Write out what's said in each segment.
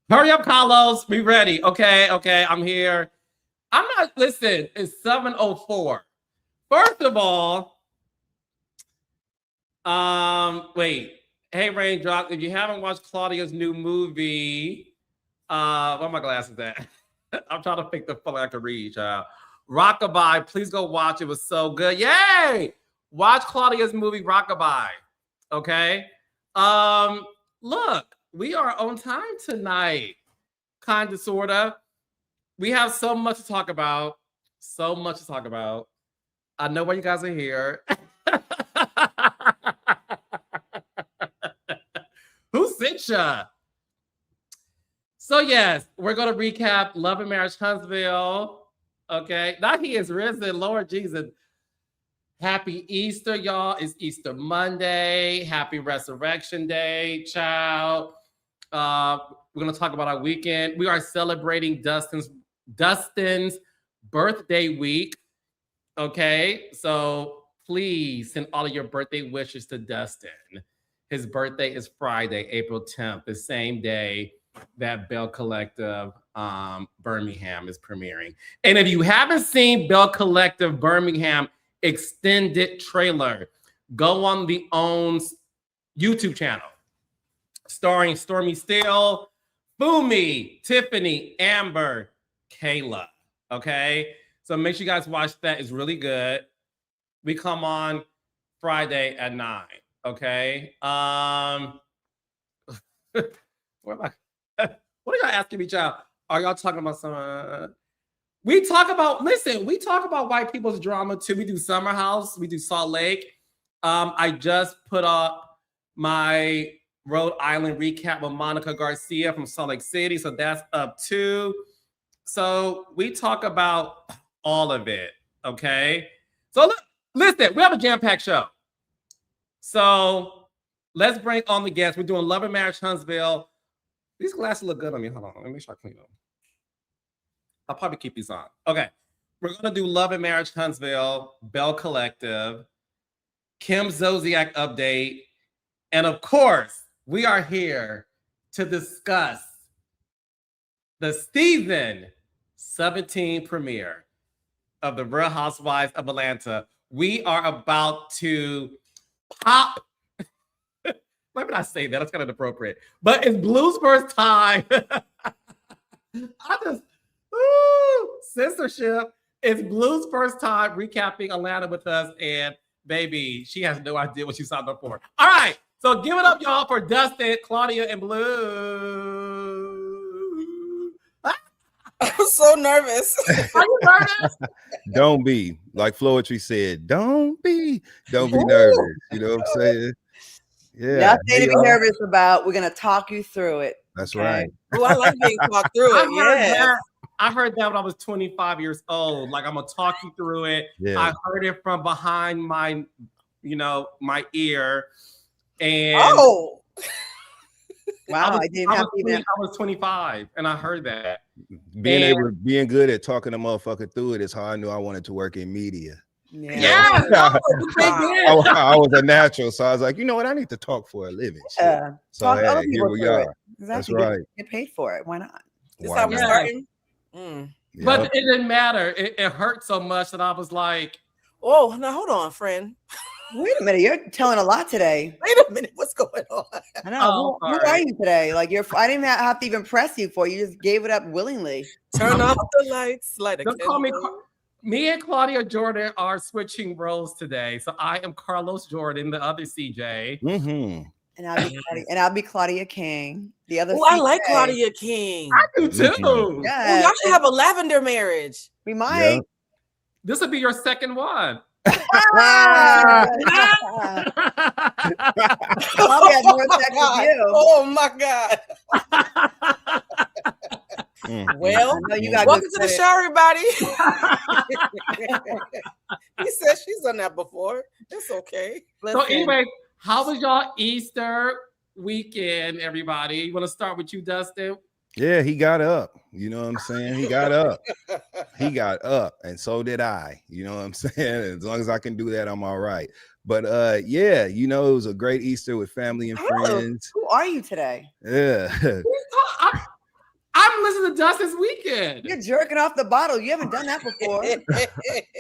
Hurry up, Carlos. Be ready. Okay, I'm here. I'm not, listen, it's 7:04. First of all, wait. Hey, Raindrop, if you haven't watched Claudia's new movie, where my glasses at? I'm trying to pick the fuck I can read, child. Rockabye, please go watch. It was so good. Yay! Watch Claudia's movie Rockabye. Okay. Look, we are on time tonight. Kinda, sorta. We have so much to talk about. So much to talk about. I know why you guys are here. Who sent ya? So yes, we're gonna recap Love and Marriage Huntsville. Okay, now he is risen, Lord Jesus. Happy Easter, y'all. It's Easter Monday. Happy Resurrection Day, child. We're gonna talk about our weekend. We are celebrating Dustin's birthday week. Okay, so please send all of your birthday wishes to Dustin. His birthday is Friday, April 10th, the same day that Belle Collective Birmingham is premiering. And if you haven't seen Belle Collective Birmingham extended trailer, go on the OWN's YouTube channel, starring Stormy Steele, Fumi, Tiffany, Amber, Kayla. Okay, so make sure you guys watch that. It's really good. We come on Friday at 9. Okay. What am I? What are y'all asking me, child? Are y'all talking about some? We talk about white people's drama too. We do Summer House. We do Salt Lake. I just put up my Rhode Island recap with Monica Garcia from Salt Lake City. So that's up too. So we talk about all of it. Okay. So listen, we have a jam-packed show. So let's bring on the guests. We're doing Love and Marriage Huntsville. These glasses look good on me. Hold on. Let me make sure I clean them. I'll probably keep these on. Okay. We're going to do Love and Marriage Huntsville, Belle Collective, Kim Zolciak update. And of course, we are here to discuss the season 17 premiere of the Real Housewives of Atlanta. We are about to pop. Why would I say that? That's kind of inappropriate. But it's Blue's first time. Censorship. It's Blue's first time recapping Atlanta with us. And baby, she has no idea what she signed up for. All right. So give it up, y'all, for Dustin, Claudia, and Blue. I'm so nervous. Are you nervous? Don't be. Like Floetry said, don't be nervous. You know what I'm saying? Yeah. Nothing to be nervous about. We're going to talk you through it. That's right. Oh, I like being talked through it. Yeah. I heard that when I was 25 years old. Like, I'm going to talk you through it. Yeah. I heard it from behind my, my ear. And wow. I was 25 and I heard that. Being good at talking a motherfucker through it is how I knew I wanted to work in media. Yeah. I was a natural, so I was like, you know what? I need to talk for a living. So hey, here we are. Exactly. That's right. Get paid for it. Why not? This how we're starting. But it didn't matter. It hurt so much that I was like, oh, now hold on, friend. Wait a minute, you're telling a lot today. Wait a minute, what's going on? I know. Who are you today? Like I didn't have to even press you for. You just gave it up willingly. Turn off the lights. Don't call me. Me and Claudia Jordan are switching roles today. So I am Carlos Jordan, the other CJ. Mm-hmm. And I'll be Claudia King. The other. Oh, I like Claudia King. I do too. Yeah. Y'all should have a lavender marriage. We might. Yeah. This will be your second one. Oh my God. Well, welcome to the show, everybody. He said she's done that before. It's okay. So anyway, how was y'all Easter weekend, everybody? You want to start with you, Dustin? Yeah, he got up. You know what I'm saying? He got up. He got up, and so did I. You know what I'm saying? As long as I can do that, I'm all right. But yeah, you know, it was a great Easter with family and friends. Who are you today? Yeah. I'm listening to Dustin's Weekend. You're jerking off the bottle. You haven't done that before.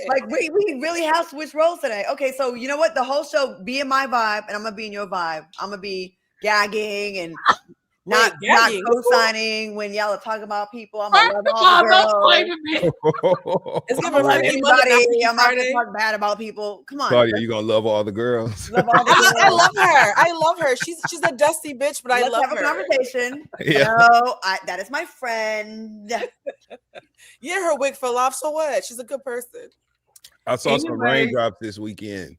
Like we really have switched roles today. Okay, so you know what? The whole show be in my vibe, and I'm gonna be in your vibe. I'm gonna be gagging and not co-signing when y'all are talking about people. I'm gonna love all the girls. It's I'm gonna love anybody. I'm not gonna talk bad about people. Come on, Claudia, you gonna love all the girls. Love all the girls. I love her. I love her. She's a dusty bitch, but I love her. Let's have a conversation. Yeah. No, that is my friend. Yeah, her wig fell off. So what? She's a good person. I saw some raindrops this weekend.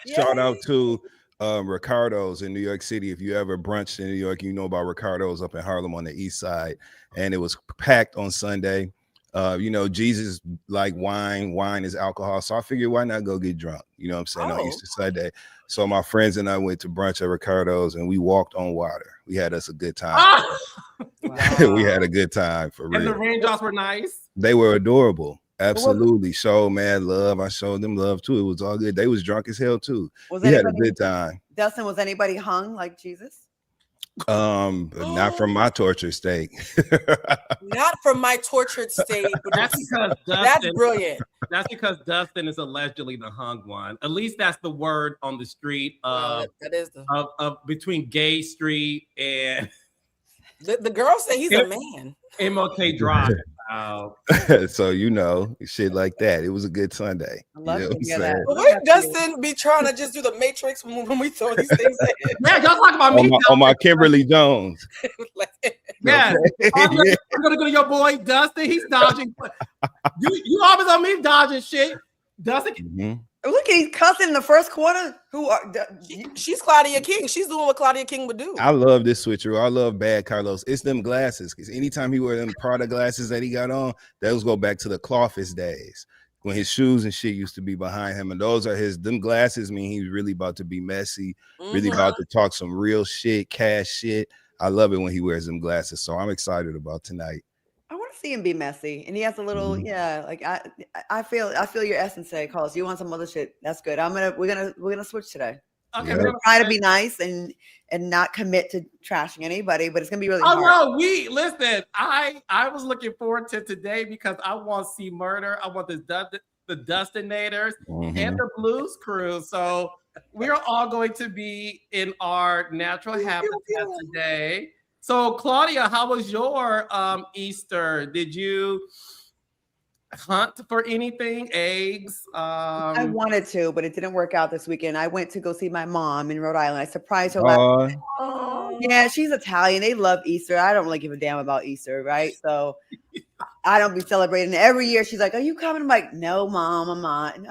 Shout out to Ricardo's in New York City. If you ever brunched in New York, you know about Ricardo's up in Harlem on the east side, and it was packed on Sunday. You know, Jesus like wine is alcohol, so I figured why not go get drunk, you know what I'm saying, on Easter Sunday. So my friends and I went to brunch at Ricardo's, and we walked on water. We had us a good time. Wow. We had a good time for real. And the raindrops were nice. They were adorable. Absolutely. Show mad love. I showed them love too. It was all good. They was drunk as hell too. We had a good time. Dustin, was anybody hung like Jesus? Not from my tortured state. Not from my tortured state. But that's because Dustin, that's brilliant. That's because Dustin is allegedly the hung one. At least that's the word on the street of between Gay Street and the girl say he's a man. MLK Drive. So you know, shit like that. It was a good Sunday. I love to hear that. But wait, Dustin be trying to just do the Matrix when we throw these things in. Yeah, y'all talking about me on my Kimberly Jones. Yeah, I'm gonna go to your boy Dustin. He's dodging. You always on me dodging shit, Dustin. Mm-hmm. Look, he's cussing in the first quarter. She's Claudia King. She's doing what Claudia King would do. I love this switcheroo. I love Bad Carlos. It's them glasses. Because anytime he wear them Prada glasses that he got on, those go back to the Cloffice days when his shoes and shit used to be behind him. And those are them glasses mean he's really about to be messy, really about to talk some real shit, cash shit. I love it when he wears them glasses. So I'm excited about tonight. I want to see him be messy, and he has a little, like I feel your essence today, Carlos. You want some other shit? That's good. We're gonna switch today. Okay, we're gonna try to be nice and not commit to trashing anybody, but it's gonna be really hard. No, listen. I was looking forward to today because I want to see murder. I want the Dustinators and the Blues Crew. So we're all going to be in our natural habitat today. So, Claudia, how was your Easter? Did you hunt for anything? Eggs? I wanted to, but it didn't work out this weekend. I went to go see my mom in Rhode Island. I surprised her. Yeah, she's Italian. They love Easter. I don't really give a damn about Easter, right? So I don't be celebrating. Every year she's like, "Are you coming?" I'm like, "No, Mom, I'm not." No,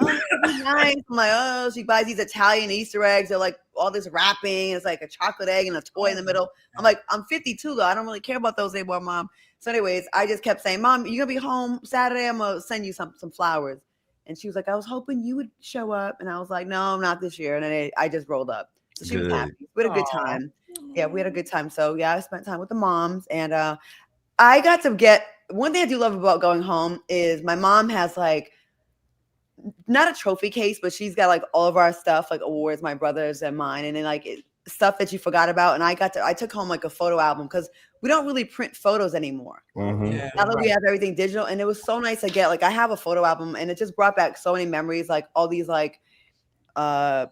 nice. I'm like, "Oh," she buys these Italian Easter eggs. They're like all this wrapping. It's like a chocolate egg and a toy in the middle. I'm like, I'm 52 though. I don't really care about those anymore, Mom. So, anyways, I just kept saying, "Mom, you gonna be home Saturday? I'm gonna send you some flowers." And she was like, "I was hoping you would show up." And I was like, "No, not this year." And then I just rolled up. So she was happy. We had a good time. Yeah, we had a good time. So yeah, I spent time with the moms, and I got to get one thing I do love about going home is my mom has like not a trophy case, but she's got like all of our stuff, like awards, my brother's and mine, and then like stuff that you forgot about. And I took home like a photo album because we don't really print photos anymore. Now that we have everything digital, and it was so nice to get. Like I have a photo album, and it just brought back so many memories, like all these like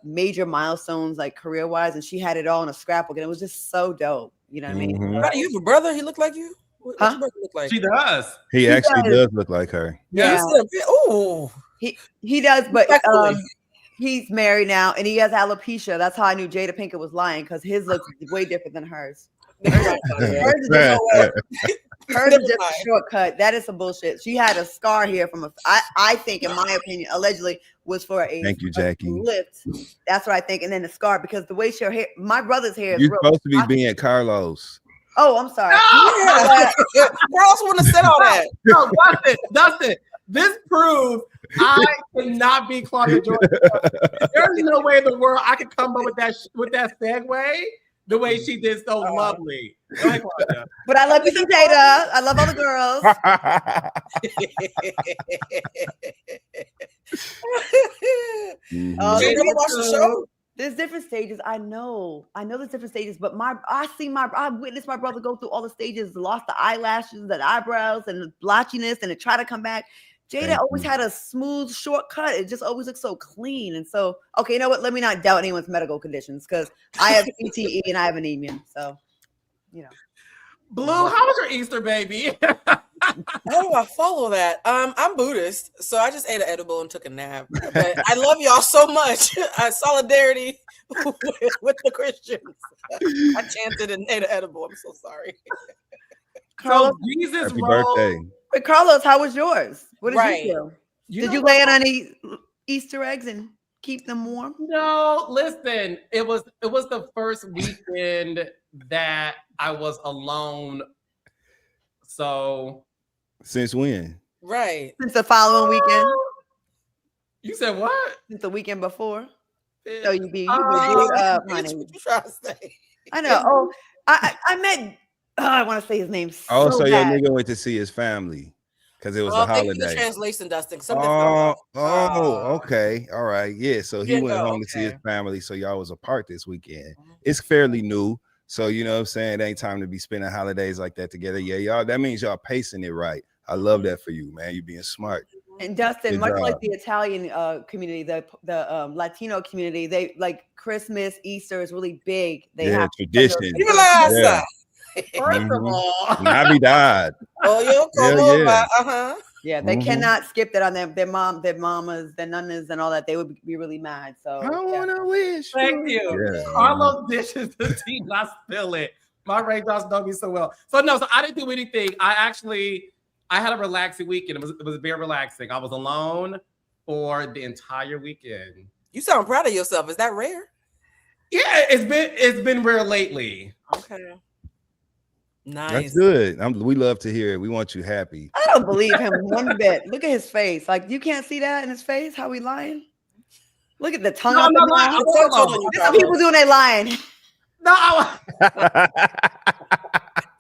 major milestones, like career wise, and she had it all in a scrapbook, and it was just so dope. You know what I mean? You have a brother? He looked like you? What's your brother look like? She does. He actually does look like her. Yeah. Oh, he does, but he's married now, and he has alopecia. That's how I knew Jada Pinkett was lying, because his looks way different than hers. Hers is just a shortcut. That is some bullshit. She had a scar here from I think, in my opinion, allegedly was for a thank you, Jackie. Lift. That's what I think. And then the scar, because the way her hair, my brother's hair is you're supposed to be being Carlos. Oh, I'm sorry. Carlos wouldn't have said all that. No, Dustin, this proves I cannot be Claudia Jordan. There's no way in the world I could come up with that segue. the way she did so lovely. Go ahead, Claudia. But I love you some Jada. I love all the girls. Mhm. You gonna watch the show? There's different stages. I know there's different stages, but I witnessed my brother go through all the stages, lost the eyelashes, the eyebrows, and the blotchiness, and it tried to come back. Jada always had a smooth shortcut. It just always looks so clean. And so, okay, you know what? Let me not doubt anyone's medical conditions because I have CTE and I have anemia. So, you know. Blue, how was your Easter, baby? How do I follow that? I'm Buddhist, so I just ate an edible and took a nap. But I love y'all so much. Solidarity with the Christians. I chanted and ate an edible. I'm so sorry. So Jesus Happy rolled. birthday. Wait, Carlos, how was yours? What did you do? You Did know you lay in any Easter eggs and keep them warm? No, listen. It was the first weekend that I was alone. So Since when? Right. Since the following weekend? You said what? Since the weekend before? It- So you be What honey. you trying to say? I know. Oh, I met. Oh, I want to say his name. So your bad. nigga went to see his family because it was a Thank you for the holiday. translation, Dustin. Something fell off. Okay. All right. Yeah. So he didn't went go, home to see his okay. family. So y'all was apart this weekend. Mhm. It's fairly new. So you know what I'm saying? It ain't time to be spending holidays like that together. Yeah, y'all. That means y'all pacing it right. I love that for you, man. You being smart. And Dustin, Good much job. like the Italian community, the Latino community, they like Christmas, Easter is really big. They Yeah, have tradition. Viva la Yeah. raza. First of Mhm. all, Navidad. Oh, yo, Yeah, como yeah. va? Uh-huh. Yeah, they Mhm. cannot skip that on their mamas, their nunnas, and all that. They would be really mad. So I yeah. wanna wish. thank you. Yeah. Carlos dishes the tea, not spill it. My raindrops know me so well. So no, so I didn't do anything. I had a relaxing weekend. It was very relaxing. I was alone for the entire weekend. You sound proud of yourself. Is that rare? Yeah, it's been rare lately. Okay. Nice. That's good. We love to hear it. We want you happy. I don't believe him one bit. Look at his face. Like you can't see that in his face. How he lying? Look at the tongue No, out no, the no, mouth. I'm I'm talking telling about- you, That's what people do when they lying. No, I,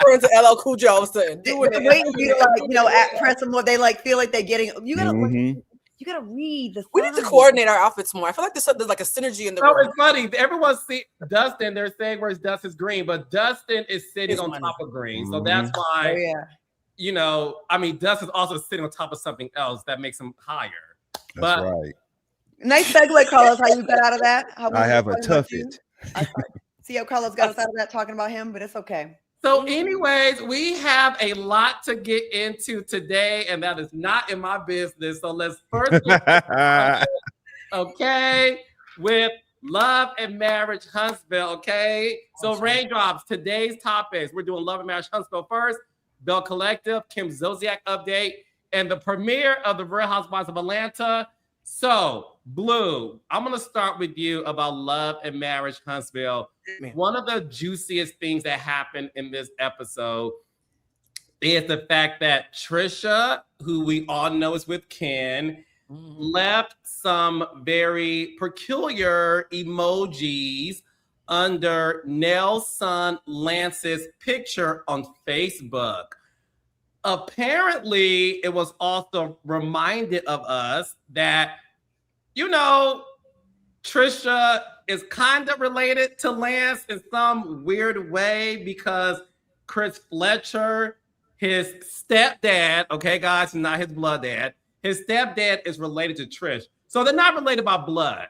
Referring to LL Cool J all of a sudden. They're Doing it. waiting for you to like, press them more. They like feel like they're getting. You gotta Mhm. you gotta read the. We need to signs. coordinate our outfits more. I feel like there's like a synergy in the no, room. it's funny. Everyone see Dustin. They're saying where's Dustin's green, but Dustin is sitting His on money. top of green. So that's Oh why, yeah. you know, I mean, Dustin's also sitting on top of something else that makes him higher. That's But right. Nice segue, Carlos. How you got out of that? How I we have a talking about tough you? it. See how Carlos got us out of that talking about him, but it's okay. so, anyways, we have a lot to get into today, and that is not in my business. So let's first get started, okay, with love and marriage Huntsville, okay? So raindrops, today's topics. We're doing love and marriage Huntsville first, Belle Collective, Kim Zolciak update, and the premiere of the Real Housewives of Atlanta. So, Blue, I'm going to start with you about love and marriage Huntsville. One of the juiciest things that happened in this episode is the fact that Trisha, who we all know is with Ken, left some very peculiar emojis under Nell's son Lance's picture on Facebook. Apparently, it was also reminded of us that, you know, Trisha is kind of related to Lance in some weird way because Chris Fletcher, his stepdad, okay, guys, not his blood dad, his stepdad is related to Trish. So they're not related by blood,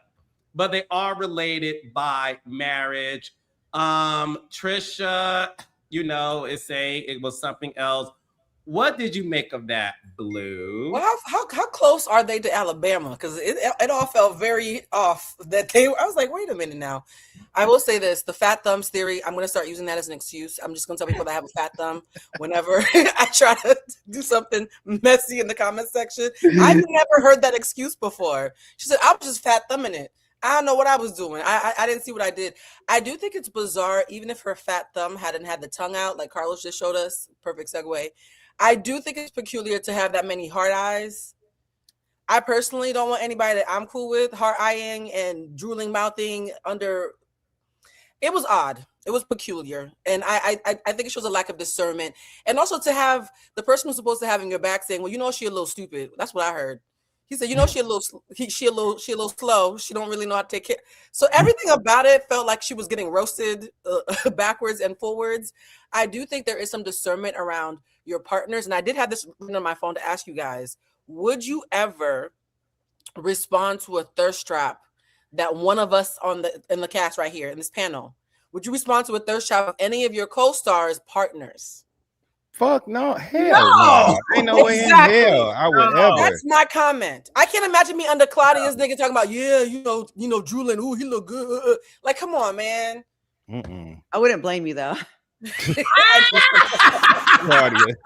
but they are related by marriage. Trisha, you know, is saying it was something else. What did you make of that, Blue? Well, how close are they to Alabama? Because it all felt very off. That I was like, wait a minute now. I will say this: the fat thumbs theory. I'm going to start using that as an excuse. I'm just going to tell people that I have a fat thumb whenever I try to do something messy in the comment section. I've never heard that excuse before. She said, "I was just fat thumbing it. I don't know what I was doing. I didn't see what I did." I do think it's bizarre, even if her fat thumb hadn't had the tongue out, like Carlos just showed us. Perfect segue. I do think it's peculiar to have that many hard eyes. I personally don't want anybody that I'm cool with hard eyeing and drooling mouthing under. It was odd. It was peculiar, and I think it shows a lack of discernment, and also to have the person who's supposed to have in your back saying, "Well, you know, she a little stupid." That's what I heard. He said, "You know, she a little slow. She don't really know how to take care." So everything about it felt like she was getting roasted backwards and forwards. I do think there is some discernment around your partners, and I did have this on my phone to ask you guys: would you ever respond to a thirst trap that one of us in the cast right here in this panel? Would you respond to a thirst trap of any of your co-stars' partners? Fuck no, hell no. Ain't no way in hell I would ever. That's my comment. I can't imagine me under Claudia's nigga talking about, yeah, you know, drooling. Ooh, he look good. Like, come on, man. I wouldn't blame you though. Claudia.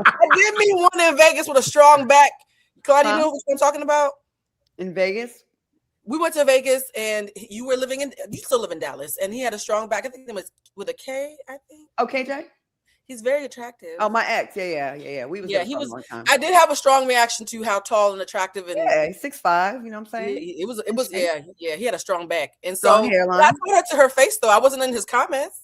I did meet one in Vegas with a strong back. Claudia, you know what I'm talking about? In Vegas? We went to Vegas, and you still live in Dallas, and he had a strong back. I think it was with a K, I think. Oh, KJ? He's very attractive. Oh, my ex. Yeah. We was he was. I did have a strong reaction to how tall and attractive and 6'5", you know what I'm saying? It was yeah. He had a strong back, and strong so hairline. I told her to her face though. I wasn't in his comments.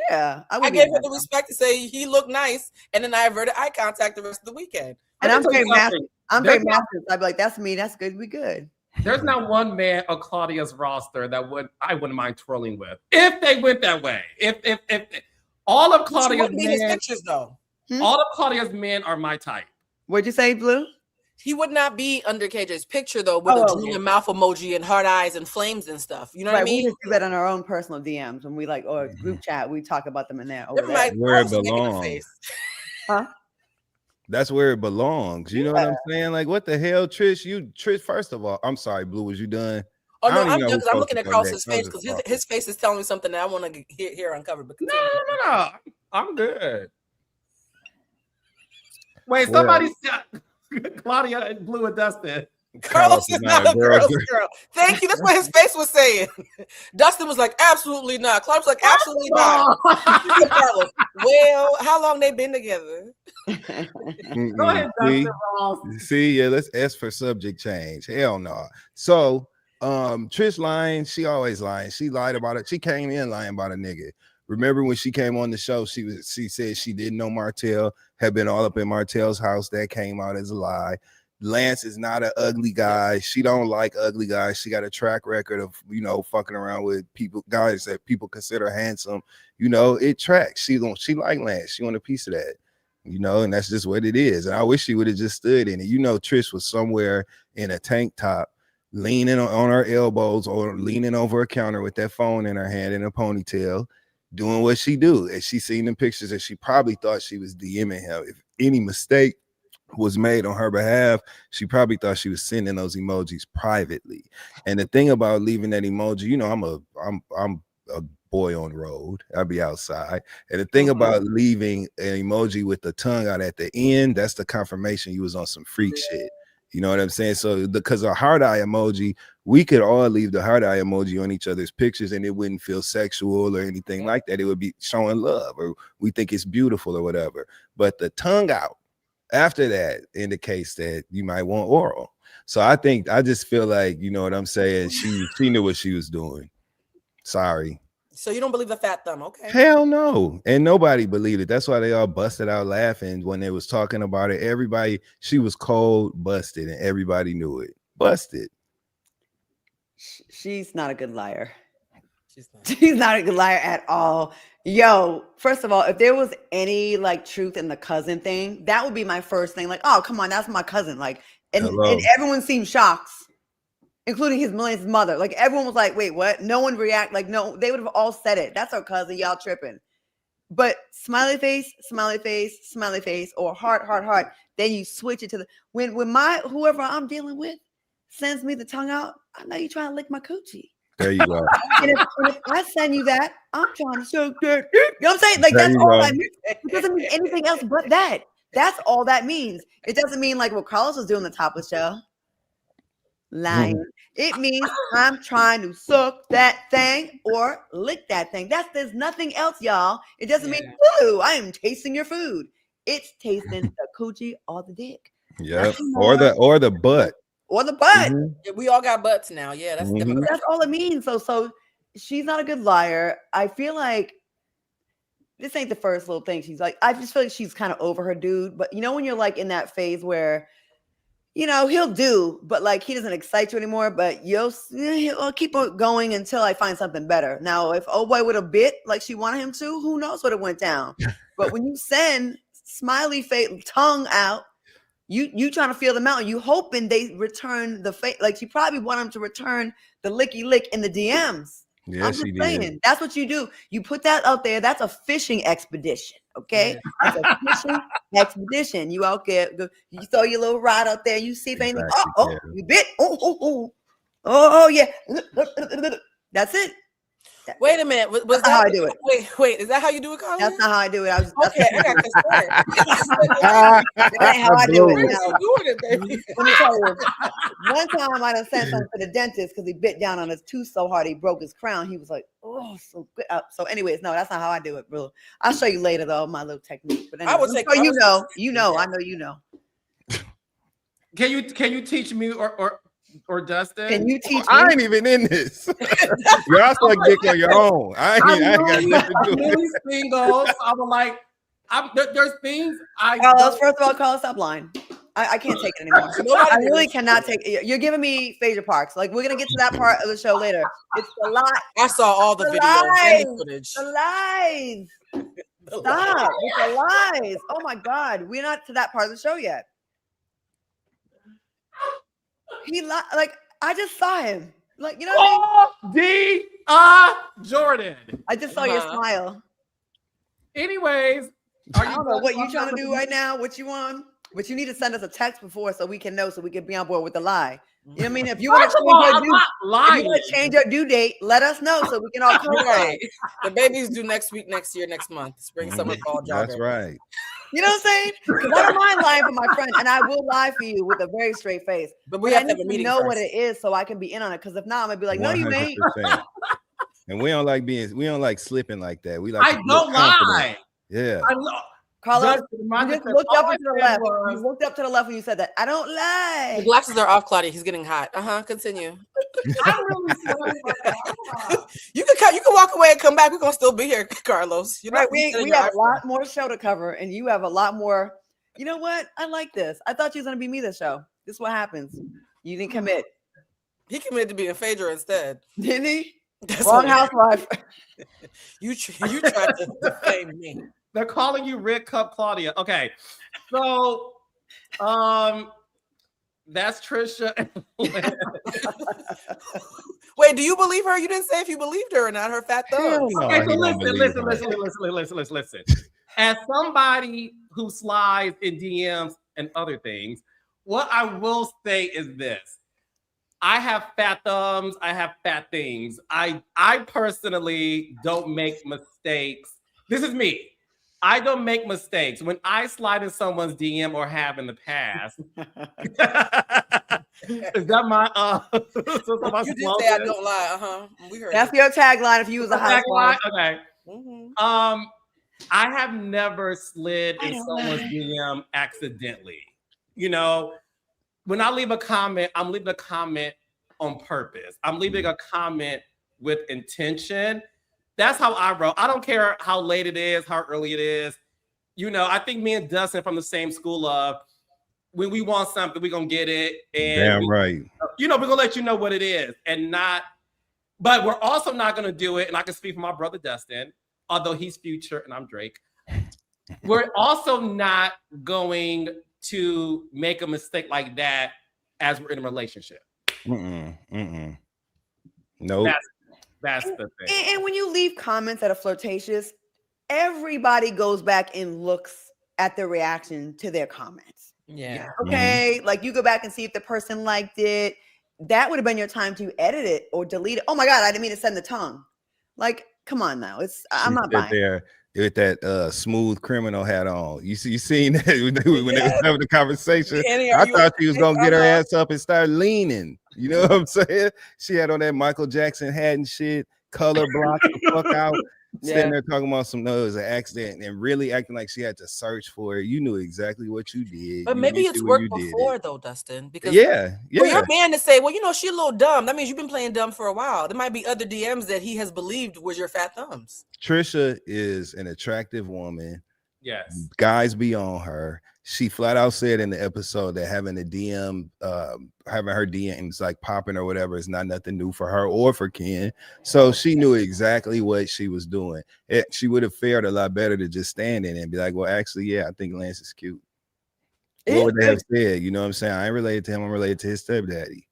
Yeah, I gave her the respect to say he looked nice, and then I averted eye contact the rest of the weekend. And I'm very massive. I'm very massive. I'd be like, "That's me. That's good. We good." There's not one man on Claudia's roster that I wouldn't mind twirling with if they went that way. If all of Claudia's men, pictures though, all of Claudia's men are my type. What'd you say, Blue? He would not be under KJ's picture though, with a drooling mouth emoji and hard eyes and flames and stuff. You know what I mean? We just do that on our own personal DMs when we or group chat. We talk about them in there. Where it belongs. Huh? That's where it belongs. You know what I'm saying? Like, what the hell, Trish, first of all, I'm sorry, Blue, was you done? Oh, no, I'm done because I'm looking across his face because his face is telling me something that I want to hear uncovered. But no. I'm good. Wait, somebody said Claudia and Blue and Dustin. Carlos is not a girl's girl. Thank you. That's what his face was saying. Dustin was like, absolutely not. Claudia was like, absolutely not. Carlos, well, how long they been together? Go ahead, Dustin. See, yeah, let's ask for subject change. Hell no. So, Trish lying. She always lying. She lied about it. She came in lying about a nigga. Remember when she came on the show, she said she didn't know Martell, had been all up in Martell's house. That came out as a lie. Lance is not an ugly guy. She don't like ugly guys. She got a track record of, fucking around with guys that people consider handsome. It tracks. She like Lance. She want a piece of that, and that's just what it is. And I wish she would have just stood in it. Trish was somewhere in a tank top, leaning on her elbows or leaning over a counter with that phone in her hand in a ponytail, doing what she do. And she seen the pictures and she probably thought she was DMing him. If any mistake was made on her behalf, she probably thought she was sending those emojis privately. And the thing about leaving that emoji, I'm a boy on the road. I'll be outside. And the thing about leaving an emoji with the tongue out at the end, that's the confirmation you was on some freak shit. You know what I'm saying? So because a heart eye emoji, we could all leave the heart eye emoji on each other's pictures and it wouldn't feel sexual or anything like that. It would be showing love or we think it's beautiful or whatever. But the tongue out after that indicates that you might want oral. So I just feel like, you know what I'm saying? She knew what she was doing. Sorry. So you don't believe the fat thumb, okay? Hell no. And nobody believed it. That's why they all busted out laughing when they was talking about it. Everybody, she was cold, busted, and everybody knew it. Busted. She's not a good liar. She's not a good liar at all. Yo, first of all, if there was any truth in the cousin thing, that would be my first thing. Like, oh, come on, that's my cousin. And everyone seemed shocked, including his mother. Like, everyone was like, wait, what? No one react. Like, no, they would have all said it. That's our cousin. Y'all tripping. But smiley face, or heart. Then you switch it to the when whoever I'm dealing with sends me the tongue out. I know you're trying to lick my coochie. There you go. and if I send you that, I'm trying to show that. You know what I'm saying? Like, that's all that means. It doesn't mean anything else but that. That's all that means. It doesn't mean like what Carlos was doing the top of the show. Lying. It means I'm trying to suck that thing or lick that thing. There's nothing else, y'all. It doesn't mean, ooh, I am tasting your food. It's tasting the coochie or the dick. Yeah. Or the butt. Or the butt. We all got butts now. Yeah, that's all it means. So she's not a good liar. I feel like this ain't the first little thing she's like. I just feel like she's kind of over her dude. But you know, when you're like in that phase where, you know, he'll do, but like he doesn't excite you anymore. But he'll keep going until I find something better. Now, if old boy would have bit like she wanted him to, who knows what it went down. But when you send smiley face tongue out, you trying to feel them out, and you hoping they return the face. Like she probably want him to return the licky lick in the DMs. Yeah, she did. That's what you do. You put that out there. That's a fishing expedition. Okay, that's a fishing expedition. You out there, you throw your little rod out there. You see if anything. Oh, you bit. Oh, yeah. That's it. Wait a minute. Was that how I do it? Wait. Is that how you do it, Carlos? That's not how I do it. I was okay. I got concerned. That ain't how I do it. Doing it, baby. Let me tell you. One time I done sent something to the dentist because he bit down on his tooth so hard he broke his crown. He was like, "Oh, so good." So, anyways, no, that's not how I do it, bro. I'll show you later though my little technique. But anyway, I would say, I know you know. Can you teach me or Dustin? Can you teach me? I ain't even in this. Y'all suck dick on your own. I ain't got nothing to do with it. Single, so I'm like, there's things Carlos, first of all, Carlos, stop lying. I can't take it anymore. I really cannot take it. You're giving me Phaedra Parks. Like, we're gonna get to that part of the show later. It's the lie. I saw all the videos and the footage. The lies. Stop with the lies. Oh my God, we're not to that part of the show yet. He like I just saw him. Like, you know what I mean? Jordan. I just saw your smile. Anyways, I don't know what you trying to do right now. What you want? But you need to send us a text before so we can know, so we can be on board with the lie. You know what I mean? If you want to change your due date, let us know so we can all come right. The baby's due next year, next month. Spring, summer, fall, jogger. That's right. You know what I'm saying? Because I don't mind lying for my friend, and I will lie for you with a very straight face. But we have to know what it is so I can be in on it. Because if not, I'm gonna be like, no, 100%. You ain't. And we don't like slipping like that. We like. I don't lie. Yeah. I know. Carlos, you just looked up to the left. You looked up to the left when you said that. I don't lie. The glasses are off, Claudia. He's getting hot. Continue. I'm really You can walk away and come back. We're gonna still be here, Carlos. You're right. We have a lot more show to cover, and you have a lot more. You know what? I like this. I thought you was gonna be me this show. This is what happens. You didn't commit. He committed to being Phaedra instead. Didn't he? That's wrong housewife. You tried to defame me. They're calling you Red Cup Claudia. Okay. So that's Trisha. Wait, do you believe her? You didn't say if you believed her or not, her fat thumb. Okay, so listen. As somebody who slides in DMs and other things, what I will say is this. I have fat thumbs. I have fat things. I personally don't make mistakes. This is me. I don't make mistakes. When I slide in someone's DM or have in the past, is that my you did say I don't lie. We heard that's your tagline if you was a housewife. Okay. Mm-hmm. I have never slid in someone's DM accidentally. You know, when I leave a comment, I'm leaving a comment on purpose. I'm leaving a comment with intention. That's how I wrote. I don't care how late it is, how early it is. You know, I think me and Dustin from the same school of when we want something, we're going to get it. And right. You know, we're going to let you know what it is and not, but we're also not going to do it. And I can speak for my brother, Dustin, although he's Future and I'm Drake. We're also not going to make a mistake like that as we're in a relationship. Nope. That's the thing. And when you leave comments that are flirtatious, everybody goes back and looks at the reaction to their comments. Yeah. Okay. Like you go back and see if the person liked it. That would have been your time to edit it or delete it. Oh my God, I didn't mean to send the tongue. Like, come on now. I'm not buying there with that smooth criminal hat on. You seen that when they was having the conversation. Annie, I thought she was gonna get her ass up and start leaning. You know what I'm saying? She had on that Michael Jackson hat and shit, color block the fuck out. sitting there talking about some no, it was an accident, and really acting like she had to search for it. You knew exactly what you did. But maybe it's worked before though, Dustin. Because for your man to say, well, you know, she a little dumb, that means you've been playing dumb for a while. There might be other DMs that he has believed was your fat thumbs. Trisha is an attractive woman. Yes. Guys be on her. She flat out said in the episode that having a DM, having her DMs like popping or whatever is not nothing new for her or for Ken. So she knew exactly what she was doing. She would have fared a lot better to just stand in and be like, well, actually, yeah, I think Lance is cute. What would they have said? You know what I'm saying? I ain't related to him. I'm related to his stepdaddy.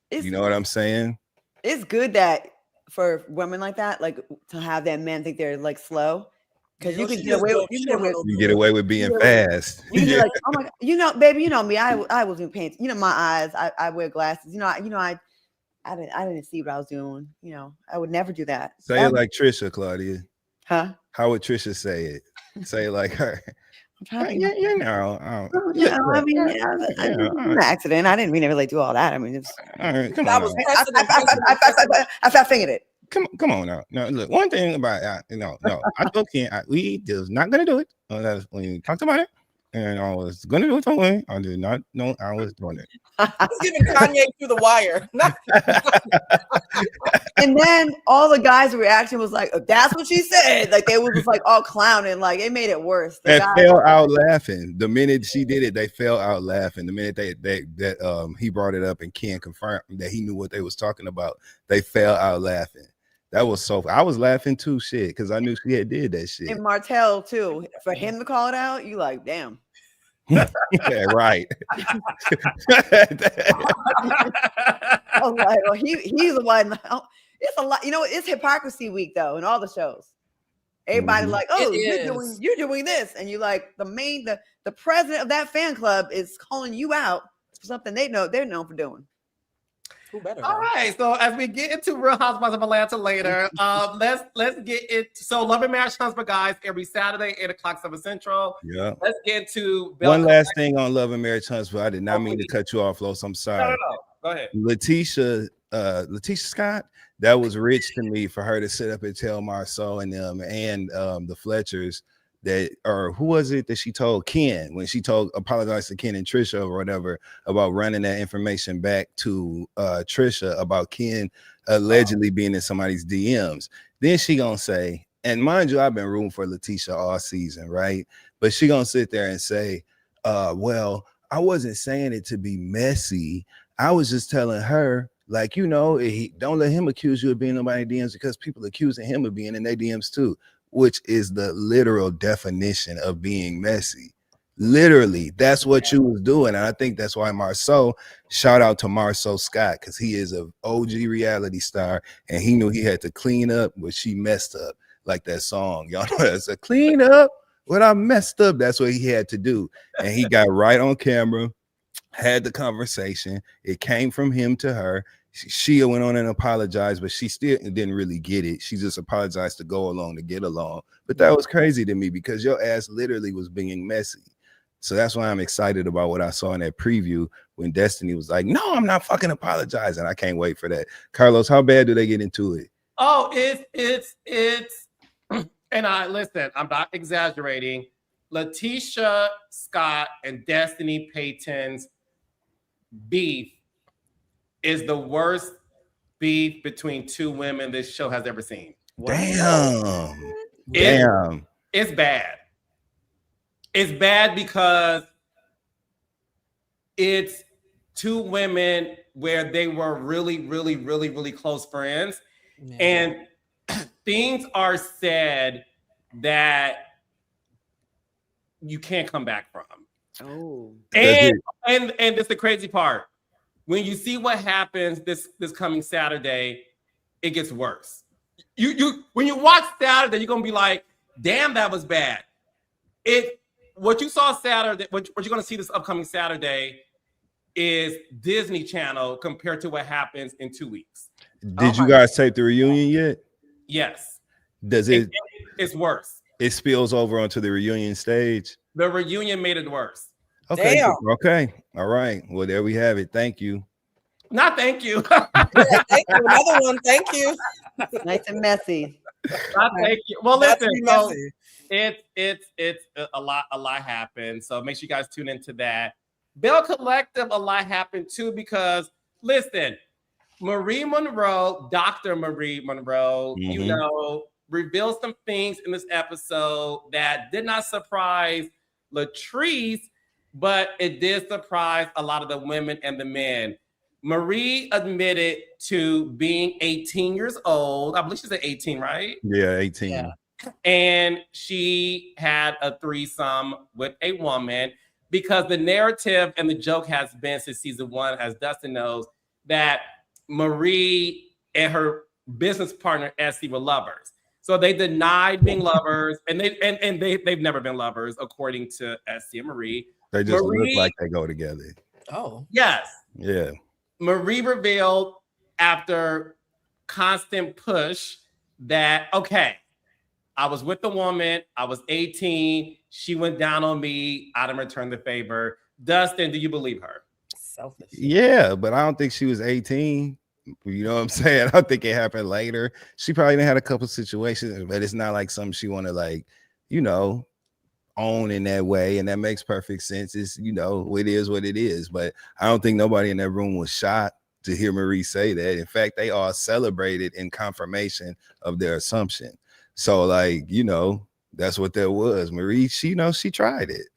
You know what I'm saying? It's good that for women like that, like to have that man think they're like slow. Because you can get away with being fast. You can be like, oh my God, you know, baby, you know me. I was in pain. You know, my eyes. I wear glasses. I didn't see what I was doing. You know, I would never do that. Say it like Trisha, Claudia. Huh? How would Trisha say it? Say it like her. I mean, an accident. I didn't mean to really do all that. I mean, it's. All right, come on. I fat fingered it. Come on now. No, look. One thing about no. I told Ken we was not gonna do it. That's when you talked about it, and I was gonna do it that way. I did not know I was doing it. He's giving Kanye through the wire. And then all the guys' reaction was like, oh, "That's what she said." Like they was just like all clowning. Like it made it worse. They fell out laughing. The minute she did it, they fell out laughing. The minute he brought it up and Ken confirmed that he knew what they was talking about, they fell out laughing. That was so. I was laughing too, shit, because I knew she had did that shit. And Martell too. For him to call it out, you like, damn. Yeah, right. I was like, well, he's the one. It's a lot. You know, it's hypocrisy week though, in all the shows. Everybody like, oh, you're doing this, and you like the president of that fan club is calling you out for something they're known for doing. All right, so as we get into Real Housewives of Atlanta later, let's get it. So Love and Marriage Huntsville, guys, every Saturday, 8:00 7 Central. Yeah. Let's get to Belle. One last thing on Love and Marriage Huntsville. I did not mean to cut you off, Los. I'm sorry. No. Go ahead. Letitia Scott. That was rich to me for her to sit up and tell Marceau and them and the Fletchers that, or who was it that she told Ken when she apologized to Ken and Trisha or whatever about running that information back to Trisha about Ken allegedly being in somebody's DMs. Then she gonna say, and mind you, I've been rooting for Letitia all season, right? But she gonna sit there and say, well, I wasn't saying it to be messy. I was just telling her, like, you know, don't let him accuse you of being in nobody's DMs because people accusing him of being in their DMs too, which is the literal definition of being messy. Literally, that's what you was doing. And I think that's why Marceau, shout out to Marceau Scott, because he is an OG reality star and he knew he had to clean up what she messed up, like that song. Y'all know that's a clean up what I messed up. That's what he had to do. And he got right on camera, had the conversation. It came from him to her. She went on and apologized, but she still didn't really get it. She just apologized to go along, to get along. But that was crazy to me because your ass literally was being messy. So that's why I'm excited about what I saw in that preview when Destiny was like, no, I'm not fucking apologizing. I can't wait for that. Carlos, how bad do they get into it? Oh, it's and listen, I'm not exaggerating. Letitia Scott and Destiny Payton's beef is the worst beef between two women this show has ever seen. Damn. It's bad. It's bad because it's two women where they were really, really, really, really close friends. Man. And things are said that you can't come back from. Oh. And that's the crazy part. When you see what happens this coming Saturday, it gets worse. You when you watch Saturday, you're gonna be like, damn, that was bad. What you saw Saturday, what you're gonna see this upcoming Saturday is Disney Channel compared to what happens in 2 weeks. Did you guys tape the reunion yet? Yes. Does it's worse. It spills over onto the reunion stage. The reunion made it worse. Okay. Damn. Okay. All right. Well, there we have it. Thank you. Not thank you. Yeah, thank you. Another one. Thank you. Nice and messy. Thank you. Well, That's listen, messy. it's a lot happened. So make sure you guys tune into that. Belle Collective, a lot happened too, because listen, Marie Monroe, Dr. Marie Monroe, you know, revealed some things in this episode that did not surprise Latrice, but it did surprise a lot of the women and the men. Marie admitted to being 18 years old. I believe she said 18, right? Yeah, 18. Yeah. And she had a threesome with a woman, because the narrative and the joke has been since season 1, as Dustin knows, that Marie and her business partner Essie were lovers. So they denied being lovers, and they've never been lovers, according to Essie and Marie. They just look like they go together. Oh. Yes. Yeah. Marie revealed after constant push that, okay, I was with the woman, I was 18, she went down on me, I didn't return the favor. Dustin, do you believe her? Selfish. Yeah, but I don't think she was 18. You know what I'm saying? I don't think it happened later. She probably had a couple situations, but it's not like something she want to, like, you know, own in that way. And that makes perfect sense. It's, you know, it is what it is. But I don't think nobody in that room was shocked to hear Marie say that. In fact, they all celebrated in confirmation of their assumption. So, like, you know, that's what that was. Marie, she, you know, she tried it.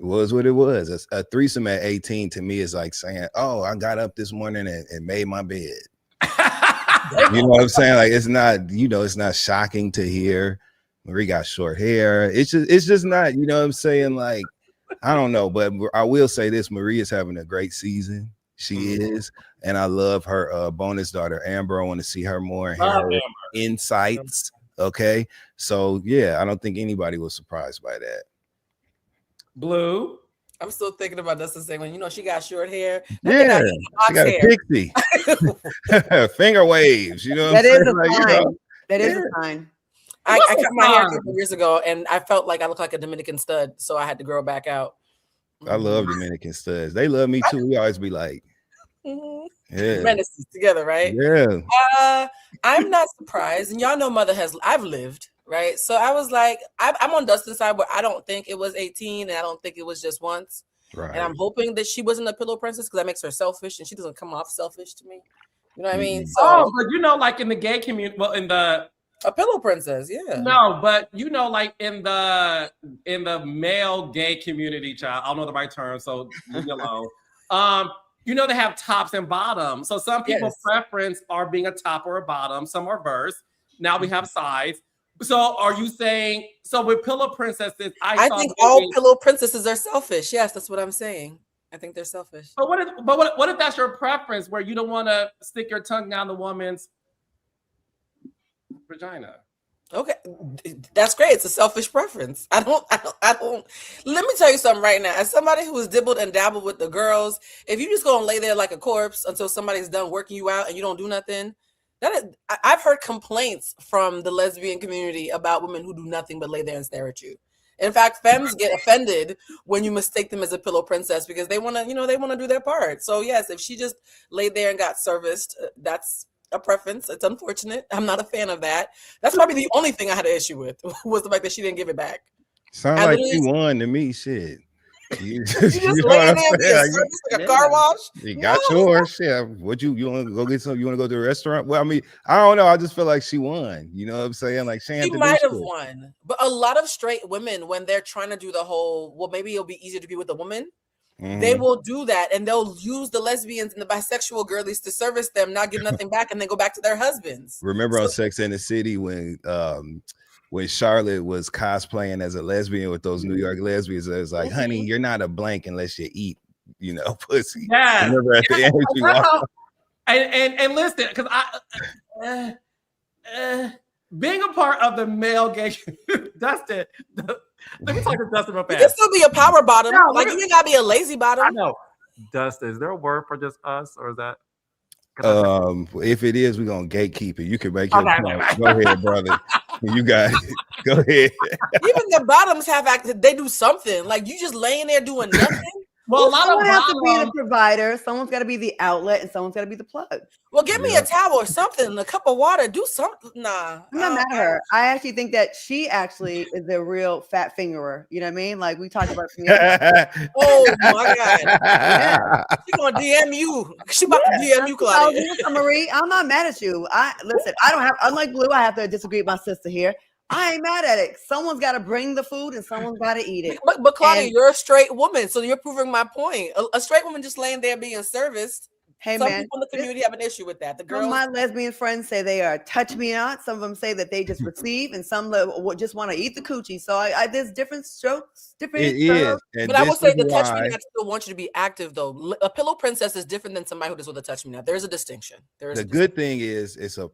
It was what it was. A threesome at 18 to me is like saying, oh, I got up this morning and made my bed. You know what I'm saying? Like, it's not, you know, it's not shocking to hear Marie got short hair. It's just not, you know what I'm saying? Like, I don't know, but I will say this: Marie is having a great season. She is, and I love her bonus daughter Amber. I want to see her more and hear her insights. Okay, so yeah, I don't think anybody was surprised by that. Blue. I'm still thinking about Dustin saying, when you know she got short hair. Yeah, she got a pixie. Finger waves. You know what that I'm is saying? a Like, sign. you know, That is a sign. I cut my hair a couple years ago, and I felt like I looked like a Dominican stud, so I had to grow it back out. I love Dominican studs. They love me too. We always be like, menaces together, right? Yeah. I'm not surprised, and y'all know I've lived, right? So I was like, I'm on Dustin's side, but I don't think it was 18, and I don't think it was just once. Right. And I'm hoping that she wasn't a pillow princess, because that makes her selfish, and she doesn't come off selfish to me. You know what I mean? So, but you know, like in the gay community, well, in the a pillow princess, yeah. No, but you know, like in the male gay community, child, I don't know the right term, so leave me alone. You know, they have tops and bottoms. So some people's preference are being a top or a bottom, some are verse. Now we have sides. So are you saying, so with pillow princesses, I think all pillow princesses are selfish. Yes, that's what I'm saying. I think they're selfish. But what if that's your preference, where you don't want to stick your tongue down the woman's vagina? Okay, that's great. It's a selfish preference. I don't. Let me tell you something right now. As somebody who has dibbled and dabbled with the girls, if you just gonna lay there like a corpse until somebody's done working you out and you don't do nothing, I've heard complaints from the lesbian community about women who do nothing but lay there and stare at you. In fact, femmes get offended when you mistake them as a pillow princess, because they want to, they want to do their part. So yes, if she just laid there and got serviced, that's a preference. It's unfortunate. I'm not a fan of that. That's probably the only thing I had an issue with, was the fact that she didn't give it back. Sound like she won to me. Shit. You just laying there like a car wash. You got yours. Yeah. What you want to go get some? You want to go to a restaurant? Well, I mean, I don't know. I just feel like she won. You know what I'm saying? Like she might have won. But a lot of straight women, when they're trying to do the whole, well, maybe it'll be easier to be with a woman, they will do that, and they'll use the lesbians and the bisexual girlies to service them, not give nothing back, and then go back to their husbands. Remember on Sex and the City when Charlotte was cosplaying as a lesbian with those New York lesbians? It was like, honey, you're not a blank unless you eat, pussy. Yeah. Remember at the end, and listen, because being a part of the male gay, Dustin. Let me talk to Dustin real fast. You can still be a power bottom. No, like you ain't gotta be a lazy bottom. I know. Dustin, is there a word for just us, or is that? If it is, we're gonna gatekeep it. You can make your point. Go ahead, brother. You got it. Go ahead. Even the bottoms have acted. They do something. Like you just laying there doing nothing. Well, a lot someone of has to be the bottoms. provider. Someone's got to be the outlet, and someone's got to be the plug. Well, give me a towel or something, a cup of water. Do something. Nah, I'm not mad at her. I actually think that she actually is the real fat fingerer. You know what I mean? Like we talked about. Oh my God. Yeah. She's gonna DM you. She about to DM you, Claudia. Marie, I'm not mad at you. Listen, I don't have, unlike Blue, I have to disagree with my sister here. I ain't mad at it. Someone's got to bring the food and someone's got to eat it. But Claudia, you're a straight woman, so you're proving my point. A straight woman just laying there being serviced. Hey, some man, people in the community have an issue with that. The girls, some of my lesbian friends say they are touch me not. Some of them say that they just receive, and some just want to eat the coochie. So there's different strokes, different. It is, but I will say the touch me not still want you to be active though. A pillow princess is different than somebody who does with a touch me not. There's a distinction. The good thing is it's a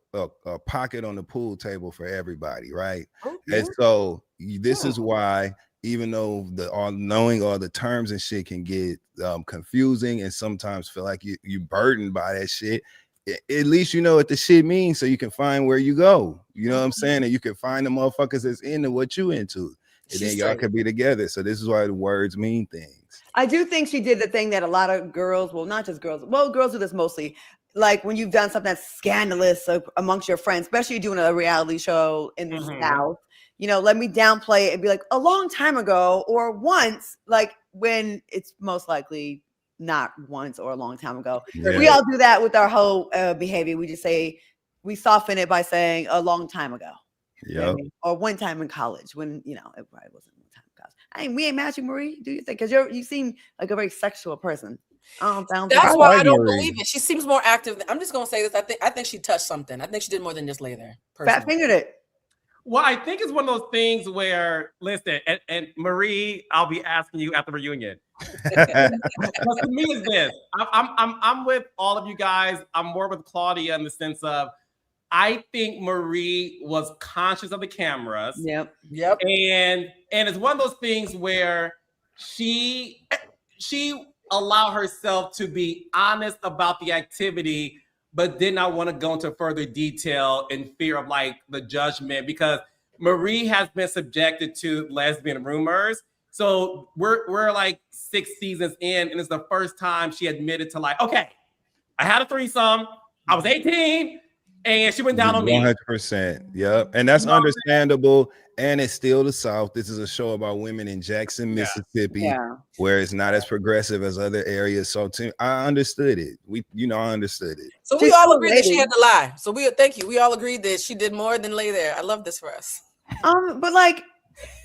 pocket on the pool table for everybody, right? Oh, and so this is why. Even though knowing all the terms and shit can get confusing and sometimes feel like you burdened by that shit, at least you know what the shit means so you can find where you go. You know what I'm saying? And you can find the motherfuckers that's into what you into. And then y'all can be together. So this is why the words mean things. I do think she did the thing that a lot of girls, well, not just girls, well, girls do this mostly. Like when you've done something that's scandalous amongst your friends, especially doing a reality show in the South. You know, let me downplay it and be like a long time ago or once, like when it's most likely not once or a long time ago. Yeah. We all do that with our whole behavior. We just say, we soften it by saying a long time ago. Yeah. You know what I mean? Or one time in college when, you know, it probably wasn't one time in college. We ain't matching, Marie. Do you think? Because you seem like a very sexual person. That's why I don't believe it. She seems more active. I'm just going to say this. I think she touched something. I think she did more than just lay there. Fat fingered it. Well, I think it's one of those things where, listen, and Marie, I'll be asking you at the reunion. But to me, is this: I'm with all of you guys. I'm more with Claudia in the sense of, I think Marie was conscious of the cameras. Yep. And it's one of those things where she allowed herself to be honest about the activity, but did not want to go into further detail in fear of like the judgment, because Marie has been subjected to lesbian rumors. So we're like 6 seasons in, and it's the first time she admitted to like, okay, I had a threesome. I was 18, and she went down on me. 100%. Yep. And that's understandable. And it's still the South. This is a show about women in Jackson, Mississippi, where it's not as progressive as other areas. So I understood it. I understood it. So we all agreed that she had to lie. So thank you. We all agreed that she did more than lay there. I love this for us. But like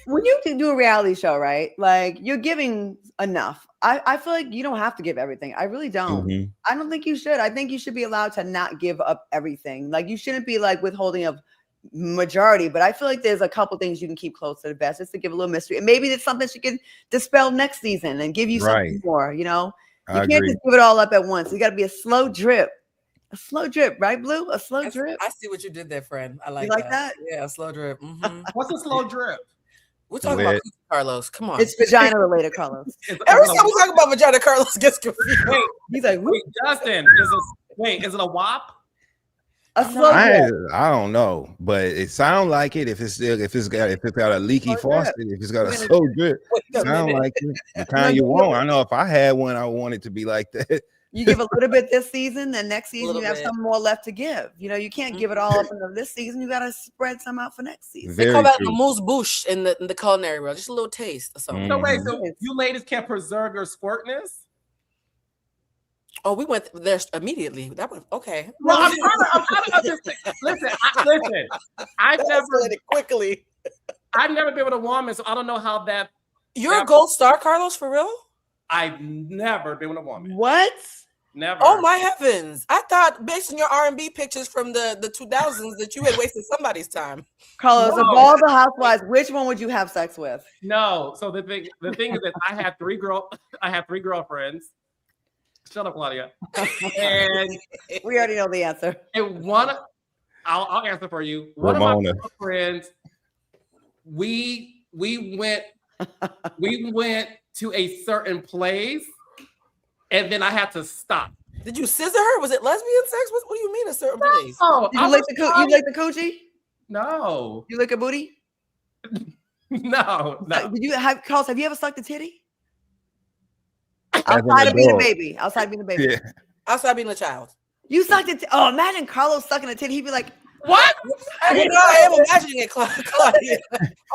when you do a reality show, right? Like you're giving enough. I feel like you don't have to give everything. I really don't. Mm-hmm. I don't think you should. I think you should be allowed to not give up everything. Like you shouldn't be like withholding of majority, but I feel like there's a couple things you can keep close to the vest just to give a little mystery. And maybe it's something she can dispel next season and give you something more, you know? You can't just give it all up at once. You got to be a slow drip. A slow drip, right, Blue? A slow drip. I see what you did there, friend. I like, you like that. Yeah, a slow drip. Mm-hmm. What's a slow drip? We're talking about Carlos. Come on. It's vagina related, Carlos. Every time we talk about vagina, Carlos gets confused. He's like, wait, Justin, is it a WAP? A slow drip. I don't know, but it sounds like it. If it's got a leaky faucet, if it's got a slow drip, sound like it. The kind you want. I know if I had one, I want it to be like that. You give a little bit this season, then next season you have some more left to give. You know, you can't give it all up into this season. You got to spread some out for next season. They call that the mousse bouche in the culinary world. Just a little taste or something. So wait, so you ladies can't preserve your squirtness? Oh, we went there immediately. That was okay. Well, I'm trying to understand. Listen. I've never been with a woman, so I don't know how that. You're a gold star, Carlos, for real? I've never been with a woman. What? Never. Oh my heavens! I thought based on your R&B pictures from the 2000s that you had wasted somebody's time. Carlos, of all the housewives, which one would you have sex with? No. So the thing is that I have three girlfriends. Shut up, Claudia. And we already know the answer. And I'll answer for you. One Ramona. of my girlfriends, we went to a certain place, and then I had to stop. Did you scissor her? Was it lesbian sex? What do you mean a certain place? Oh, you like the coochie? No. You lick a booty? No. Did you have Carlos? Have you ever sucked a titty? Outside of being a baby. Outside of being a baby. Yeah. Outside being a child. You sucked it. Oh, imagine Carlos sucking a titty. He'd be like, What? I am imagining it, Claudia.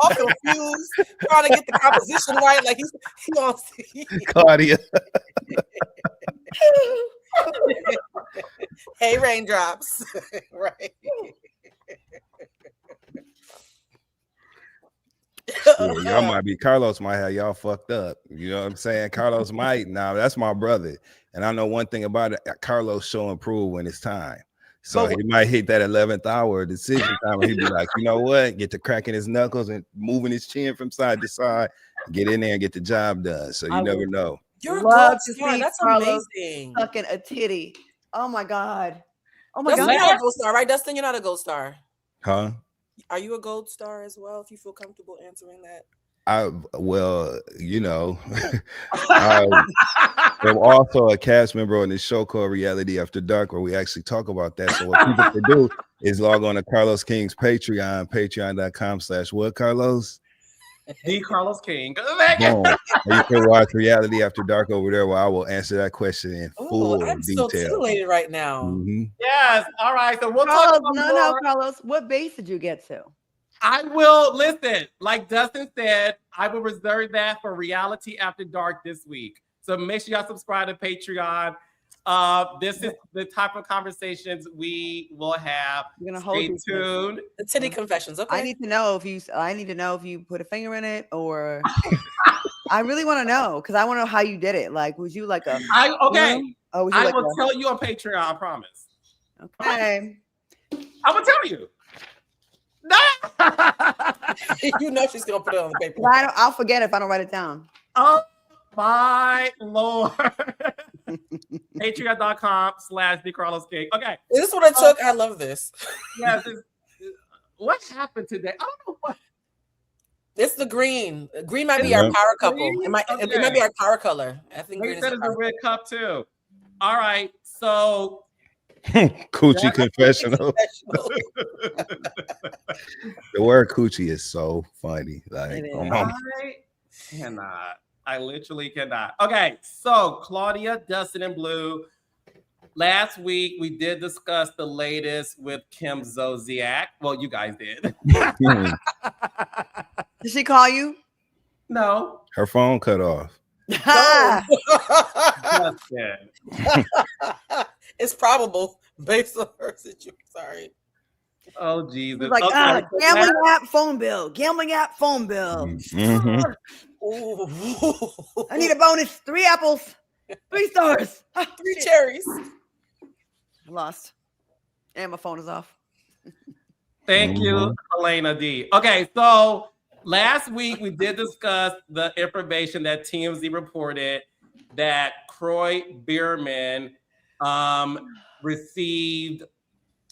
All confused, trying to get the composition right. Like he wants to. Claudia. Hey, raindrops. Right. Shit, y'all might be Carlos might have y'all fucked up. You know what I'm saying? Carlos might. Now that's my brother, and I know one thing about it. Carlos show improve when it's time. So he might hit that 11th hour decision time, and he'd be like, you know what? Get to cracking his knuckles and moving his chin from side to side. Get in there and get the job done. So you never know. You're a gold star. see That's Carlos amazing. sucking a titty. Oh my God. Oh my Dustin, God. you're not a gold star, right? Dustin, you're not a gold star. Huh? Are you a gold star as well? If you feel comfortable answering that. Well, you know, I'm also a cast member on this show called Reality After Dark, where we actually talk about that. So what people can do is log on to Carlos King's Patreon, patreon.com/what, Carlos? The Carlos King. Boom. You can watch Reality After Dark over there, where I will answer that question in full I'm detail. so titillated right now. Mm-hmm. Yes. All right. So we'll Carlos, talk about more. Carlos. What base did you get to? I will listen. Like Dustin said, I will reserve that for Reality After Dark this week. So make sure y'all subscribe to Patreon. This is the type of conversations we will have. You're gonna hold Stay tuned. The titty confessions. Okay. I need to know if you put a finger in it, or I really want to know, because I want to know how you did it. Like, was you like a okay? Oh, was you I like will tell you on Patreon. I promise. Okay. I will tell you. No. You know she's gonna put it on the paper. I'll forget if I don't write it down. Oh my Lord. Patreon.com/TheCarlosKing. Okay. Is this what it took? I love this. Yes. What happened today? I don't know what. It's the green. Green might be our power couple. It might be our power color. I think They green said is it's a red cup too. All right. So Coochie confessional. The word coochie is so funny. Like, I literally cannot. Okay, so Claudia, Dustin, and Blue. Last week we did discuss the latest with Kim Zolciak. Well, you guys did. Did she call you? No. Her phone cut off. Dustin. It's probable based on her situation. Sorry. Oh Jesus! Like, gambling app phone bill. Gambling app phone bill. Mm-hmm. I need a bonus. 3 apples. 3 stars. 3 cherries. I lost. And my phone is off. Thank you, Helena D. Okay, so last week we did discuss the information that TMZ reported that Croy Bierman received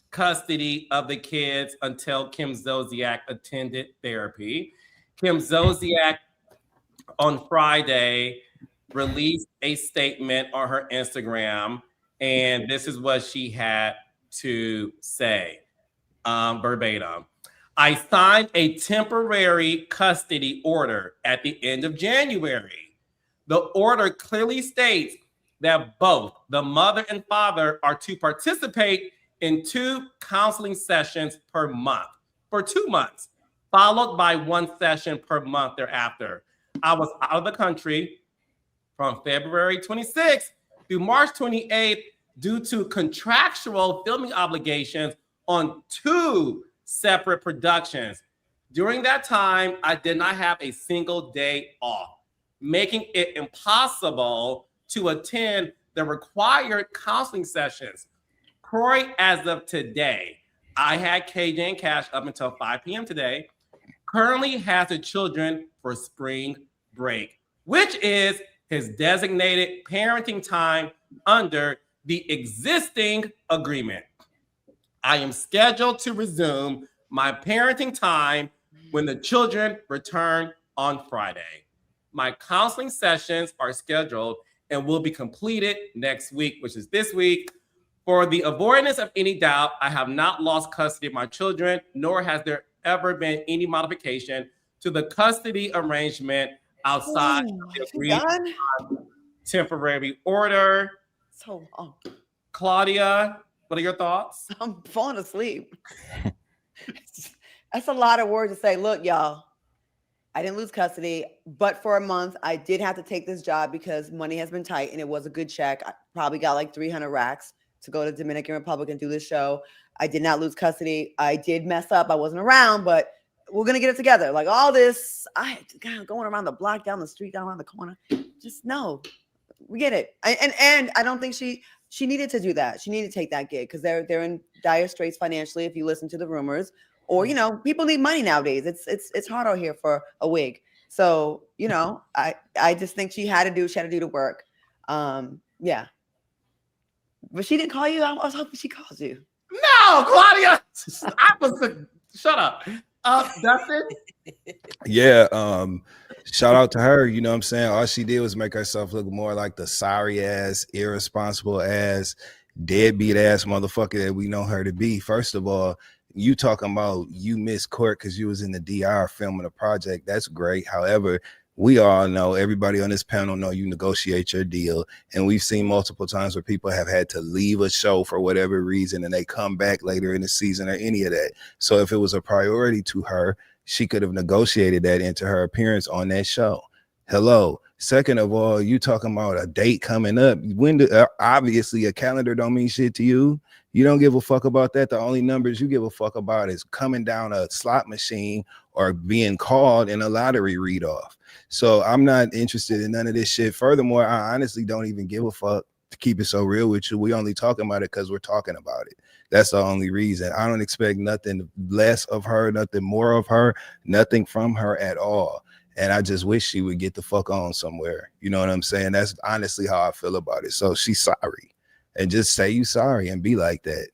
custody of the kids until Kim Zolciak attended therapy. Kim Zolciak on Friday released a statement on her Instagram, and this is what she had to say, verbatim. I signed a temporary custody order at the end of January. The order clearly states that both the mother and father are to participate in 2 counseling sessions per month for 2 months, followed by 1 session per month thereafter. I was out of the country from February 26th through March 28th due to contractual filming obligations on 2 separate productions. During that time, I did not have a single day off, making it impossible to attend the required counseling sessions. Croy, as of today, I had KJ and Cash up until 5 p.m. today, currently has the children for spring break, which is his designated parenting time under the existing agreement. I am scheduled to resume my parenting time when the children return on Friday. My counseling sessions are scheduled and will be completed next week, which is this week. For the avoidance of any doubt, I have not lost custody of my children, nor has there ever been any modification to the custody arrangement outside of the agreed temporary order. So long. Claudia, what are your thoughts? I'm falling asleep. That's a lot of words to say. Look, y'all, I didn't lose custody, but for a month, I did have to take this job because money has been tight and it was a good check. I probably got like 300 racks to go to Dominican Republic and do this show. I did not lose custody. I did mess up. I wasn't around, but we're going to get it together. Like all this, I going around the block, down the street, down around the corner. Just no, we get it. And I don't think she needed to do that. She needed to take that gig because they're in dire straits financially. If you listen to the rumors, or people need money nowadays. It's hard out here for a wig. So I just think she had to do the work. Yeah, but she didn't call you. I was hoping she calls you. No, Claudia. Shut up. Dustin. Yeah. Shout out to her. You know what I'm saying? All she did was make herself look more like the sorry ass, irresponsible ass, deadbeat ass motherfucker that we know her to be. First of all, you talking about you missed court because you was in the DR filming a project. That's great. However, we all know, everybody on this panel know you negotiate your deal. And we've seen multiple times where people have had to leave a show for whatever reason and they come back later in the season or any of that. So if it was a priority to her, she could have negotiated that into her appearance on that show. Hello. Second of all, you talking about a date coming up. Obviously a calendar don't mean shit to you. You don't give a fuck about that. The only numbers you give a fuck about is coming down a slot machine or being called in a lottery read off. So I'm not interested in none of this shit. Furthermore, I honestly don't even give a fuck, to keep it so real with you. We only talking about it because we're talking about it. That's the only reason. I don't expect nothing less of her, nothing more of her, nothing from her at all. And I just wish she would get the fuck on somewhere. You know what I'm saying? That's honestly how I feel about it. So she's sorry. And just say you sorry and be like that.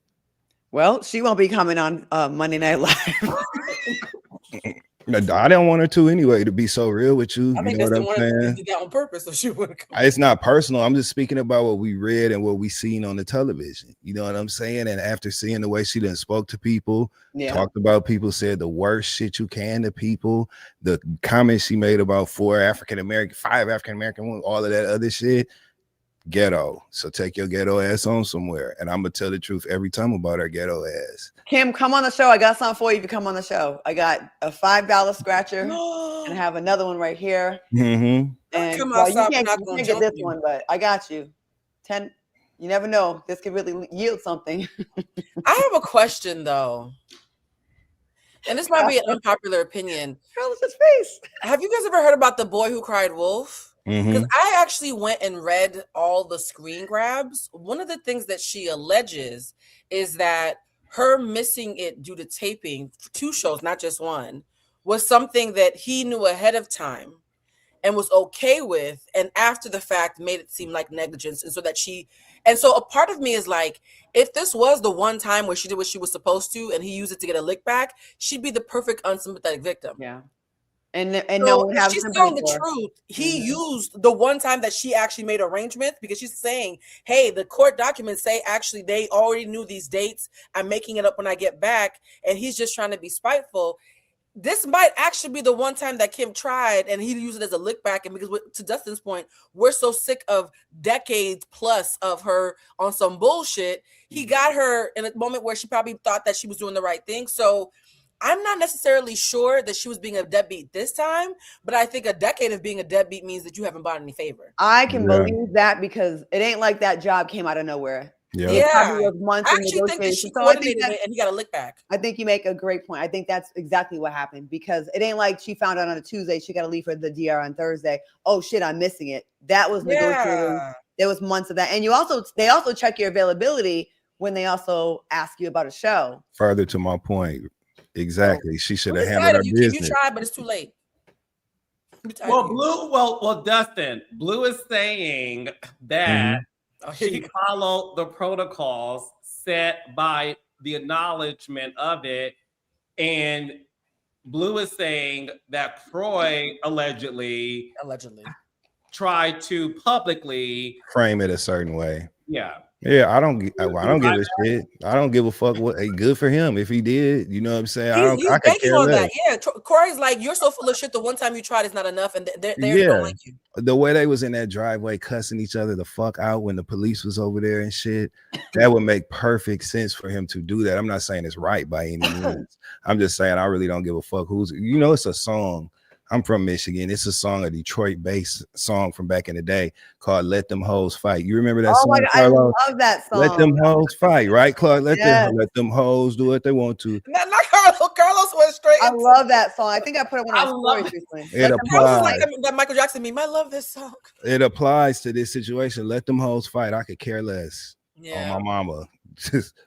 Well, she won't be coming on Monday Night Live. I didn't want her to anyway, to be so real with you. I think you know that's what I'm saying? did that on purpose, so she wouldn't come. It's not personal. I'm just speaking about what we read and what we seen on the television. You know what I'm saying? And after seeing the way she done spoke to people, talked about people, said the worst shit you can to people, the comments she made about 5 African-American women, all of that other shit, ghetto. So take your ghetto ass on somewhere. And I'm going to tell the truth every time about her ghetto ass. Kim, come on the show. I got something for you if you come on the show. I got a $5 scratcher and I have another one right here. Mm-hmm. And come well, outside, you can't get this one, but I got you. 10. You never know. This could really yield something. I have a question though. And this might be an unpopular opinion. How was his face? Have you guys ever heard about the boy who cried wolf? Mm-hmm. Because I actually went and read all the screen grabs. One of the things that she alleges is that her missing it due to taping, 2 shows, not just one, was something that he knew ahead of time and was okay with, and after the fact made it seem like negligence. And so a part of me is like, if this was the one time where she did what she was supposed to and he used it to get a lick back, she'd be the perfect unsympathetic victim. Yeah. And So no one has she's telling the truth. He used the one time that she actually made arrangements, because she's saying, hey, the court documents say actually they already knew these dates. I'm making it up when I get back. And he's just trying to be spiteful. This might actually be the one time that Kim tried and he used it as a lick back. And because to Dustin's point, we're so sick of decades plus of her on some bullshit. He got her in a moment where she probably thought that she was doing the right thing. So I'm not necessarily sure that she was being a deadbeat this time, but I think a decade of being a deadbeat means that you haven't bought any favor. I can believe that because it ain't like that job came out of nowhere. Yeah. It probably was months I of actually think that she negotiation. So I think coordinated it and he got a lick back. I think you make a great point. I think that's exactly what happened, because it ain't like she found out on a Tuesday, she got to leave for the DR on Thursday. Oh shit, I'm missing it. That was negotiating. There was months of that. And they also check your availability when they also ask you about a show. Further to my point. Exactly. She should have handled her business. You tried, but it's too late. Well, Dustin, Blue is saying that she followed the protocols set by the acknowledgement of it. And Blue is saying that Croy allegedly tried to publicly frame it a certain way. Yeah. Yeah, I don't give a shit. I don't give a fuck what good for him if he did. You know what I'm saying? He's I could banking care on less. that. Yeah, Corey's like, you're so full of shit. The one time you tried is not enough, and they Yeah, don't like you. the way they was in that driveway cussing each other the fuck out when the police was over there and shit, that would make perfect sense for him to do that. I'm not saying it's right by any means. I'm just saying I really don't give a fuck who's. It's a song. I'm from Michigan. It's a song, a Detroit-based song from back in the day called "Let Them Hoes Fight." You remember that song? My God, Carlos? I love that song. Let them hoes fight, right, Clark? Let Yes. them hoes do what they want to. Not Carlos. Carlos went straight. I love that song. I think I put it on my stories recently. It Carlos is applies. like that Michael Jackson meme. I love this song. It applies to this situation. Let them hoes fight. I could care less. Yeah. On my mama.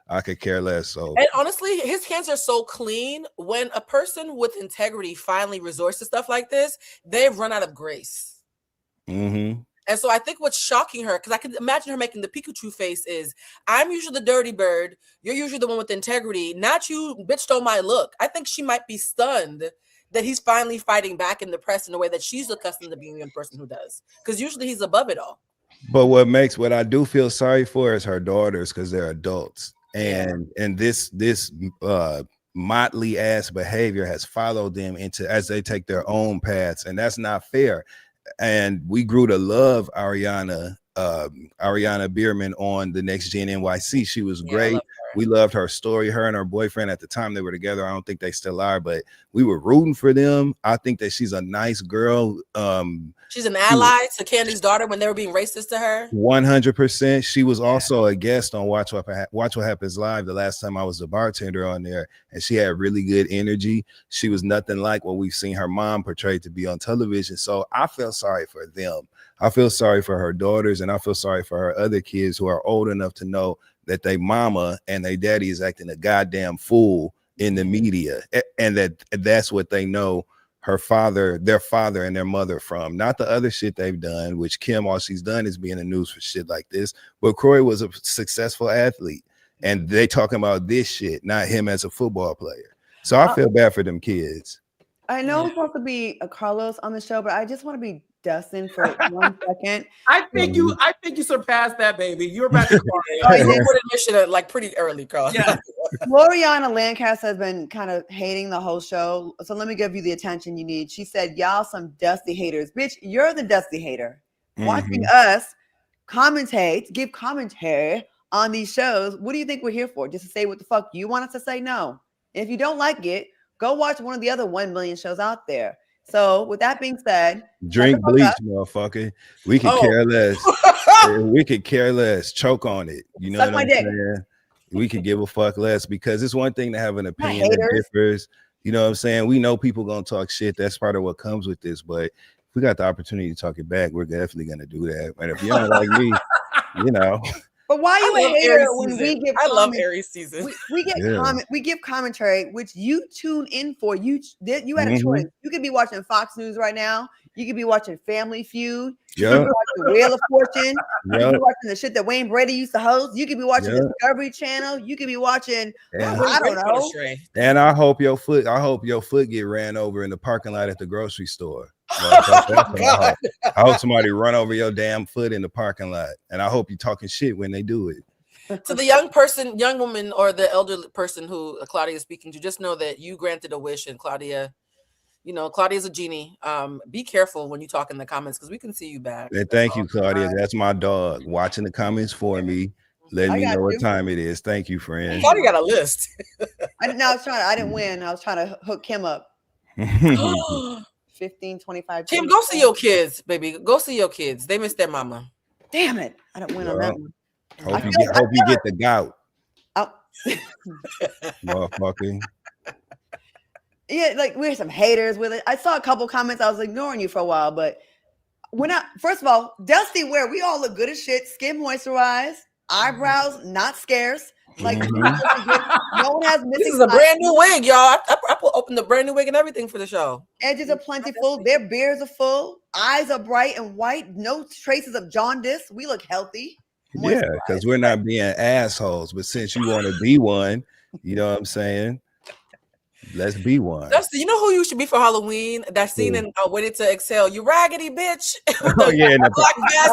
I could care less. So, and honestly, his hands are so clean. When a person with integrity finally resorts to stuff like this, they've run out of grace. mm-hmm. And so I think what's shocking her, because I can imagine her making the Pikachu face, is I'm usually the dirty bird. You're usually the one with integrity. Not you, bitch, stole my look. I think she might be stunned that he's finally fighting back in the press in a way that she's accustomed to being the person who does. Because usually he's above it all. But what I do feel sorry for is her daughters, because they're adults. And this motley ass behavior has followed them as they take their own paths. And that's not fair. And we grew to love Ariana Bierman on the Next Gen NYC. She was great. We loved her story. Her and her boyfriend at the time they were together. I don't think they still are, but we were rooting for them. I think that she's a nice girl. She's an ally to Candy's daughter when they were being racist to her. 100%. She was also a guest on Watch What Happens Live the last time I was the bartender on there, and she had really good energy. She was nothing like what we've seen her mom portrayed to be on television. So I feel sorry for them. I feel sorry for her daughters, and I feel sorry for her other kids who are old enough to know that they mama and they daddy is acting a goddamn fool in the media, and that's what they know their father and their mother from, not the other shit they've done, which Kim, all she's done is be in the news for shit like this. But Corey was a successful athlete, and they talking about this shit, not him as a football player. So I feel bad for them kids. I know it's supposed to be a Carlos on the show, but I just want to be Dustin for 1 second. I think you surpassed that, baby. You're back to Corey. You put initiative like pretty early, Carl. Yeah. Gloriana Lancaster has been kind of hating the whole show. So let me give you the attention you need. She said, y'all some dusty haters. Bitch, you're the dusty hater. Watching us give commentary on these shows. What do you think we're here for? Just to say what the fuck you want us to say? No. If you don't like it, go watch one of the other 1 million shows out there. So with that being said, drink bleach, motherfucker. We could care less. We could care less. Choke on it. You know what I'm saying? We could give a fuck less, because it's one thing to have an opinion that differs. You know what I'm saying? We know people gonna talk shit. That's part of what comes with this. But if we got the opportunity to talk it back, we're definitely gonna do that. And if you don't like me, you know. But why you a hater when we give? I love Aries season. We get we give commentary, which you tune in for. You had a choice. You could be watching Fox News right now. You could be watching Family Feud. You could be watching Wheel of Fortune. You could be watching the shit that Wayne Brady used to host. You could be watching Discovery Channel. You could be watching. I don't know. And I hope your foot get ran over in the parking lot at the grocery store. I hope somebody run over your damn foot in the parking lot, and I hope you talking shit when they do it. To the young woman, or the elderly person who Claudia is speaking to, just know that you granted a wish, and Claudia's a genie. Be careful when you talk in the comments, because we can see you back. And thank you, Claudia. That's my dog watching the comments for me. Let me know what time it is. Thank you, friend. Claudia got a list. I didn't win. I was trying to hook Kim up. 15, 25. Kim, go see your kids, baby. Go see your kids. They miss their mama. Damn it. I didn't win on that one. Hope you get the gout. Motherfucking. Yeah, like we had some haters with it. I saw a couple comments. I was ignoring you for a while, but first of all, Dusty wear, we all look good as shit. Skin moisturized, eyebrows not scarce. Like no one has missing. This is a brand new wig, y'all. I opened the brand new wig and everything for the show. Edges are plentiful. Their beards are full. Eyes are bright and white. No traces of jaundice. We look healthy. Yeah, because we're not being assholes. But since you want to be one, you know what I'm saying? Let's be one. Dustin, you know who you should be for Halloween? That scene in Waiting to Exhale. You raggedy bitch. Oh, yeah, black vest.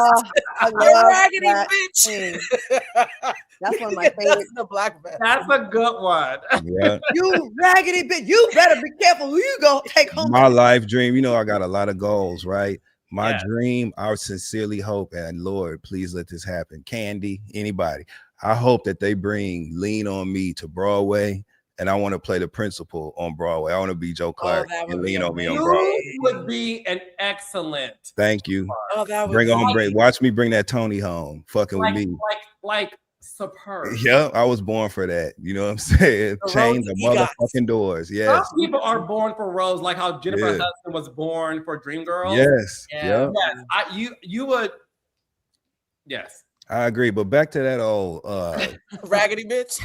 I You love raggedy that bitch. scene. That's one of my favorites. The black vest. That's a good one. Yeah. You raggedy bitch. You better be careful who you go take home. My life dream, you know, I got a lot of goals, right? My Yeah. dream, I sincerely hope, and Lord, please let this happen. Candy, anybody. I hope that they bring Lean on Me to Broadway, and I want to play the principal on Broadway. I want to be Joe Clark that would and be Lean on Me on You Broadway. would be an excellent. Thank you. Oh, that would Watch me bring that Tony home, fucking with me. Like superb. Yeah, I was born for that. You know what I'm saying? The Change road the he got. motherfucking doors. Yes. Some people are born for roles, like how Jennifer Yeah. Hudson was born for Dreamgirls. Yes. Yeah. Yeah. Yes, you would. Yes. I agree. But back to that old raggedy bitch.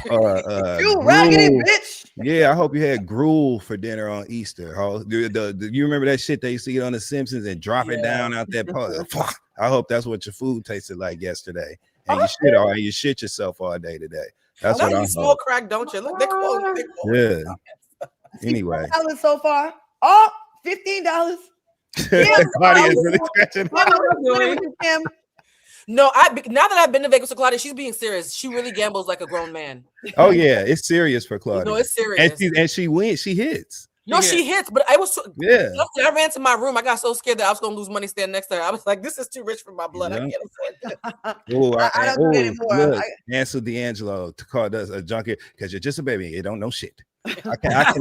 You raggedy gruel. bitch. Yeah, I hope you had gruel for dinner on Easter. You remember that shit they see on The Simpsons and drop it down out that pot? I hope that's what your food tasted like yesterday. And you shit yourself all day today. That's what I you smoke crack, don't you? Look, they're cool. Yeah. Anyway. $4 so far. Oh, $15. Claudia is really scratching. Kim. No, now that I've been to Vegas with Claudia, she's being serious. She really gambles like a grown man. Oh yeah, it's serious for Claudia. No, it's serious. And she wins. She hits. No, she hits, but I was Yeah. I ran to my room. I got so scared that I was gonna lose money standing next to her. I was like, "This is too rich for my blood. I can't afford this." I don't do it anymore. Look, Ansel D'Angelo to call us a junkie because you're just a baby. You don't know shit. I cannot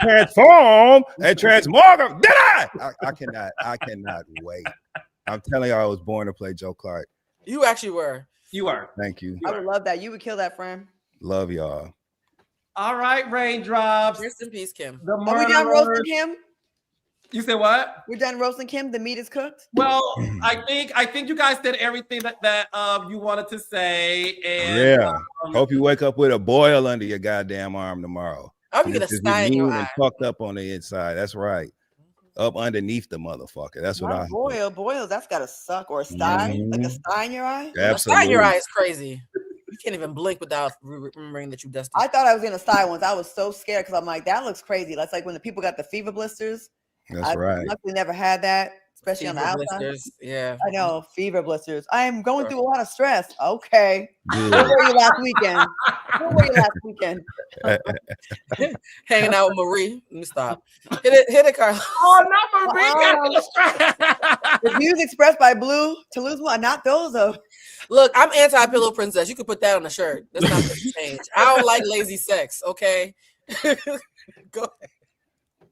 transform and transmorgan. Did I cannot wait. I'm telling you, I was born to play Joe Clark. You actually were. You are. Thank you. I would love that. You would kill that, friend. Love y'all. All right, Raindrops. Rest in peace, Kim. Are we done roasting Kim? You said what? We're done roasting Kim. The meat is cooked. Well, I think you guys did everything that you wanted to say. And Hope you wake up with a boil under your goddamn arm tomorrow. I'm gonna sty in your eye. Fucked up on the inside. That's right. Up underneath the motherfucker. That's what I boil. That's gotta suck or sty. Like a sty in your eye. Absolutely. A sty in your eye is crazy. You can't even blink without remembering that you dusted. I thought I was gonna sty once. I was so scared because I'm like, that looks crazy. That's like when the people got the fever blisters. That's right. Luckily never had that, especially on the outside. Blisters. Yeah. I know, fever blisters. I am going through a lot of stress. Okay. Good. Where were you last weekend? Hanging out with Marie. Let me stop. Hit it, Carla. Oh, not Marie. The views expressed by Blue Toulouse, not those of. Look, I'm anti-pillow princess. You could put that on a shirt. That's not going to change. I don't like lazy sex. Okay. Go ahead.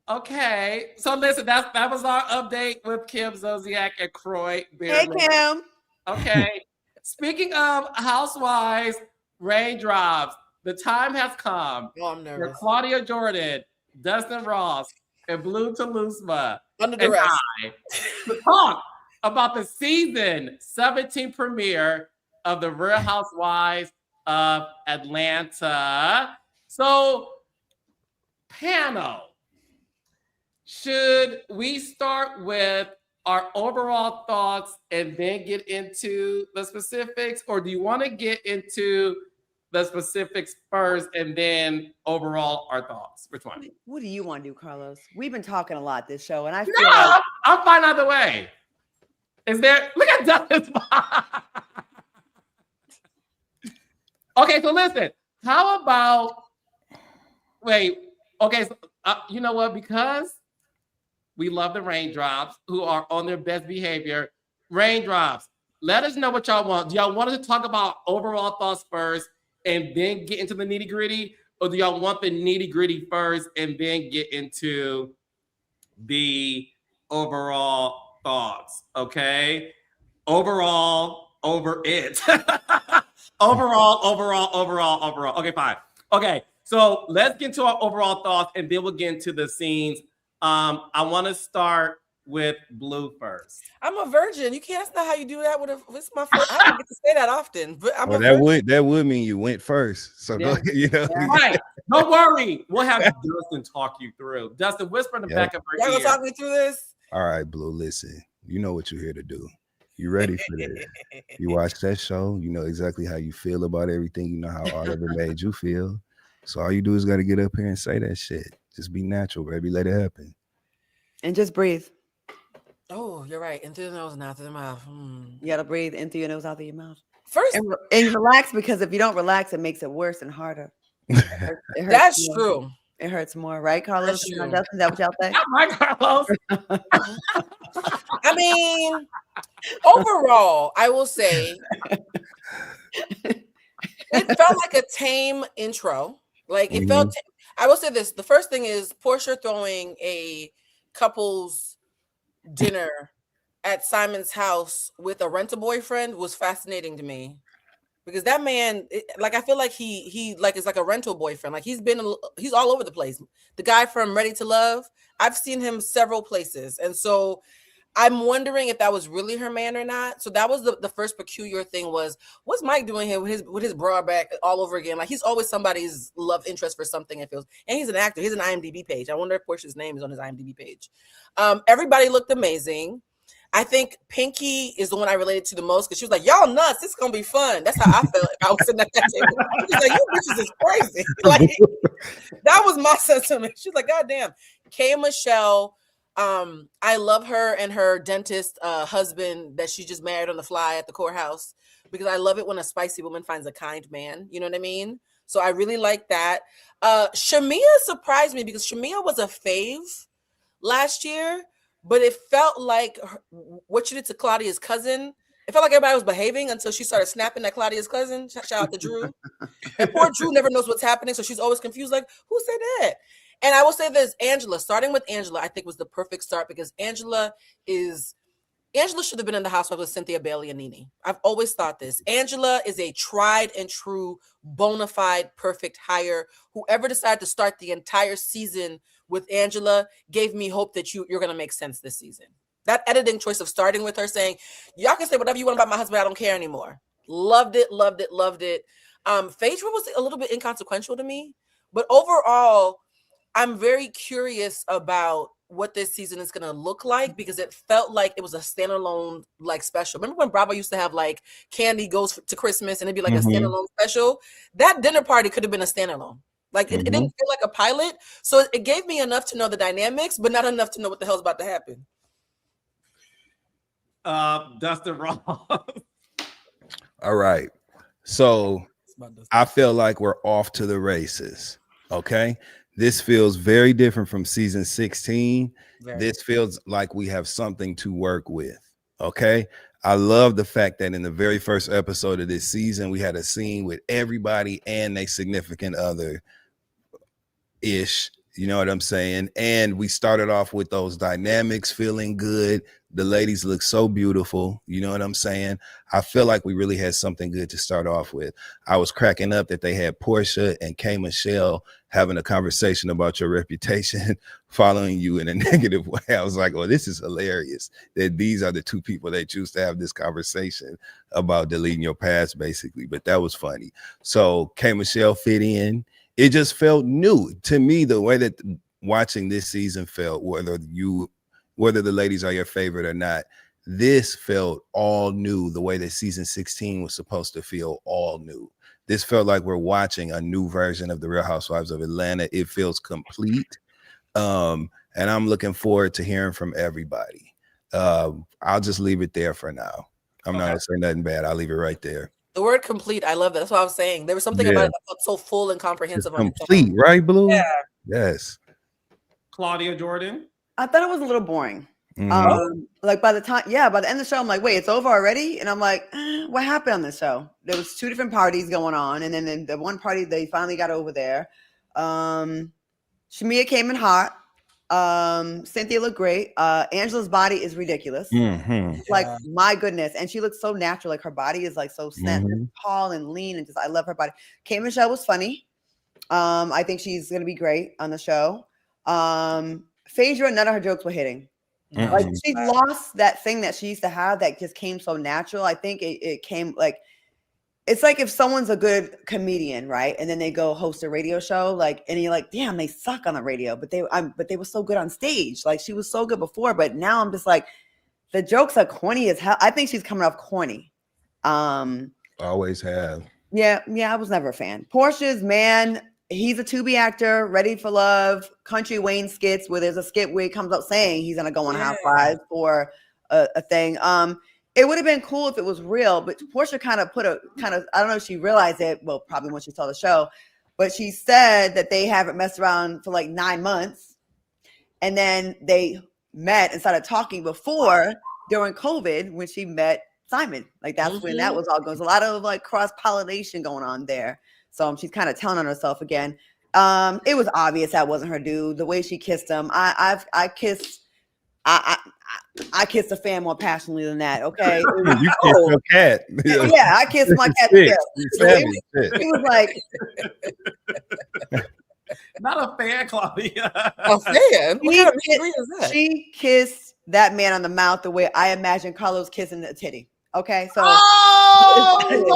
Okay, so listen, that was our update with Kim Zolciak and Croy. Hey, Kim. Okay, speaking of housewives, Raindrops, the time has come. Oh, I'm nervous. For Claudia Jordan, Dustin Ross, and Blue Toulouse under duress to talk about the season 17 premiere of the Real Housewives of Atlanta. So, panel. Should we start with our overall thoughts and then get into the specifics? Or do you want to get into the specifics first and then overall our thoughts? Which one? What do you want to do, Carlos? We've been talking a lot this show, and I feel I'm fine either way. Is there? Look at Dustin's. Okay, so listen. How about? Wait. Okay, so you know what? Because we love the Raindrops who are on their best behavior. Raindrops, let us know what y'all want. Do y'all want us to talk about overall thoughts first and then get into the nitty gritty? Or do y'all want the nitty gritty first and then get into the overall thoughts? Okay. Overall, over it. Overall. Okay, fine. Okay. So let's get into our overall thoughts and then we'll get into the scenes. I want to start with Blue first. I'm a virgin. You can't. That's not how you do that. It's my first. I don't get to say that often, but that would mean you went first. So yeah. Right. Don't worry. We'll have Dustin talk you through. Dustin, whisper in the back of her ear. Y'all gonna talk me through this? All right, Blue. Listen, you know what you're here to do. You ready for this? You watch that show. You know exactly how you feel about everything. You know how all of it made you feel. So all you do is got to get up here and say that shit. Just be natural, baby. Let it happen. And just breathe. Oh, you're right. In through the nose and out through the mouth. You got to breathe in through your nose, out through your mouth. First, and relax, because if you don't relax, it makes it worse and harder. It hurts that's more. true. It hurts more, right, Carlos? That's Is true. that what y'all say? Hi, Carlos. I mean, overall, I will say it felt like a tame intro. Like it felt. I will say this: the first thing is Porsha throwing a couple's dinner at Simon's house with a rental boyfriend was fascinating to me, because that man, like, I feel like he like is like a rental boyfriend. Like he's all over the place. The guy from Ready to Love, I've seen him several places, and so I'm wondering if that was really her man or not. So that was the first peculiar thing was, what's Mike doing here with his bra back all over again? Like he's always somebody's love interest for something, it feels. And he's an actor. He's an IMDb page. I wonder if Portia's name is on his IMDb page. Everybody looked amazing. I think Pinky is the one I related to the most, because she was like, y'all nuts, this is gonna be fun. That's how I felt if I was sitting at that table. She's like, you bitches is crazy. Like that was my sentiment. She's like, God damn. K. Michelle, I love her and her dentist husband that she just married on the fly at the courthouse, because I love it when a spicy woman finds a kind man. You know what I mean? So I really like that. Shamia surprised me, because Shamia was a fave last year, but it felt like what she did to Claudia's cousin. It felt like everybody was behaving until she started snapping at Claudia's cousin. Shout out to Drew. And poor Drew never knows what's happening, so she's always confused, like, who said that? And I will say this, Angela, starting with Angela, I think was the perfect start, because Angela should have been in the housewife with Cynthia Bailey and Nene. I've always thought this. Angela is a tried and true, bona fide, perfect hire. Whoever decided to start the entire season with Angela gave me hope that you're going to make sense this season. That editing choice of starting with her saying, y'all can say whatever you want about my husband, I don't care anymore. Loved it, loved it, loved it. Phaedra was a little bit inconsequential to me, but overall, I'm very curious about what this season is going to look like, because it felt like it was a standalone like special. Remember when Bravo used to have like Candy Goes to Christmas and it'd be like a standalone special? That dinner party could have been a standalone. Like it didn't feel like a pilot. So it gave me enough to know the dynamics, but not enough to know what the hell's about to happen. Dustin Ross. All right. So I feel like we're off to the races. Okay. This feels very different from season 16. This feels like we have something to work with. Okay. I love the fact that in the very first episode of this season, we had a scene with everybody and their significant other ish. You know what I'm saying? And we started off with those dynamics feeling good. The ladies look so beautiful. You know what I'm saying? I feel like we really had something good to start off with. I was cracking up that they had Porsha and K. Michelle having a conversation about your reputation following you in a negative way. I was like, oh, this is hilarious that these are the two people they choose to have this conversation about deleting your past, basically. But that was funny. So K. Michelle fit in. It just felt new to me, the way that watching this season felt, whether the ladies are your favorite or not. This felt all new, the way that season 16 was supposed to feel all new. This felt like we're watching a new version of the Real Housewives of Atlanta. It feels complete. And I'm looking forward to hearing from everybody. I'll just leave it there for now. I'm not gonna say nothing bad. I'll leave it right there. The word complete, I love that. That's what I was saying. There was something about it that felt so full and comprehensive. Complete, right, Blue? Yeah. Yes. Claudia Jordan. I thought it was a little boring. Like by the end of the show, I'm like, wait, it's over already? And I'm like, what happened on this show? There was two different parties going on, and then the one party they finally got over there. Shamia came in hot. Cynthia looked great. Angela's body is ridiculous. Like, my goodness. And she looks so natural. Like her body is like so tall and lean, and just I love her body. K. Michelle was funny. I think she's gonna be great on the show. Phaedra, none of her jokes were hitting. Like she lost that thing that she used to have that just came so natural. I think it came like, it's like if someone's a good comedian, right? And then they go host a radio show, like, and you're like, damn, they suck on the radio, but they were so good on stage. Like she was so good before, but now I'm just like, the jokes are corny as hell. I think she's coming off corny. Always have. Yeah, I was never a fan. Porsha's man, he's a to-be actor, ready for love, country Wayne skits where there's a skit where he comes up saying he's gonna go on Housewives for a thing. It would have been cool if it was real, but Porsha kind of I don't know if she realized it, well, probably when she saw the show, but she said that they haven't messed around for like 9 months. And then they met and started talking before during COVID when she met Simon. Like that's when that was all going. There's a lot of like cross-pollination going on there. So she's kind of telling on herself again. It was obvious that wasn't her dude. The way she kissed him, I kissed a fan more passionately than that. Okay, You kissed your cat. Yeah, I kissed my cat. It was like not a fan, Claudia. A fan? What kind of degree is that? She kissed that man on the mouth the way I imagine Carlos kissing the titty. Okay, so it didn't give.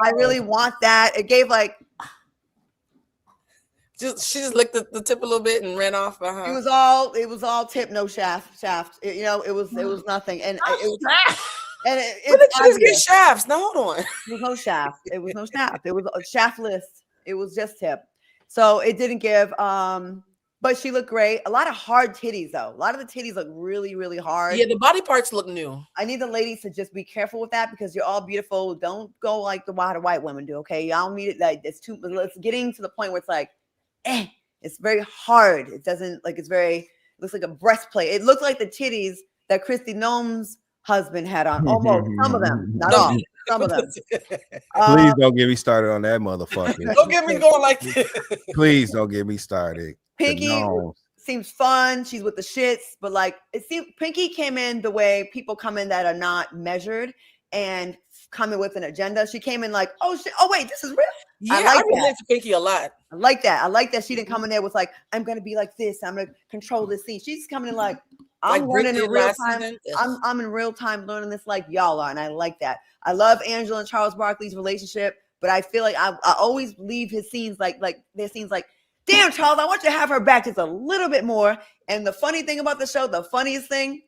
I really want that. It gave like she just licked the tip a little bit and ran off. It was all tip, no shaft. It was nothing, and when did kids get shafts? No, hold on. It was no shaft. It was no shaft. It was shaftless. It was just tip. So it didn't give. But she looked great. A lot of hard titties, though. A lot of the titties look really, really hard. Yeah, the body parts look new. I need the ladies to just be careful with that because you're all beautiful. Don't go like the white women do, okay? Y'all need it like it's getting to the point where it's like, it's very hard. It doesn't like it looks like a breastplate. It looked like the titties that Christy Nome's husband had on. Almost some of them, not all. Some of them. Please don't get me started on that motherfucker. Don't get me going like this. Please don't get me started. Pinky seems fun. She's with the shits, but like it seems Pinky came in the way people come in that are not measured and come in with an agenda. She came in like, oh shit, oh wait, this is real. Yeah, I relate to Pinky a lot. I like that. I like that she didn't come in there with like, I'm gonna be like this. I'm gonna control this scene. She's coming in like, I'm learning in real time. I'm in real time learning this like y'all are, and I like that. I love Angela and Charles Barkley's relationship, but I feel like I always leave his scenes like their scenes like, damn, Charles, I want you to have her back just a little bit more. And the funny thing about the show, the funniest thing,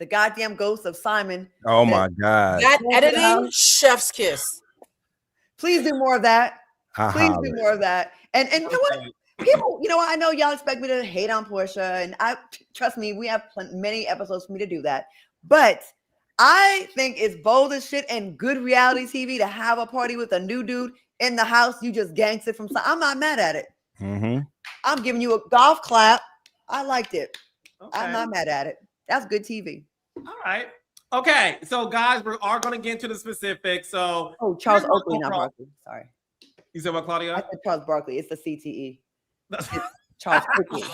the goddamn ghost of Simon. Oh my God. That editing, chef's kiss. Please do more of that. Please do more of that. And you know what? People, I know y'all expect me to hate on Porsha, and trust me, we have many episodes for me to do that. But I think it's bold as shit and good reality TV to have a party with a new dude in the house. You just gangsted from. I'm not mad at it. Mm-hmm. I'm giving you a golf clap. I liked it. Okay. I'm not mad at it. That's good TV. All right. Okay. So, guys, we are going to get into the specifics. So, Charles Oakley, not Barkley. Sorry. You said what, Claudia? I said Charles Barkley. It's the CTE. It's Charles Oakley.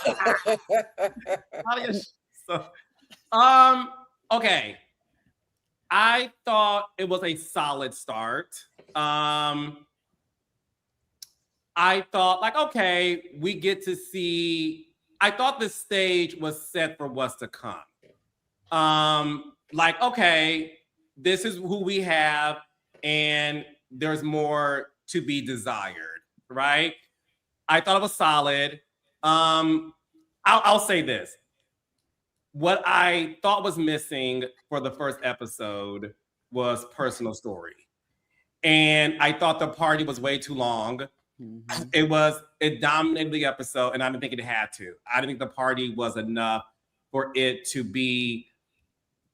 Okay. I thought it was a solid start. I thought, like, okay, we get to see. I thought the stage was set for what's to come. Like, okay, this is who we have, and there's more to be desired, right? I thought it was solid. I'll say this. What I thought was missing for the first episode was personal story. And I thought the party was way too long. Mm-hmm. It dominated the episode, and I didn't think it had to. I didn't think the party was enough for it to be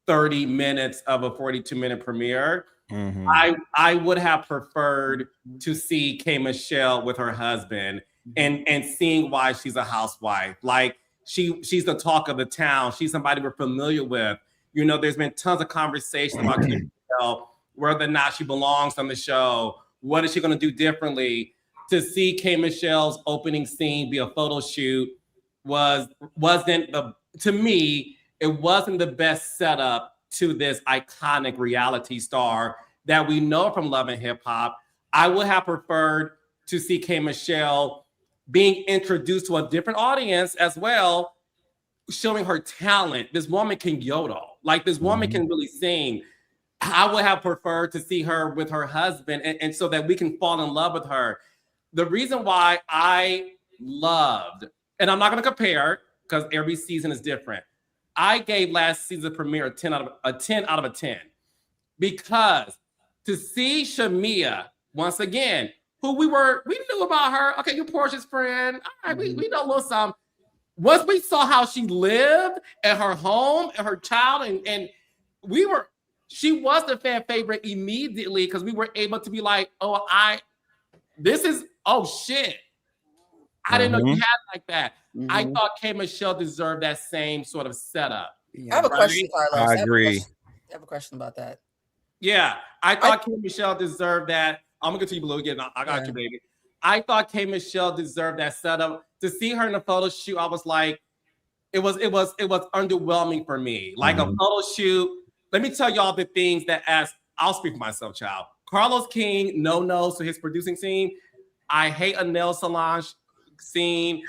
30 minutes of a 42-minute premiere. Mm-hmm. I would have preferred to see K. Michelle with her husband and seeing why she's a housewife. Like she's the talk of the town. She's somebody we're familiar with. There's been tons of conversation about K. Michelle, whether or not she belongs on the show. What is she going to do differently? To see K. Michelle's opening scene be a photo shoot to me, it wasn't the best setup to this iconic reality star that we know from Love and Hip Hop. I would have preferred to see K. Michelle being introduced to a different audience as well, showing her talent. This woman can yodel. Like, this woman can really sing. I would have preferred to see her with her husband and so that we can fall in love with her. The reason why I loved, and I'm not going to compare because every season is different. I gave last season's premiere a 10 out of a 10 because to see Shamia once again who we knew about her. Okay, you're Porsha's friend. All right, we know a little something. Once we saw how she lived at her home and her child, and she was the fan favorite immediately because we were able to be like, oh shit. I didn't know you had like that. I thought K. Michelle deserved that same sort of setup. I have a question, Carlos. I agree. I have a question about that. Yeah, I thought K. Michelle deserved that. I'm gonna get to you, Blue, again. I got you, baby. I thought K. Michelle deserved that setup. To see her in a photo shoot, I was like, it was underwhelming for me. Like a photo shoot. Let me tell y'all the things that I'll speak for myself, child. Carlos King, no, so his producing scene. I hate a nail salon scene.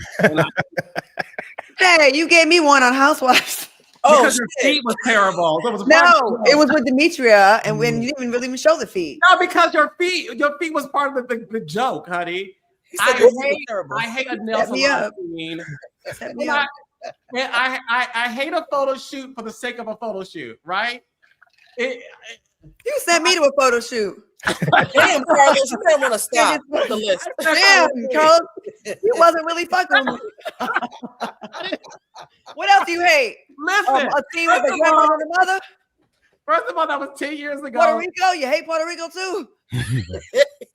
Hey, you gave me one on Housewives. Because your feet was terrible. It was with Demetria, and when you didn't really even show the feet. No, because your feet was part of the joke, honey. I hate a nail salon scene. I hate a photo shoot for the sake of a photo shoot, right? You sent me to a photo shoot. Damn, Carlos, you didn't want to stop the list. Damn, Carlos, you wasn't really fucking with me. What else do you hate? Listen, a scene with the grandmother and the mother? First of all, that was 10 years ago. Puerto Rico? You hate Puerto Rico too?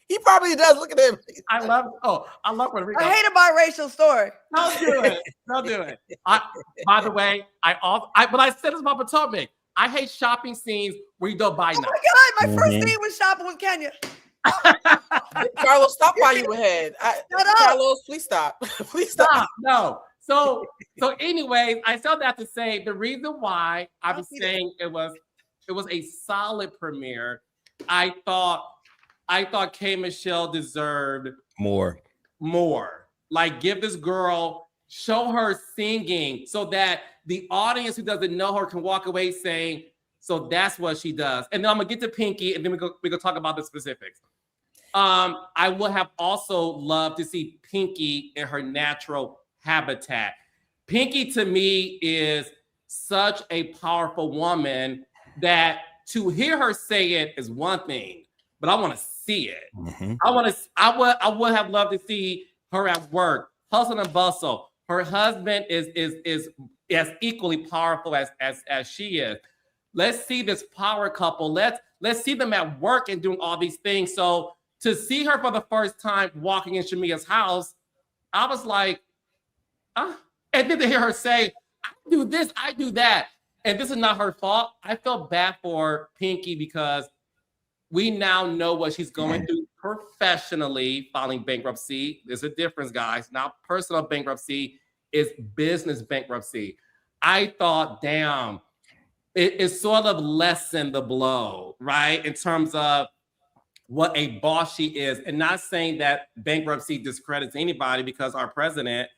He probably does. Look at him. I love Puerto Rico. I hate a biracial story. Don't do it. By the way, but I said this about Potomac. I hate shopping scenes where you don't buy nothing. Oh my God, my first scene was shopping with Kenya. Carlos, stop while you ahead. Shut up. Carlos, please stop. Please stop. No. So anyways, I said that to say the reason why I was saying it was a solid premiere. I thought K. Michelle deserved more. Like, give this girl, show her singing so that the audience who doesn't know her can walk away saying, so that's what she does. And then I'm gonna get to Pinky, and then we go talk about the specifics. I would have also loved to see Pinky in her natural habitat. Pinky to me is such a powerful woman that to hear her say it is one thing, but I want to see it. I would have loved to see her at work, hustle and bustle. Her husband is as equally powerful as she is. Let's see this power couple. Let's see them at work and doing all these things. So to see her for the first time walking in Shamia's house, I was like, and then to hear her say, I do this, I do that. And this is not her fault. I felt bad for Pinky because we now know what she's going through professionally filing bankruptcy. There's a difference, guys. Not personal bankruptcy, it's business bankruptcy. I thought, damn, it sort of lessened the blow, right? In terms of what a boss she is. And not saying that bankruptcy discredits anybody, because our president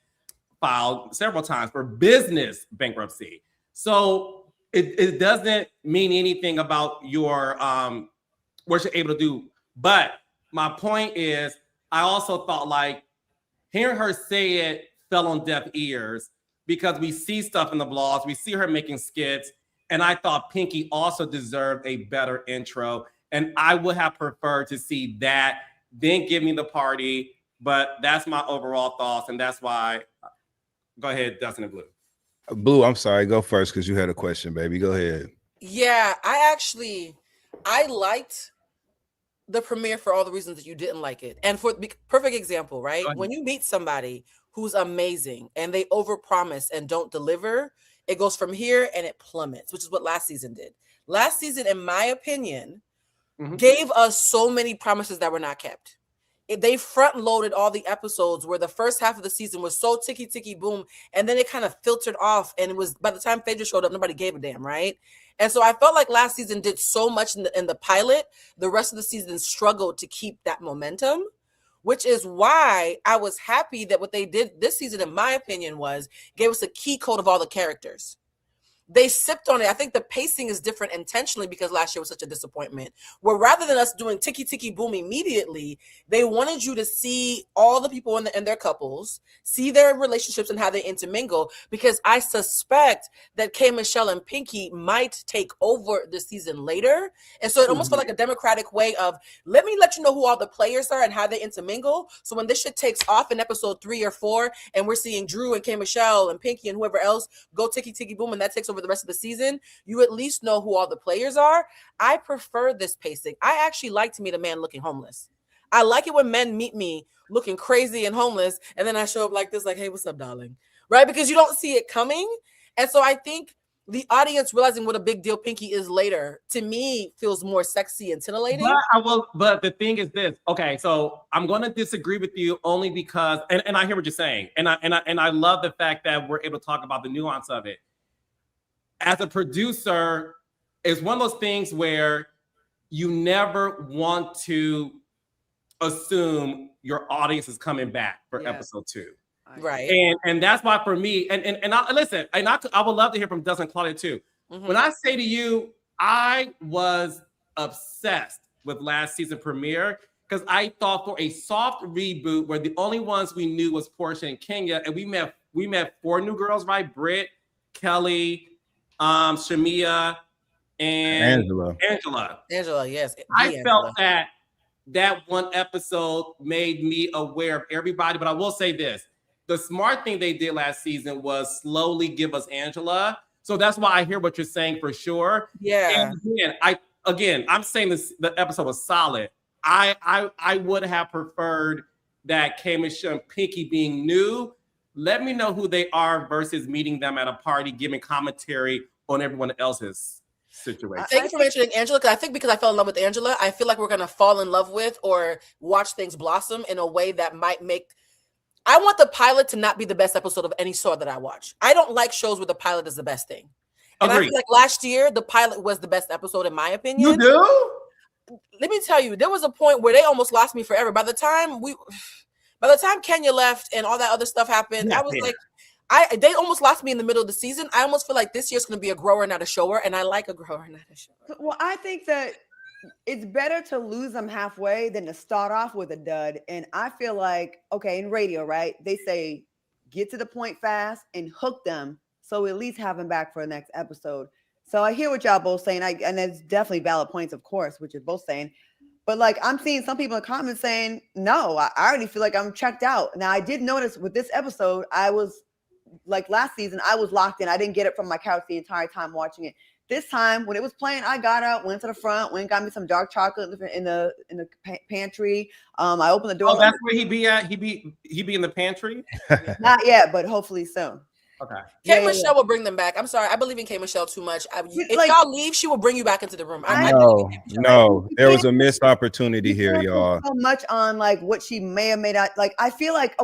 filed several times for business bankruptcy. So it doesn't mean anything about your what you're able to do. But my point is, I also thought like hearing her say it fell on deaf ears because we see stuff in the blogs, we see her making skits, and I thought Pinky also deserved a better intro. And I would have preferred to see that, then give me the party. But that's my overall thoughts, and that's why. Go ahead, Dustin and Blue. Blue, I'm sorry. Go first because you had a question, baby. Go ahead. Yeah, I liked the premiere for all the reasons that you didn't like it. And for perfect example, right? When you meet somebody who's amazing and they overpromise and don't deliver, it goes from here and it plummets, which is what last season did. Last season, in my opinion, gave us so many promises that were not kept. They front loaded all the episodes where the first half of the season was so ticky boom, and then it kind of filtered off. And it was, by the time Phaedra showed up, nobody gave a damn, right? And so I felt like last season did so much in the pilot. The rest of the season struggled to keep that momentum, which is why I was happy that what they did this season, in my opinion, was gave us a key code of all the characters. they sipped on it. I think the pacing is different intentionally because last year was such a disappointment. Where rather than us doing ticky ticky boom immediately, they wanted you to see all the people in their couples, see their relationships and how they intermingle. Because I suspect that K. Michelle and Pinky might take over the season later, and so it almost felt like a democratic way of let you know who all the players are and how they intermingle. So when this shit takes off in episode 3 or 4, and we're seeing Drew and K. Michelle and Pinky and whoever else go ticky ticky boom, and that takes over the rest of the season, you at least know who all the players are. I prefer this pacing. I actually like to meet a man looking homeless. I like it when men meet me looking crazy and homeless, and then I show up like this, like, hey, what's up, darling? Right? Because you don't see it coming. And so I think the audience realizing what a big deal Pinky is later, to me, feels more sexy and titillating. But the thing is this. Okay, so I'm going to disagree with you only because, and I hear what you're saying, and I love the fact that we're able to talk about the nuance of it. As a producer, it's one of those things where you never want to assume your audience is coming back for episode 2. Right. And that's why for me, and I listen, and I would love to hear from Dustin and Claudia too. When I say to you, I was obsessed with last season premiere because I thought for a soft reboot where the only ones we knew was Porsha and Kenya, and we met 4 new girls, right? Britt, Kelly, Shamia, and Angela. Angela, yes. I felt that one episode made me aware of everybody, but I will say this. The smart thing they did last season was slowly give us Angela. So that's why I hear what you're saying for sure. Yeah. And again, I'm saying the episode was solid. I would have preferred that K. Michelle and Pinky being new. Let me know who they are versus meeting them at a party, giving commentary on everyone else's situation. Thank you for mentioning Angela, because I think because I fell in love with Angela, I feel like we're going to fall in love with or watch things blossom in a way that might make... I want the pilot to not be the best episode of any show that I watch. I don't like shows where the pilot is the best thing. And I feel like last year, the pilot was the best episode, in my opinion. You do? Let me tell you, there was a point where they almost lost me forever. By the time Kenya left and all that other stuff happened, I was like, they almost lost me in the middle of the season. I almost feel like this year's going to be a grower, not a shower. And I like a grower, not a shower. Well, I think that it's better to lose them halfway than to start off with a dud. And I feel like, okay, in radio, right? They say, get to the point fast and hook them. So we at least have them back for the next episode. So I hear what y'all both saying. And it's definitely valid points, of course, which you're both saying. But like, I'm seeing some people in the comments saying, no, I already feel like I'm checked out. Now, I did notice with this episode, I was like last season, I was locked in. I didn't get up from my couch the entire time watching it. This time, when it was playing, I got up, went to the front, went and got me some dark chocolate in the pantry. I opened the door. Oh, that's where he be at? He be in the pantry? Not yet, but hopefully soon. Okay. K. Michelle will bring them back. I'm sorry, I believe in K. Michelle too much. If y'all leave, she will bring you back into the room. No, there was a missed opportunity here, y'all. So much on like what she may or may not like. I feel like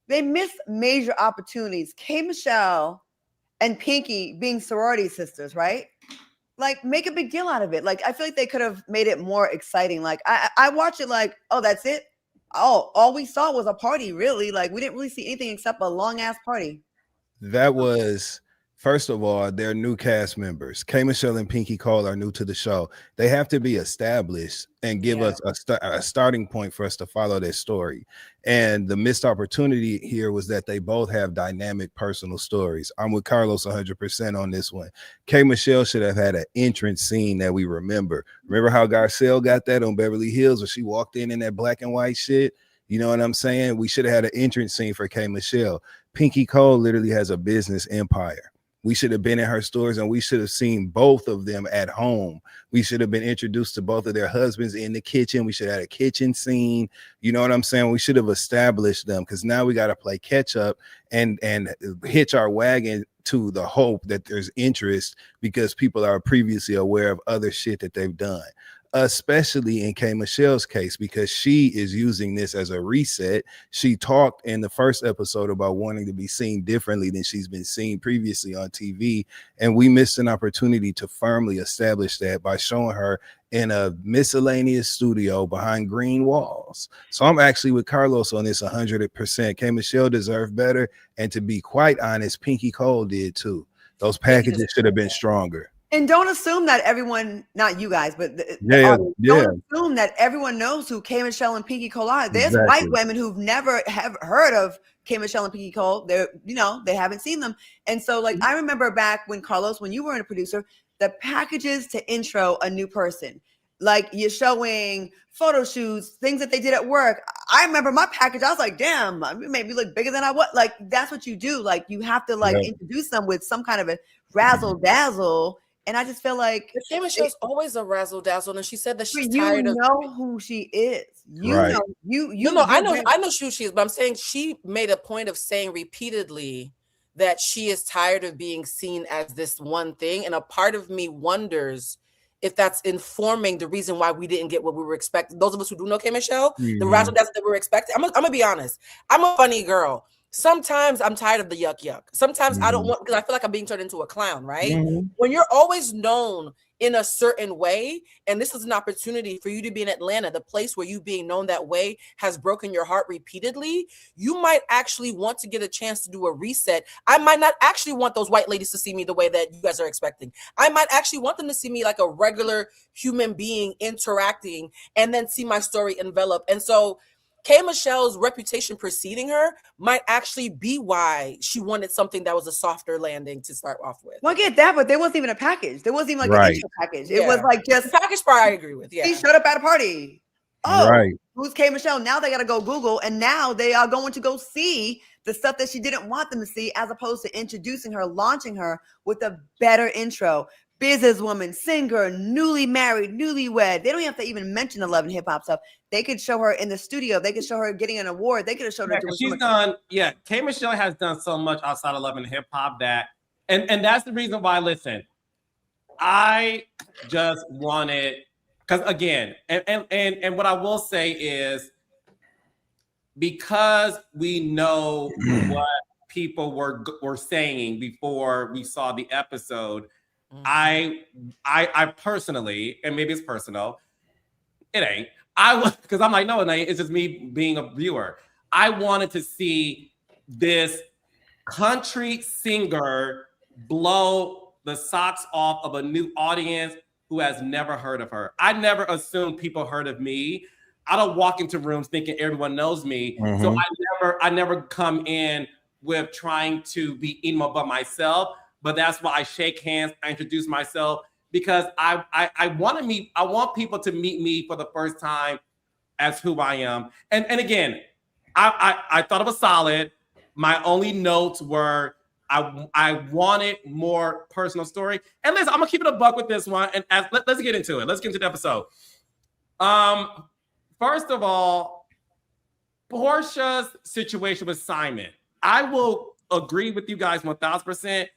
they missed major opportunities. K. Michelle and Pinky being sorority sisters, right? Like, make a big deal out of it. Like, I feel like they could have made it more exciting. Like, I watch it like, oh, that's it? Oh, all we saw was a party, really. Like, we didn't really see anything except a long-ass party. That was, first of all, they're new cast members. K. Michelle and Pinky Cole are new to the show. They have to be established and give us a starting point for us to follow their story. And the missed opportunity here was that they both have dynamic personal stories. I'm with Carlos 100% on this one. K. Michelle should have had an entrance scene that we remember. Remember how Garcelle got that on Beverly Hills when she walked in that black and white shit? You know what I'm saying? We should have had an entrance scene for K. Michelle. Pinky Cole literally has a business empire. We should have been in her stores and we should have seen both of them at home. We should have been introduced to both of their husbands in the kitchen. We should have had a kitchen scene. You know what I'm saying? We should have established them, because now we got to play catch up and hitch our wagon to the hope that there's interest because people are previously aware of other shit that they've done. Especially in K. Michelle's case, because she is using this as a reset. She talked in the first episode about wanting to be seen differently than she's been seen previously on TV. And we missed an opportunity to firmly establish that by showing her in a miscellaneous studio behind green walls. So I'm actually with Carlos on this 100%. K. Michelle deserved better. And to be quite honest, Pinky Cole did too. Those packages should have been stronger. And don't assume that everyone, not you guys, but Yeah. don't assume that everyone knows who K. Michelle and Pinky Cole are. There's white women who've never have heard of K. Michelle and Pinky Cole. They're, they haven't seen them. And so, like, I remember back when Carlos, when you were a producer, the packages to intro a new person, like you're showing photo shoots, things that they did at work. I remember my package. I was like, damn, it made me look bigger than I was. Like, that's what you do. Like, you have to introduce them with some kind of a razzle dazzle. And I just feel like K. Michelle's always a razzle dazzle, and she said that she's tired of. You know who she is. I know who she is, but I'm saying she made a point of saying repeatedly that she is tired of being seen as this one thing, and a part of me wonders if that's informing the reason why we didn't get what we were expecting. Those of us who do know K. Michelle, the razzle dazzle that we were expecting. I'm gonna be honest. I'm a funny girl. Sometimes I'm tired of the yuck. Sometimes I don't want, because I feel like I'm being turned into a clown, right? When you're always known in a certain way, and this is an opportunity for you to be in Atlanta, the place where you being known that way has broken your heart repeatedly, you might actually want to get a chance to do a reset. I might not actually want those white ladies to see me the way that you guys are expecting. I might actually want them to see me like a regular human being interacting, and then see my story envelop. And so K. Michelle's reputation preceding her might actually be why she wanted something that was a softer landing to start off with. Well, I get that, but there wasn't even a package. There wasn't even like an intro package. It was like just the package part. I agree with. Yeah, he showed up at a party. Oh, who's K. Michelle? Now they got to go Google, and now they are going to go see the stuff that she didn't want them to see, as opposed to introducing her, launching her with a better intro. Businesswoman, singer, newly married, newlywed. They don't have to even mention the love and hip hop stuff. They could show her in the studio. They could show her getting an award. They could have shown her doing she's done. Yeah, K. Michelle has done so much outside of love and hip hop that, and that's the reason why. Listen, I just wanted, because again, and what I will say is, because we know what people were saying before we saw the episode. I personally, and maybe it's personal, it ain't. Because I'm like, no, it ain't. It's just me being a viewer. I wanted to see this country singer blow the socks off of a new audience who has never heard of her. I never assumed people heard of me. I don't walk into rooms thinking everyone knows me. So I never come in with trying to be emo by myself. But that's why I shake hands, I introduce myself, because I want people to meet me for the first time as who I am. And again, I thought it was solid. My only notes were I wanted more personal story. And listen, I'm gonna keep it a buck with this one. And let's get into it. Let's get into the episode. First of all, Porsha's situation with Simon. I will agree with you guys 1000%.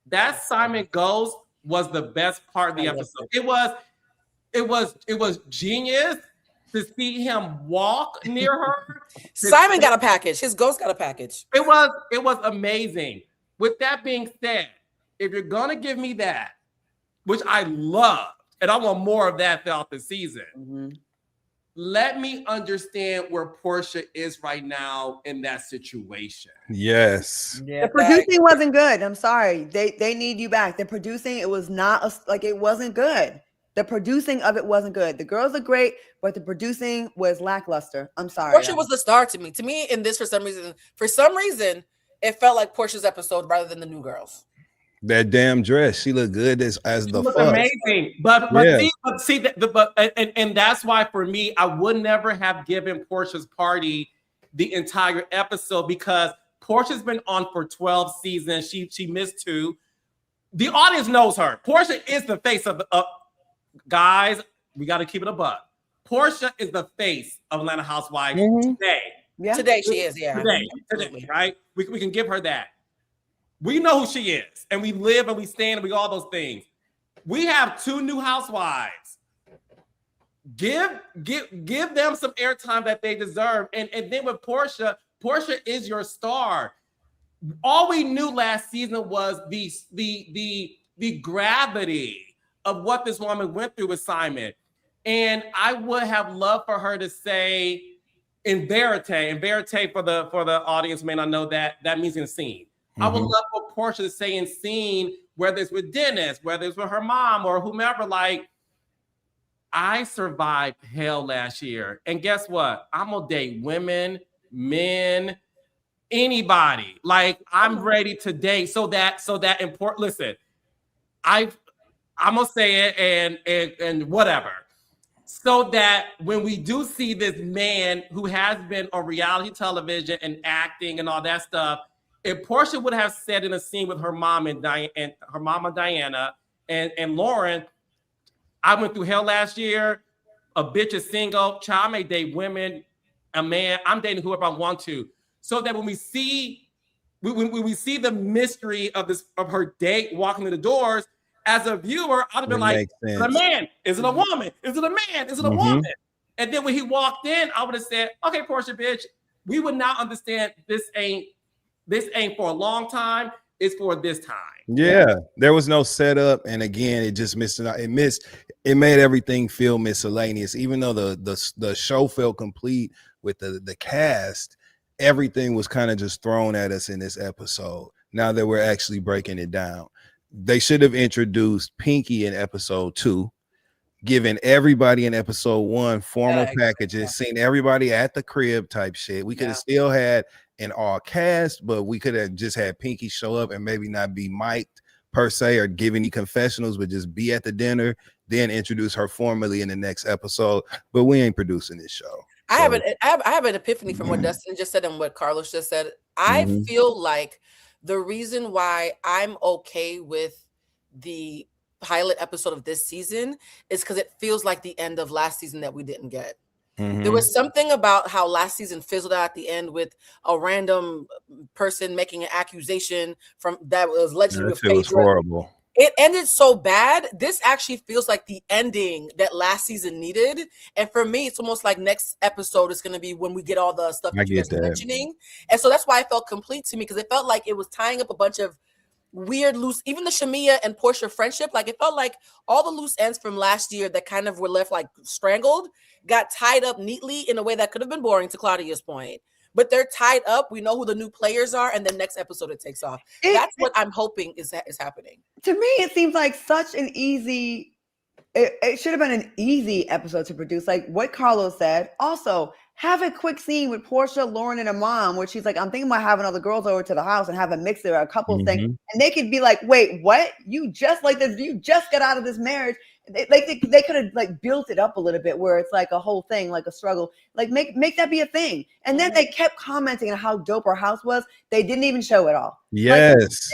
That Simon Goes was the best part of the episode. It was genius to see him walk near her. Simon got a package. His ghost got a package. It was amazing. With that being said, if you're gonna give me that, which I loved, and I want more of that throughout the season, let me understand where Porsha is right now in that situation. Yes. Yeah, the producing wasn't good. I'm sorry. They need you back. The producing, it was not it wasn't good. The producing of it wasn't good. The girls are great, but the producing was lackluster. I'm sorry. Porsha was the star to me. To me, in this, for some reason, it felt like Porsha's episode rather than the new girls. That damn dress, she looked good as the fuck. Amazing, but that's why for me, I would never have given Porsha's party the entire episode, because Porsha's been on for 12 seasons. She missed 2. The audience knows her. Porsha is the face of guys. We got to keep it a buck. Porsha is the face of Atlanta Housewives today. Yeah. Today she is. Yeah. Today, right? We can give her that. We know who she is, and we live and we stand and we all those things. We have 2 new housewives. Give them some airtime that they deserve. And then with Porsha is your star. All we knew last season was the gravity of what this woman went through with Simon. And I would have loved for her to say in verite for the audience may not know that means in scene. I would love for Porsha to say in scene whether it's with Dennis, whether it's with her mom or whomever, like, I survived hell last year. And guess what? I'm gonna date women, men, anybody. Like, I'm ready to date. So that important. Listen, I'm gonna say it and whatever. So that when we do see this man who has been on reality television and acting and all that stuff, if Porsha would have said in a scene with her mom and her mama Diana and Lauren, I went through hell last year. A bitch is single. Child may date women, a man. I'm dating whoever I want to. So that when we see the mystery of her date walking through the doors, as a viewer, I'd have been like, is it a man? Is it a woman? Is it a man? Is it a woman? And then when he walked in, I would have said, okay, Porsha, bitch, we would now understand this ain't for a long time. It's for this time. Yeah, there was no setup, and again, it just missed. It made everything feel miscellaneous. Even though the show felt complete with the cast, everything was kind of just thrown at us in this episode. Now that we're actually breaking it down, they should have introduced Pinky in episode 2, given everybody in episode 1 formal packages, seen everybody at the crib type shit. We could have still had an all cast, but we could have just had Pinky show up and maybe not be mic'd per se or give any confessionals, but just be at the dinner, then introduce her formally in the next episode. But we ain't producing this show. I have an epiphany from what Dustin just said and what Carlos just said. I feel like the reason why I'm okay with the pilot episode of this season is because it feels like the end of last season that we didn't get. There was something about how last season fizzled out at the end with a random person making an accusation from that was allegedly it was horrible. It ended so bad. This actually feels like the ending that last season needed. And for me, it's almost like next episode is going to be when we get all the stuff that you guys are mentioning. And so that's why it felt complete to me, because it felt like it was tying up a bunch of weird loose, even the Shamia and Porsha friendship, like it felt like all the loose ends from last year that kind of were left like strangled got tied up neatly in a way that could have been boring, to Claudia's point, but they're tied up. We know who the new players are, and then next episode it takes off. That's what I'm hoping is happening. To me, it seems like such an easy, it should have been an easy episode to produce, like what Carlos said. Also, have a quick scene with Porsha, Lauren, and her mom where she's like, I'm thinking about having other girls over to the house and have a mix there, a couple things. And they could be like, wait, what? You just like this, you just got out of this marriage. They could have like built it up a little bit where it's like a whole thing, like a struggle, like make that be a thing. And then they kept commenting on how dope our house was. They didn't even show it all. Yes.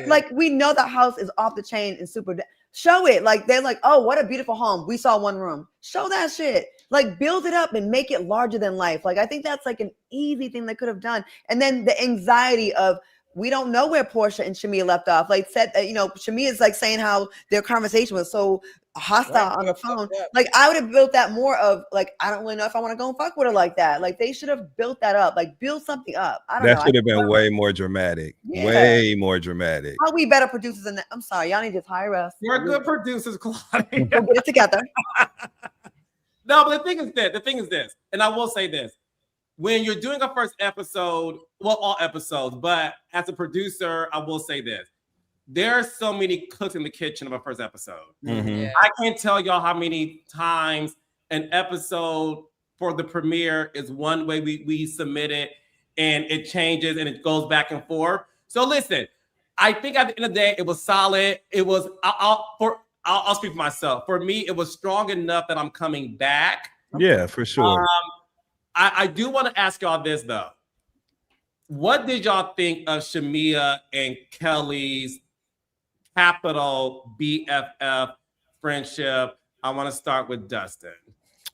Like we know that house is off the chain and super. Show it. Like they're like, oh, what a beautiful home. We saw one room. Show that shit. Like build it up and make it larger than life. Like I think that's like an easy thing they could have done. And then the anxiety of, we don't know where Porsha and Shamia left off. Like said, Shamia is like saying how their conversation was so hostile on the phone. Like I would have built that more of like, I don't really know if I want to go and fuck with her like that. Like they should have built that up, like build something up. I don't know. That should have been way more dramatic. Yeah. Way more dramatic. How we better producers than that? I'm sorry, y'all need to hire us. We're good producers, Claudia. We'll get it together. No, but the thing is this, and I will say this. When you're doing a first episode, well, all episodes, but as a producer, I will say this. There are so many cooks in the kitchen of a first episode. I can't tell y'all how many times an episode for the premiere is one way we submit it, and it changes and it goes back and forth. So listen, I think at the end of the day, it was solid. It was, I'll speak for myself. For me, it was strong enough that I'm coming back. Yeah, for sure. I do want to ask y'all this though. What did y'all think of Shamia and Kelly's capital BFF friendship? I want to start with Dustin.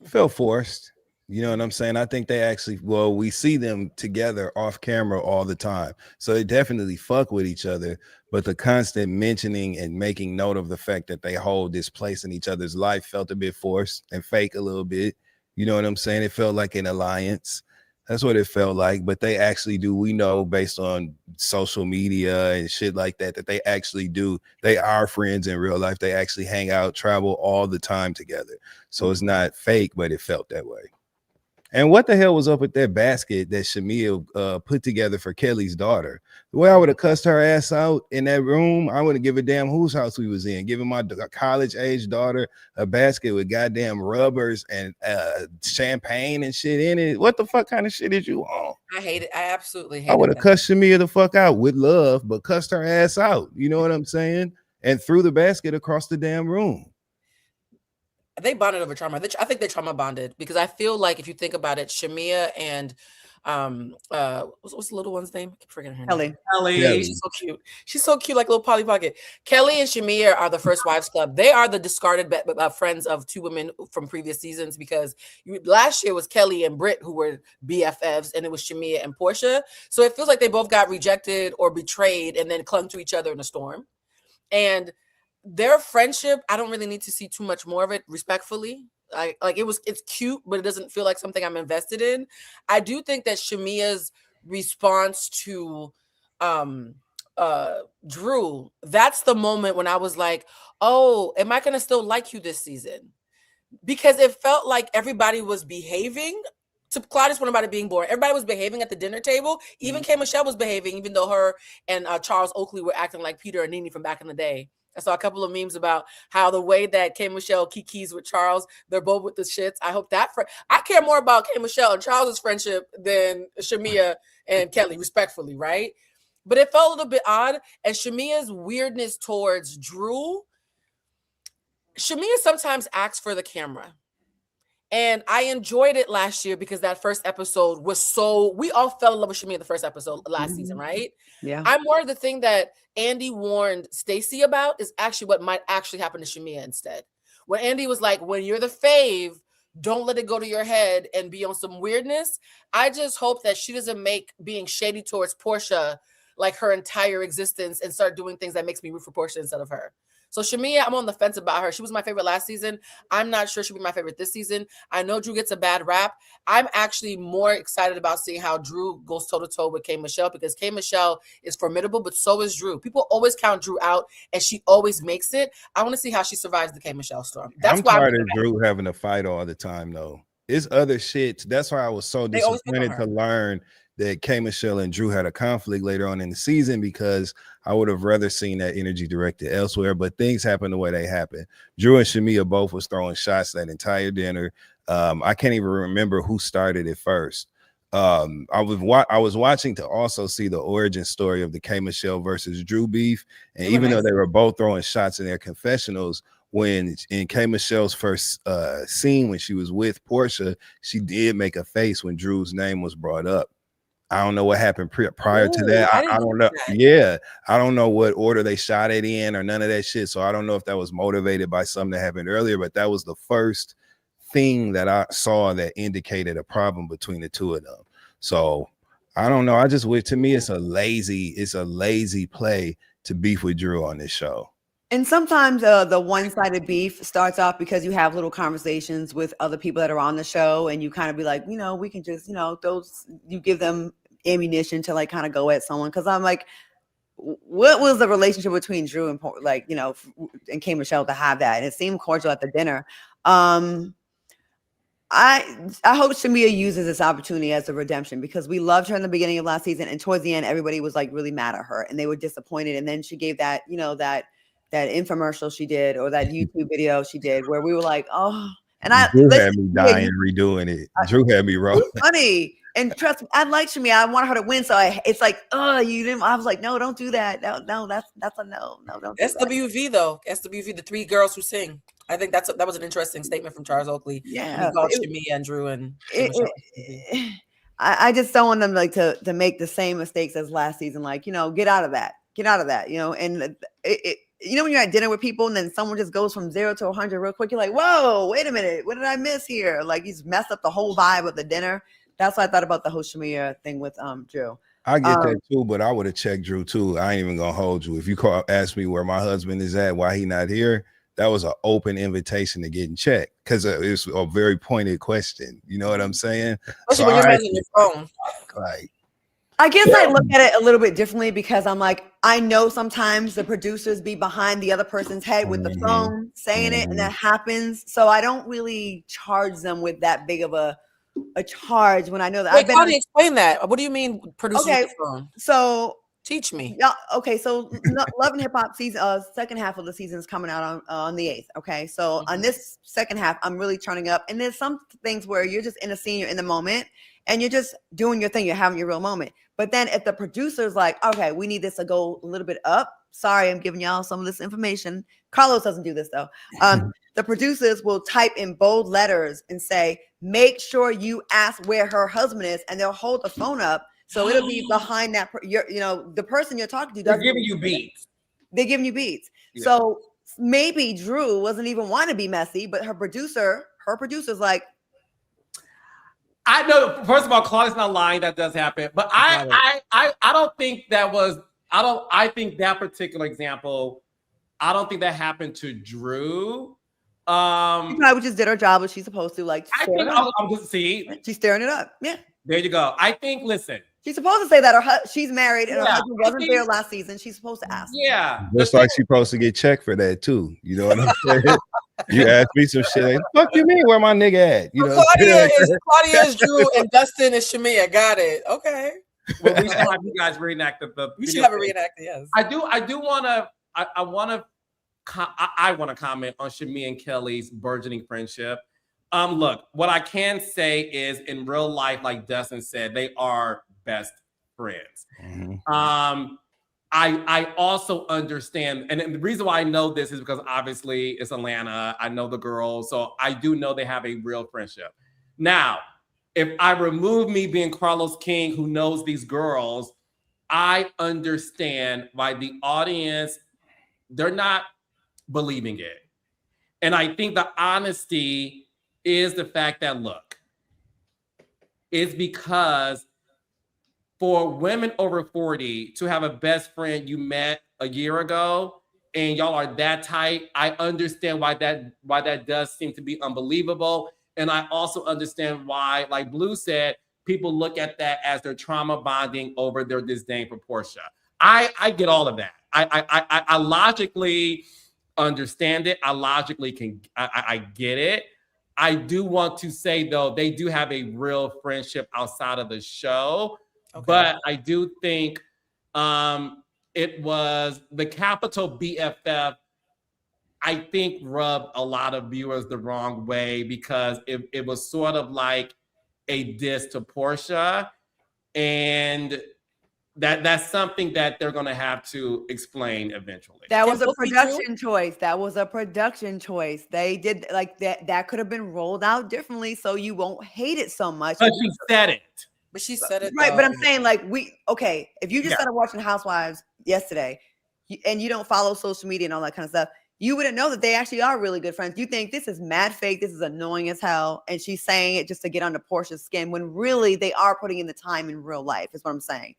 Felt forced. You know what I'm saying? I think they actually, we see them together off camera all the time. So they definitely fuck with each other. But the constant mentioning and making note of the fact that they hold this place in each other's life felt a bit forced and fake a little bit. You know what I'm saying? It felt like an alliance. That's what it felt like. But they actually do. We know based on social media and shit like that, that they actually do. They are friends in real life. They actually hang out, travel all the time together. So it's not fake, but it felt that way. And what the hell was up with that basket that Shamia put together for Kelly's daughter? The way I would have cussed her ass out in that room, I wouldn't give a damn whose house we was in. Giving my college-age daughter a basket with goddamn rubbers and champagne and shit in it. What the fuck kind of shit is you on? I hate it. I absolutely hate it. I would have cussed Shamia the fuck out with love, but cussed her ass out. You know what I'm saying? And threw the basket across the damn room. They bonded over trauma. I think they trauma bonded because I feel like if you think about it, Shamia and what's the little one's name? I keep forgetting her name. Kelly. She's so cute. She's so cute, like little Polly Pocket. Kelly and Shamia are the First Wives Club. They are the discarded friends of two women from previous seasons because last year was Kelly and Britt who were BFFs, and it was Shamia and Porsha. So it feels like they both got rejected or betrayed and then clung to each other in a storm. And their friendship, I don't really need to see too much more of it, respectfully. It's cute, but it doesn't feel like something I'm invested in. I do think that Shamia's response to Drew, that's the moment when I was like, oh, am I gonna still like you this season? Because it felt like everybody was behaving. To Claudia's point about it being boring, everybody was behaving at the dinner table. Even K. Michelle was behaving, even though her and Charles Oakley were acting like Peter and Nene from back in the day. I saw a couple of memes about how the way that K. Michelle kikis with Charles, they're both with the shits. I hope that I care more about K. Michelle and Charles's friendship than Shamia and Kelly, respectfully, right? But it felt a little bit odd. And Shamia's weirdness towards Drew, Shamia sometimes acts for the camera. And I enjoyed it last year because that first episode was we all fell in love with Shamia the first episode last season, right? Yeah. I'm more of the thing that Andy warned Stacey about is actually what might actually happen to Shamia instead. When Andy was like, when you're the fave, don't let it go to your head and be on some weirdness. I just hope that she doesn't make being shady towards Porsha like her entire existence and start doing things that makes me root for Porsha instead of her. So Shamia, I'm on the fence about her. She was my favorite last season. I'm not sure she'll be my favorite this season. I know Drew gets a bad rap. I'm actually more excited about seeing how Drew goes toe-to-toe with K. Michelle because K. Michelle is formidable, but so is Drew. People always count Drew out, and she always makes it. I want to see how she survives the K. Michelle storm. That's why I'm tired of Drew having to fight all the time, though. It's other shit. That's why I was so disappointed to learn that K. Michelle and Drew had a conflict later on in the season because I would have rather seen that energy directed elsewhere, but things happen the way they happen. Drew and Shamia both was throwing shots that entire dinner. I can't even remember who started it first. I was watching to also see the origin story of the K. Michelle versus Drew beef, and even though they were both throwing shots in their confessionals, when in K. Michelle's first scene when she was with Porsha, she did make a face when Drew's name was brought up. I don't know what happened prior to that. I don't know. Yeah, I don't know what order they shot it in or none of that shit. So I don't know if that was motivated by something that happened earlier, but that was the first thing that I saw that indicated a problem between the two of them. So I don't know. I just wish, to me, it's a lazy play to beef with Drew on this show. And sometimes the one-sided beef starts off because you have little conversations with other people that are on the show, and you kind of be like, we can just, you give them ammunition to like kind of go at someone. Because I'm like, what was the relationship between Drew and and K. Michelle to have that? And it seemed cordial at the dinner. I hope Shamia uses this opportunity as a redemption because we loved her in the beginning of last season, and towards the end, everybody was like really mad at her and they were disappointed. And then she gave that, that infomercial she did or that YouTube video she did where we were like, oh, and Drew had me dying redoing it. Drew had me rolling. Funny. And trust me, I like Shamia. I want her to win. So it's like, oh, you didn't. I was like, no, don't do that. No, that's a no. No, don't. SWV though. SWV, the three girls who sing. I think that was an interesting statement from Charles Oakley. Yeah, he called Shamia and Drew and I just don't want them like to make the same mistakes as last season. Like, get out of that. And when you're at dinner with people and then someone just goes from 0 to 100 real quick, you're like, whoa, wait a minute, what did I miss here? Like, he's messed up the whole vibe of the dinner. That's what I thought about the whole Shamia thing with Drew. I get that too, but I would have checked Drew too. I ain't even gonna hold you. If you ask me where my husband is at, why he not here, that was an open invitation to getting checked because it's a very pointed question. You know what I'm saying? Especially when you're managing your phone. Like, I guess I look at it a little bit differently because I'm like, I know sometimes the producers be behind the other person's head with the phone saying it, and that happens. So I don't really charge them with that big of a a charge when I know that. Wait, Claudia, explain that. What do you mean producers? Okay, so teach me. Yeah. Okay. So Love and Hip Hop season, second half of the season is coming out on the 8th. Okay. So on this second half, I'm really turning up. And there's some things where you're just in a scene, you're in the moment, and you're just doing your thing. You're having your real moment. But then if the producer's like, okay, we need this to go a little bit up. Sorry, I'm giving y'all some of this information. Carlos doesn't do this though. The producers will type in bold letters and say, make sure you ask where her husband is, and they'll hold the phone up. So it'll be behind that, the person you're talking to. They're giving you beats. They're giving you beats. Yeah. So maybe Drew wasn't even want to be messy, but her producer's like, I know. First of all, Claudia's not lying. That does happen, but I don't think that was. I think that particular example, I don't think that happened to Drew. She probably just did her job as she's supposed to. Like, I think I'm just she's staring it up. Yeah. There you go. I think. Listen. She's supposed to say that she's married and her husband wasn't there last season. She's supposed to ask. Yeah. Just like she's supposed to get checked for that too. You know what I'm saying? You ask me some shit like, fuck you mean where my nigga at? You know, Claudia is Drew and Dustin is Shamia. Got it. Okay. Well, we should have you guys reenact the. We should have a reenacted. Yes. I do want to. I want to comment on Shamia and Kelly's burgeoning friendship. Look, what I can say is in real life, like Dustin said, they are best friends. I also understand, and the reason why I know this is because obviously it's Atlanta. I know the girls, so I do know they have a real friendship. Now, if I remove me being Carlos King, who knows these girls, I understand why the audience, they're not believing it. And I think the honesty is the fact that, look, it's because for women over 40 to have a best friend you met a year ago and y'all are that tight, I understand why that does seem to be unbelievable. And I also understand why, like Blue said, people look at that as their trauma bonding over their disdain for Porsha. I get all of that. I logically understand it. I logically I get it. I do want to say, though, they do have a real friendship outside of the show. Okay. But I do think it was the capital BFF, I think, rubbed a lot of viewers the wrong way because it was sort of like a diss to Porsha. And that's something that they're going to have to explain eventually. That was a production choice. That was a production choice. They did like that. That could have been rolled out differently so you won't hate it so much. But she said it. But she said it. Right. But I'm saying, like, if you just started watching Housewives yesterday and you don't follow social media and all that kind of stuff, you wouldn't know that they actually are really good friends. You think this is mad fake. This is annoying as hell. And she's saying it just to get under Portia's skin when really they are putting in the time in real life is what I'm saying.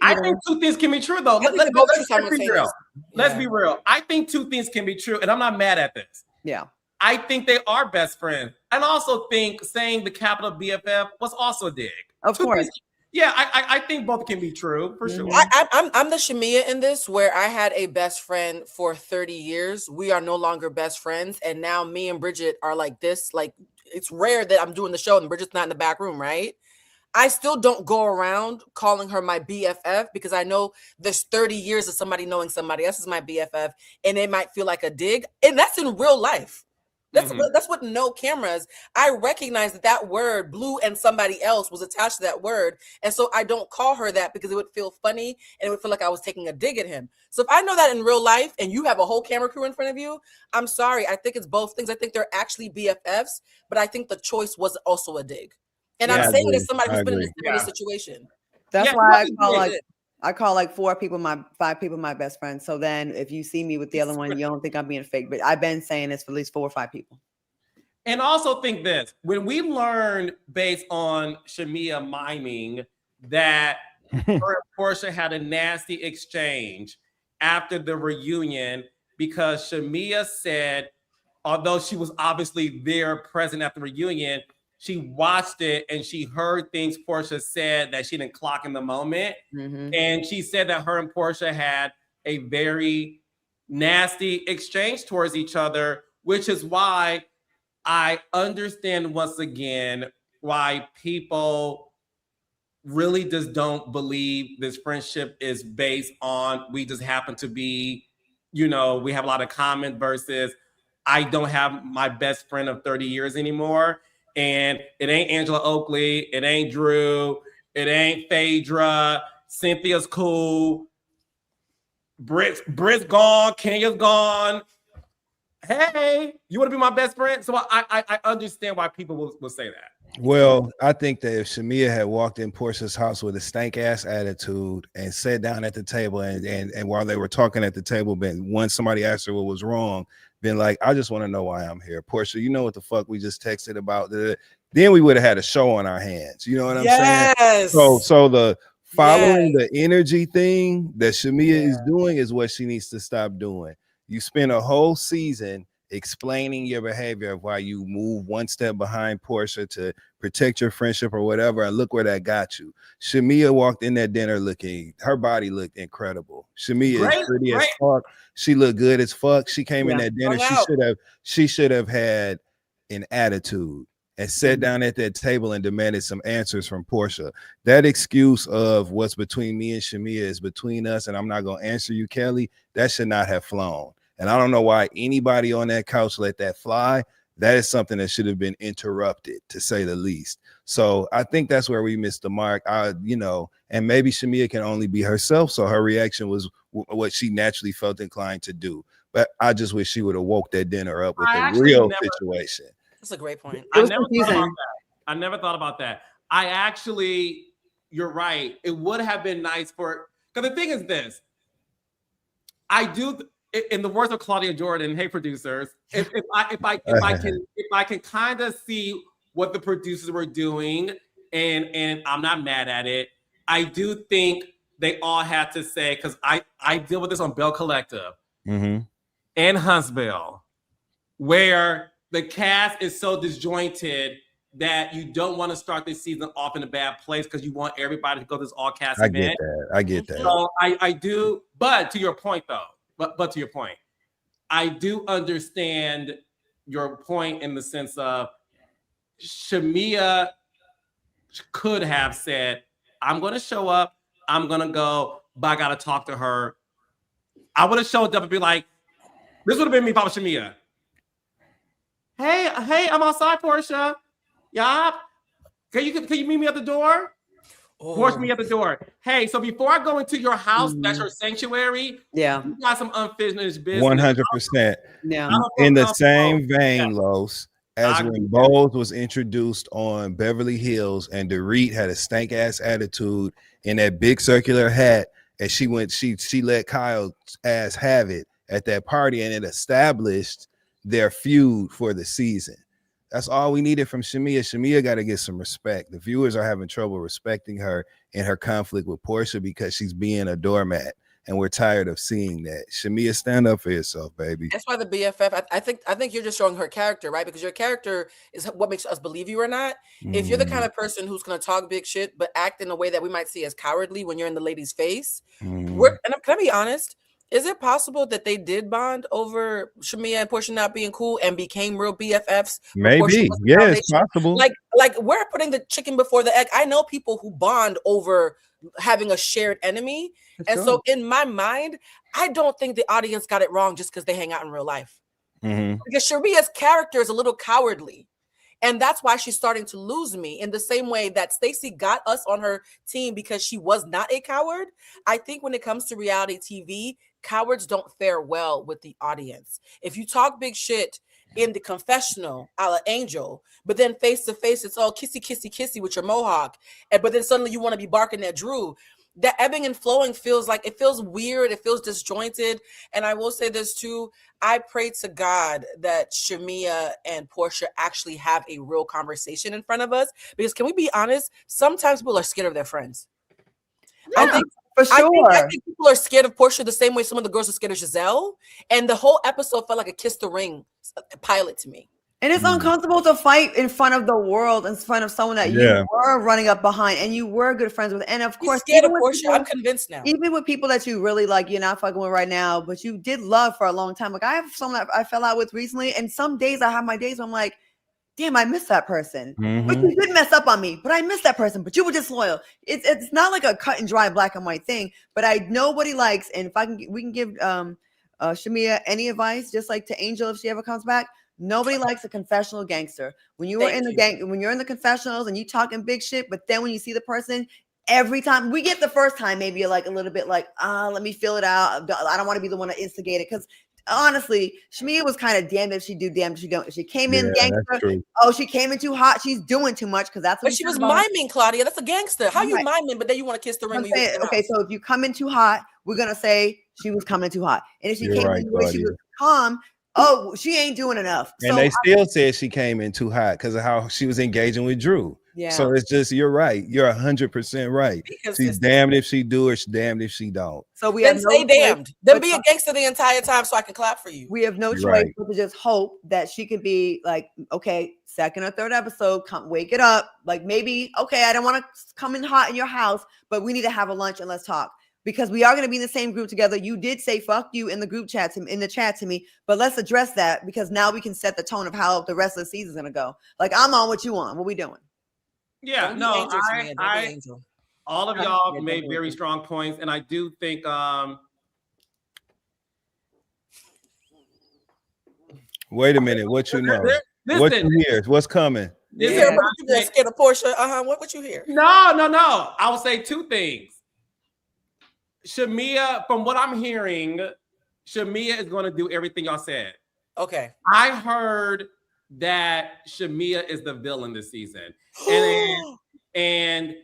I think two things can be true, though. Let's be real. Let's be real. I think two things can be true, and I'm not mad at this. Yeah. I think they are best friends. And I also think saying the capital BFF was also a dig. Of course. Yeah, I think both can be true, for sure. I'm the Shamia in this, where I had a best friend for 30 years. We are no longer best friends, and now me and Bridget are like this. Like, it's rare that I'm doing the show and Bridget's not in the back room, right? I still don't go around calling her my BFF because I know there's 30 years of somebody knowing somebody else is my BFF, and it might feel like a dig. And that's in real life. That's what no cameras. I recognize that word, Blue and somebody else, was attached to that word. And so I don't call her that because it would feel funny and it would feel like I was taking a dig at him. So if I know that in real life and you have a whole camera crew in front of you, I'm sorry. I think it's both things. I think they're actually BFFs, but I think the choice was also a dig. And I'm saying it as somebody who's been in this situation. That's why I call like 5 people my best friends. So then if you see me with the other one, you don't think I'm being fake. But I've been saying this for at least 4 or 5 people. And also think this, when we learned based on Shamia miming that her and Porsha had a nasty exchange after the reunion because Shamia said, although she was obviously there present at the reunion, she watched it and she heard things Porsha said that she didn't clock in the moment. And she said that her and Porsha had a very nasty exchange towards each other, which is why I understand once again why people really just don't believe this friendship is based on we just happen to be, we have a lot of common versus I don't have my best friend of 30 years anymore. And it ain't Angela Oakley, it ain't Drew, it ain't Phaedra, Cynthia's cool, Britt's gone, Kenya's gone. Hey, you want to be my best friend? So I understand why people will say that. Well, I think that if Shamia had walked in Porsha's house with a stank ass attitude and sat down at the table and while they were talking at the table, once somebody asked her what was wrong, been like, I just want to know why I'm here. Porsha, you know what the fuck we just texted about? Then we would have had a show on our hands. You know what I'm saying? So the following the energy thing that Shamia is doing is what she needs to stop doing. You spend a whole season explaining your behavior of why you move one step behind Porsha to protect your friendship or whatever, and look where that got you. Shamia walked in that dinner her body looked incredible. Shamia is pretty as fuck. She looked good as fuck. She came in that dinner. She should have had an attitude and sat down at that table and demanded some answers from Porsha. That excuse of what's between me and Shamia is between us, and I'm not gonna answer you, Kelly, that should not have flown. And I don't know why anybody on that couch let that fly. That is something that should have been interrupted, to say the least. So I think that's where we missed the mark. And maybe Shamia can only be herself. So her reaction was what she naturally felt inclined to do. But I just wish she would have woke that dinner up with the real situation. That's a great point. I never thought about that. You're right. It would have been nice because the thing is this, in the words of Claudia Jordan, hey producers, if I can kind of see what the producers were doing, and I'm not mad at it, I do think they all had to say, because I deal with this on Belle Collective and Huntsville, where the cast is so disjointed that you don't want to start this season off in a bad place because you want everybody to go to this all cast event. I get that. So I do, but to your point though. But to your point, I do understand your point in the sense of Shamia could have said, I'm going to show up, I'm going to go, but I got to talk to her. I would have showed up and be like, this would have been me if I was Shamia. Hey, I'm outside, Porsha. Yeah. Can you meet me at the door? Force me at the door. Hey, so before I go into your house, that's your sanctuary. Yeah, you got some unfinished business. 100%. Yeah. In the same vein, Los, as when Bowles was introduced on Beverly Hills and Dorit had a stank ass attitude in that big circular hat, and she let Kyle's ass have it at that party, and it established their feud for the season. That's all we needed from Shamia. Shamia got to get some respect. The viewers are having trouble respecting her in her conflict with Porsha because she's being a doormat, and we're tired of seeing that. Shamia, stand up for yourself, baby. That's why the BFF. I think you're just showing her character, right? Because your character is what makes us believe you or not. If you're the kind of person who's going to talk big shit but act in a way that we might see as cowardly when you're in the lady's face, and can I be honest? Is it possible that they did bond over Shamia and Porsha not being cool and became real BFFs? Maybe. Yeah, it's possible. Like we're putting the chicken before the egg. I know people who bond over having a shared enemy. So in my mind, I don't think the audience got it wrong just because they hang out in real life. Because Sharia's character is a little cowardly. And that's why she's starting to lose me in the same way that Stacey got us on her team because she was not a coward. I think when it comes to reality TV, cowards don't fare well with the audience. If you talk big shit in the confessional a la Angel, but then face to face, it's all kissy, kissy, kissy with your mohawk. But then suddenly you want to be barking at Drew. That ebbing and flowing feels weird. It feels disjointed. And I will say this too. I pray to God that Shamia and Porsha actually have a real conversation in front of us. Because can we be honest? Sometimes people are scared of their friends. Yeah, I think for sure. I think people are scared of Porsha the same way some of the girls are scared of Giselle. And the whole episode felt like a Kiss the Ring pilot to me. And it's uncomfortable to fight in front of the world, in front of someone that you were running up behind and you were good friends with. And of course, scared of Porsha. I'm convinced now. Even with people that you really like, you're not fucking with right now, but you did love for a long time. Like I have someone that I fell out with recently, and some days I have my days where I'm like, damn, I miss that person. Mhm. But you did mess up on me, but I miss that person, but you were disloyal. It's not like a cut and dry black and white thing, but I know what he likes. And if we can give Shamia any advice, just like to Angel, if she ever comes back, nobody likes a confessional gangster. When you were in the gang, when you're in the confessionals and you talking big shit, but then when you see the person, every time we get the first time, maybe you're like a little bit like, let me feel it out. I don't want to be the one to instigate it. Because honestly, Shamia was kind of damned if she do, damned if she don't. If she came in gangster, she came in too hot. She's doing too much because that's what. But she was miming, Claudia. That's a gangster. How you miming, but then you want to kiss the ring? Okay, so if you come in too hot, we're gonna say she was coming too hot. And if she came in the way she was calm, she ain't doing enough. And they still said she came in too hot because of how she was engaging with Drew. Yeah. So it's just, you're right. You're 100% right. She's damned if she do or she's damned if she don't. So we then have stay damned. Then be a gangster the entire time so I can clap for you. We have no choice but to just hope that she could be like, okay, second or third episode, wake it up. Like maybe, okay, I don't want to come in hot in your house, but we need to have a lunch and let's talk. Because we are going to be in the same group together. You did say fuck you in the group chat to me, but let's address that because now we can set the tone of how the rest of the season is going to go. Like I'm on what you on. What we doing? Yeah, no, all of y'all made very strong points, and I do think wait a minute, what you know? What you hear? What's coming? You hear about you being scared of Porsha? What you hear? No. I will say two things. Shamia, from what I'm hearing, Shamia is going to do everything y'all said. Okay. I heard that Shamia is the villain this season. and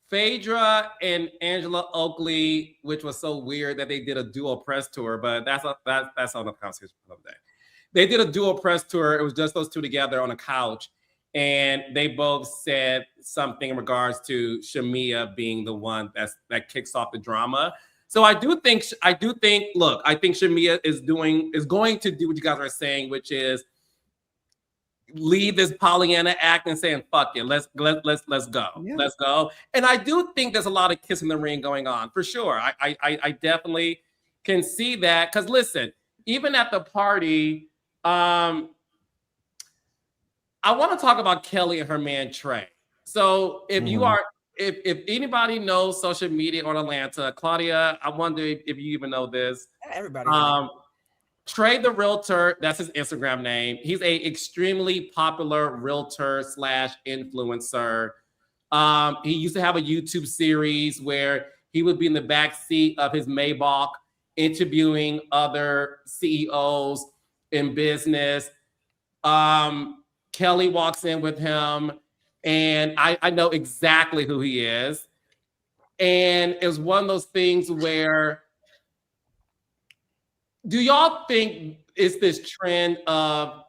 Phaedra and Angela Oakley, which was so weird that they did a dual press tour, but that's another conversation for another day. They did a dual press tour. It was just those two together on a couch. And they both said something in regards to Shamia being the one that kicks off the drama. So I think Shamia is going to do what you guys are saying, which is leave this Pollyanna act and saying, fuck it, let's go. Yeah. Let's go. And I do think there's a lot of kiss in the ring going on, for sure. I definitely can see that. Because listen, even at the party, I want to talk about Kelly and her man Trey. So if you are, if anybody knows social media on Atlanta, Claudia, I wonder if you even know this. Everybody. Trey the Realtor, that's his Instagram name. He's a extremely popular realtor / influencer. He used to have a YouTube series where he would be in the back seat of his Maybach interviewing other CEOs in business. Kelly walks in with him, and I know exactly who he is. And it was one of those things where, do y'all think it's this trend of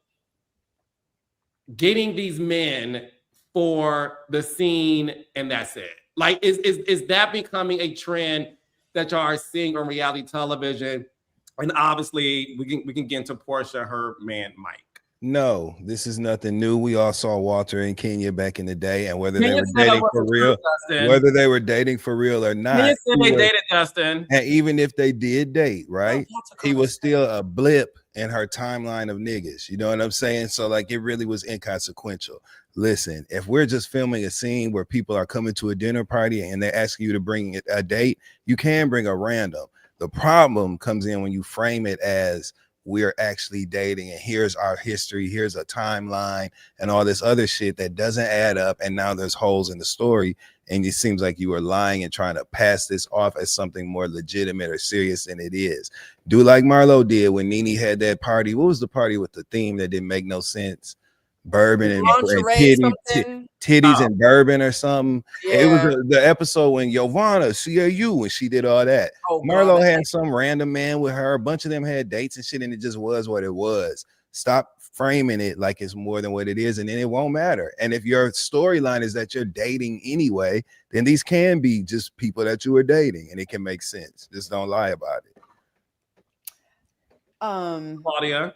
getting these men for the scene and that's it? Like, is that becoming a trend that y'all are seeing on reality television? And obviously, we can get into Porsha, her man, Mike. No, this is nothing new. We all saw Walter and Kenya back in the day, and whether they were dating for real, or not, Kenya said they dated Justin. And even if they did date, right, he was still a blip in her timeline of niggas. You know what I'm saying? So like, it really was inconsequential. Listen, if we're just filming a scene where people are coming to a dinner party and they ask you to bring a date, you can bring a random. The problem comes in when you frame it as we're actually dating and here's our history, here's a timeline and all this other shit that doesn't add up, and now there's holes in the story, and it seems like you are lying and trying to pass this off as something more legitimate or serious than it is. Do like Marlo did when Nene had that party. What was the party with the theme that didn't make no sense? Bourbon and titties and bourbon or something. Yeah. It was the episode when Giovanna, CAU, when she did all that. Marlo had some random man with her. A bunch of them had dates and shit, and it just was what it was. Stop framing it like it's more than what it is, and then it won't matter. And if your storyline is that you're dating anyway, then these can be just people that you are dating, and it can make sense. Just don't lie about it. Claudia.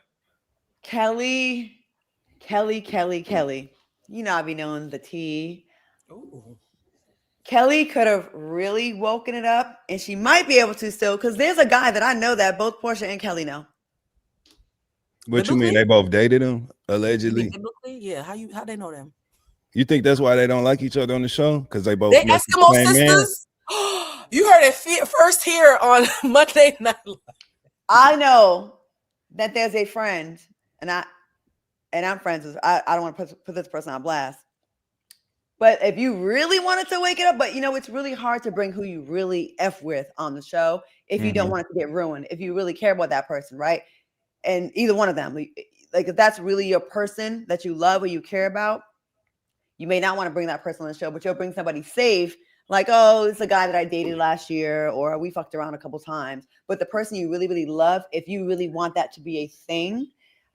Kelly. You know, I be knowing the tea. Ooh. Kelly could have really woken it up, and she might be able to still, because there's a guy that I know that both Porsha and Kelly know. What you mean? They both dated him allegedly? Biblically? Yeah. How they know them? You think that's why they don't like each other on the show? Because they both Eskimo sisters. You heard it first here on Monday Night Live. I know that there's a friend, and I'm friends with. I don't want to put this person on blast. But if you really wanted to wake it up, but it's really hard to bring who you really F with on the show if you don't want it to get ruined, if you really care about that person, right? And either one of them, like if that's really your person that you love or you care about, you may not want to bring that person on the show, but you'll bring somebody safe, like, oh, it's a guy that I dated last year, or we fucked around a couple times. But the person you really, really love, if you really want that to be a thing,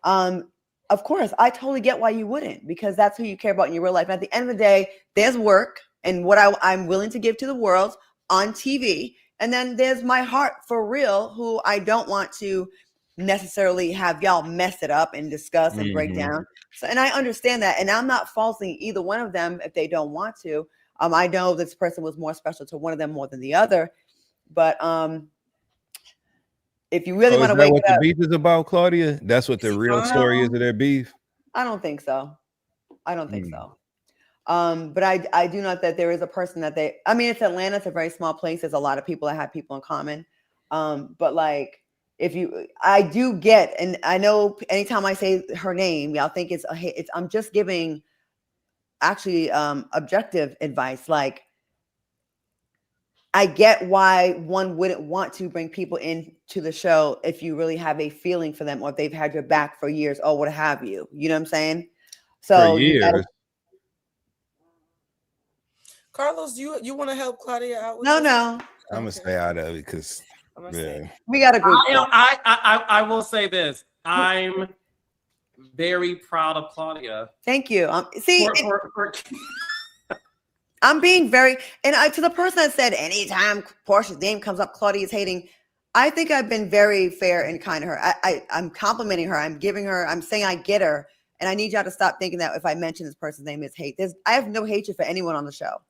of course, I totally get why you wouldn't, because that's who you care about in your real life. And at the end of the day, there's work and what I'm willing to give to the world on TV. And then there's my heart for real, who I don't want to necessarily have y'all mess it up and discuss and break down. So, and I understand that. And I'm not faulting either one of them if they don't want to. I know this person was more special to one of them more than the other. But if you really want to wake what it up, the beef is about, Claudia? That's what the real story is of their beef? I don't think so. I don't think so. But I do know that there is a person that it's Atlanta. It's a very small place. There's a lot of people that have people in common. But like, I do get, and I know anytime I say her name, y'all think I'm just giving actually objective advice. Like, I get why one wouldn't want to bring people into the show if you really have a feeling for them, or if they've had your back for years, or what have you. You know what I'm saying? So for years. Carlos, you want to help Claudia out with No. I'm gonna stay out of it because we got a group. I will say this. I'm very proud of Claudia. Thank you. I'm being very, and to the person that said anytime Porsha's name comes up, Claudia's hating. I think I've been very fair and kind to her. I'm complimenting her. I'm giving her. I'm saying I get her, and I need y'all to stop thinking that if I mention this person's name is hate. I have no hatred for anyone on the show.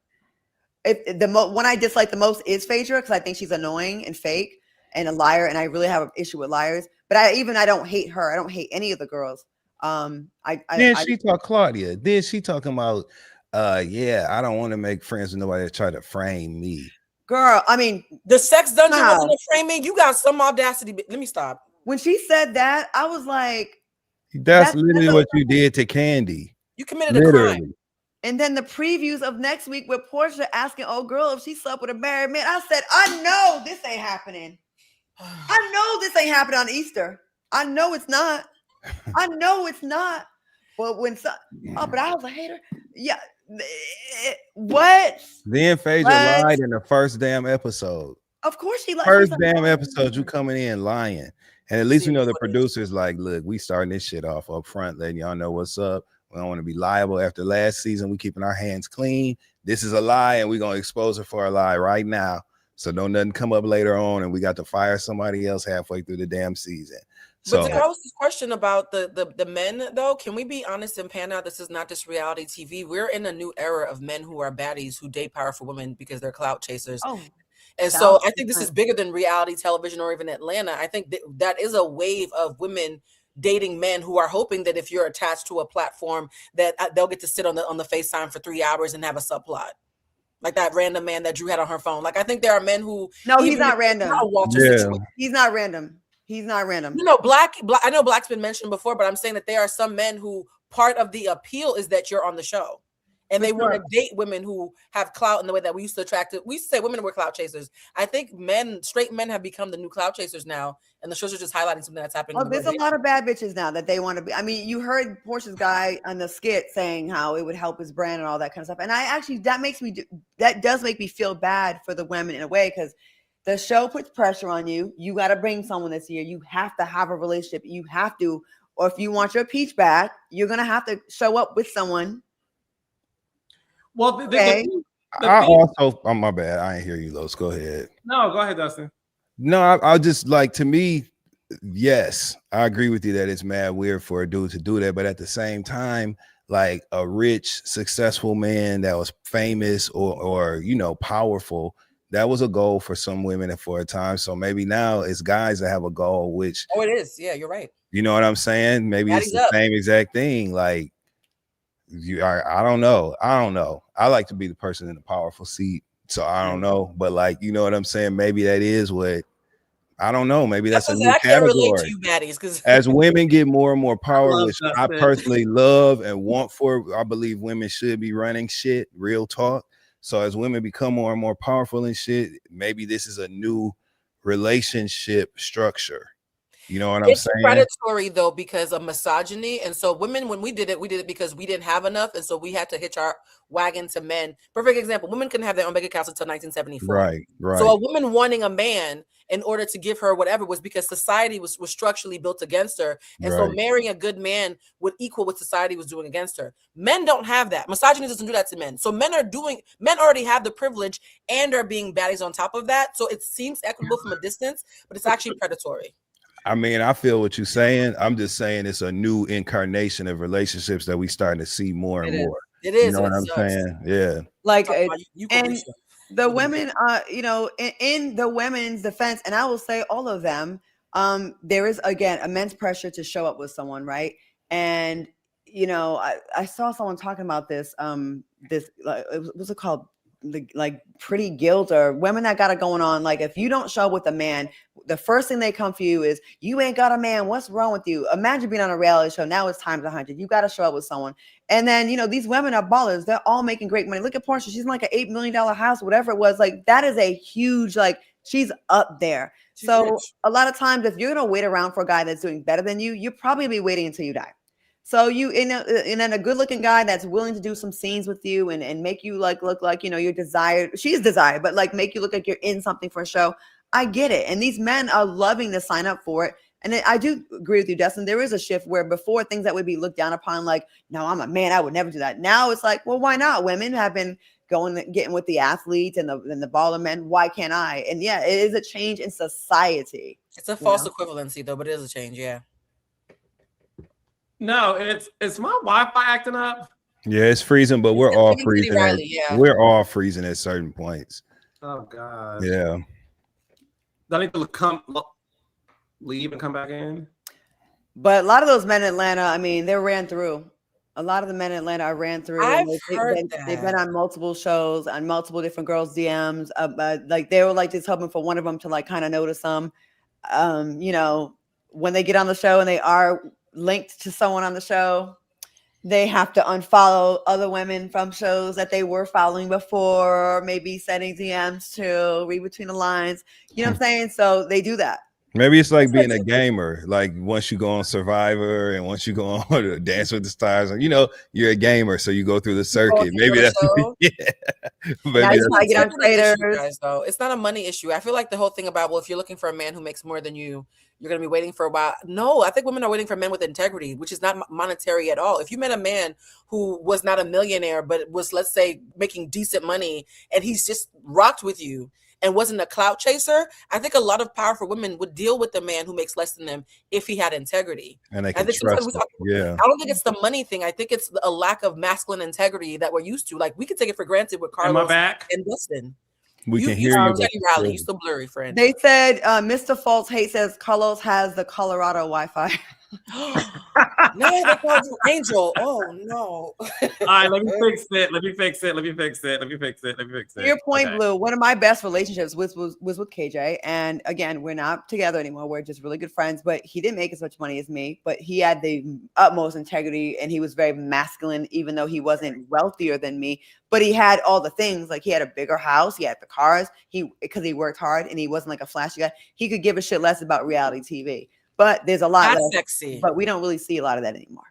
One I dislike the most is Phaedra, because I think she's annoying and fake and a liar, and I really have an issue with liars. But I don't hate her. I don't hate any of the girls. She talk Claudia. Then she talking about. I don't want to make friends with nobody that try to frame me. Girl, I mean, the sex dungeon wasn't a framing. You got some audacity. Let me stop. When she said that, I was like, that's literally what you did to Candy. You committed a crime. And then the previews of next week with Porsha asking old girl if she slept with a married man. I said, I know this ain't happening. I know this ain't happening on Easter. I know it's not. I know it's not. But but I was a hater. Yeah. What? Then Phaedra lied in the first damn episode. Of course she lied. First damn episode, you coming in lying. And at least the producers like, look, we starting this shit off up front, letting y'all know what's up. We don't want to be liable after last season. We keeping our hands clean. This is a lie, and we're gonna expose her for a lie right now. So don't nothing come up later on, and we got to fire somebody else halfway through the damn season. But to Carlos's question about the men, though, can we be honest and pan out? This is not just reality TV. We're in a new era of men who are baddies who date powerful women because they're clout chasers. And so I think this is bigger than reality television or even Atlanta. I think that is a wave of women dating men who are hoping that if you're attached to a platform that they'll get to sit on the FaceTime for 3 hours and have a subplot. Like that random man that Drew had on her phone. Like, I think there are men who... No, he's not random. Situation. He's not random. He's not random. Black. I know Black's been mentioned before, but I'm saying that there are some men who part of the appeal is that you're on the show. And they want to date women who have clout in the way that we used to attract it. We used to say women were clout chasers. I think straight men have become the new clout chasers now. And the shows are just highlighting something that's happening. Oh, there's a lot of bad bitches now that they want to be. I mean, you heard Porsha's guy on the skit saying how it would help his brand and all that kind of stuff. And that does make me feel bad for the women in a way, because the show puts pressure on you. You got to bring someone this year. You have to have a relationship. You have to, or if you want your peach back, you're going to have to show up with someone. Well, my bad. I ain't hear you, Los. Go ahead. No, go ahead, Dustin. No, I just like, to me, yes, I agree with you that it's mad weird for a dude to do that. But at the same time, like a rich, successful man that was famous or powerful, that was a goal for some women for a time. So maybe now it's guys that have a goal, which... Oh, it is. Yeah, you're right. You know what I'm saying? Maybe it's the same exact thing. Like, I don't know. I like to be the person in the powerful seat. So I don't know. But like, you know what I'm saying? Maybe that is what, I don't know. Maybe that's a new category. I can't relate to you, baddies, because as women get more and more power, which I personally love and want for, I believe women should be running shit, real talk. So as women become more and more powerful and shit, maybe this is a new relationship structure. You know what I'm saying? It's predatory though, because of misogyny. And so women, when we did it because we didn't have enough. And so we had to hitch our wagon to men. Perfect example. Women couldn't have their own bank accounts until 1974. Right. So a woman wanting a man in order to give her whatever was because society was structurally built against her. And so marrying a good man would equal what society was doing against her. Men don't have that. Misogyny doesn't do that to men. So men already have the privilege and are being baddies on top of that. So it seems equitable from a distance, but it's actually predatory. I mean, I feel what you're saying. I'm just saying it's a new incarnation of relationships that we starting to see more and more. It is. You know what I'm saying? Yeah. Like, and the women, you know, in the women's defense, and I will say all of them, there is, again, immense pressure to show up with someone, right? And, you know, I saw someone talking about this, what's it called? Like pretty guilt, or women that got it going on. Like, if you don't show up with a man, the first thing they come for you is, you ain't got a man, what's wrong with you? Imagine being on a reality show. Now it's times 100. You got to show up with someone. And then, you know, these women are ballers. They're all making great money. Look at Porsha. She's in like an $8 million house, whatever it was. Like, that is a huge, like, she's up there. So a lot of times, if you're going to wait around for a guy that's doing better than you, you'll probably be waiting until you die. So and then a good looking guy that's willing to do some scenes with you and make you like look like, you know, you're desired. She's desired, but like make you look like you're in something for a show. I get it. And these men are loving to sign up for it. And I do agree with you, Dustin. There is a shift where before things that would be looked down upon, like, no, I'm a man, I would never do that. Now it's like, well, why not? Women have been getting with the athletes and the baller men. Why can't I? And yeah, it is a change in society. It's a false equivalency though, but it is a change. Yeah. No, it's my Wi-Fi acting up. Yeah, it's freezing, but we're all freezing. We're all freezing at certain points. Oh God. Yeah. Do I need to leave and come back in? But a lot of those men in Atlanta, I mean, they ran through. A lot of the men in Atlanta are ran through. They've been on multiple shows, on multiple different girls' DMs. Like they were like just hoping for one of them to like kind of notice them. You know, when they get on the show and they are linked to someone on the show, they have to unfollow other women from shows that they were following before, or maybe sending DMs to, read between the lines. You know what I'm saying? So they do that. Maybe it's like being a gamer. Like once you go on Survivor and once you go on Dance with the Stars, and you know you're a gamer, so you go through the circuit. Maybe that's It's not a money issue. I feel like the whole thing about, well, if you're looking for a man who makes more than you, you're going to be waiting for a while. No, I think women are waiting for men with integrity, which is not monetary at all. If you met a man who was not a millionaire, but was, let's say, making decent money, and he's just rocked with you and wasn't a clout chaser, I think a lot of powerful women would deal with the man who makes less than them if he had integrity. And they can trust him. Yeah. I don't think it's the money thing. I think it's a lack of masculine integrity that we're used to. Like, we could take it for granted with Carlos and Dustin. We can hear you. Riley, you still blurry, friend. They said Mr. False Hate says Carlos has the Colorado Wi-Fi. No, they called you Angel. Oh no. All right, let me fix it. To your point, Blue, one of my best relationships was with KJ. And again, we're not together anymore. We're just really good friends, but he didn't make as much money as me, but he had the utmost integrity and he was very masculine, even though he wasn't wealthier than me, but he had all the things. Like he had a bigger house, he had the cars, because he worked hard and he wasn't like a flashy guy. He could give a shit less about reality TV. But there's a lot that's sexy. But we don't really see a lot of that anymore.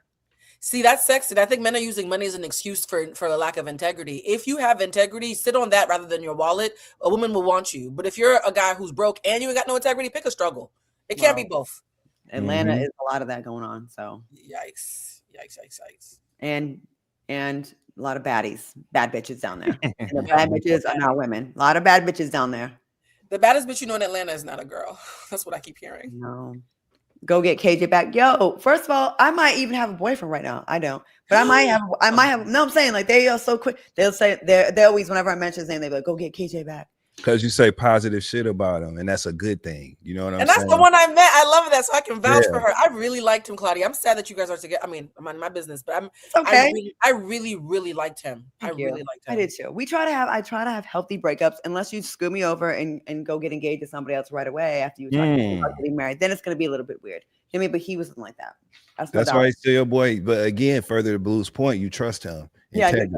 See, that's sexy. I think men are using money as an excuse for the lack of integrity. If you have integrity, sit on that rather than your wallet. A woman will want you. But if you're a guy who's broke and you ain't got no integrity, pick a struggle. It can't be both. Atlanta is a lot of that going on. So yikes. And a lot of baddies, bad bitches down there. And the bad bitches are not women. A lot of bad bitches down there. The baddest bitch you know in Atlanta is not a girl. That's what I keep hearing. No. Go get KJ back. Yo, first of all, I might even have a boyfriend right now. I don't, but I might have, no, I'm saying like they are so quick. They'll say they're always, whenever I mention his name, they're like, go get KJ back. Because you say positive shit about him, and that's a good thing. You know what I'm saying? And that's the one I met. I love that, so I can vouch for her. I really liked him, Claudia. I'm sad that you guys are together. I mean, I'm on my business, but I really liked him. Really liked him. I did too. I try to have healthy breakups unless you screw me over and go get engaged to somebody else right away after you talk about getting married. Then it's gonna be a little bit weird. I mean, but he wasn't like that. That's why he's still your boy. But again, further to Blue's point, you trust him. Yeah, you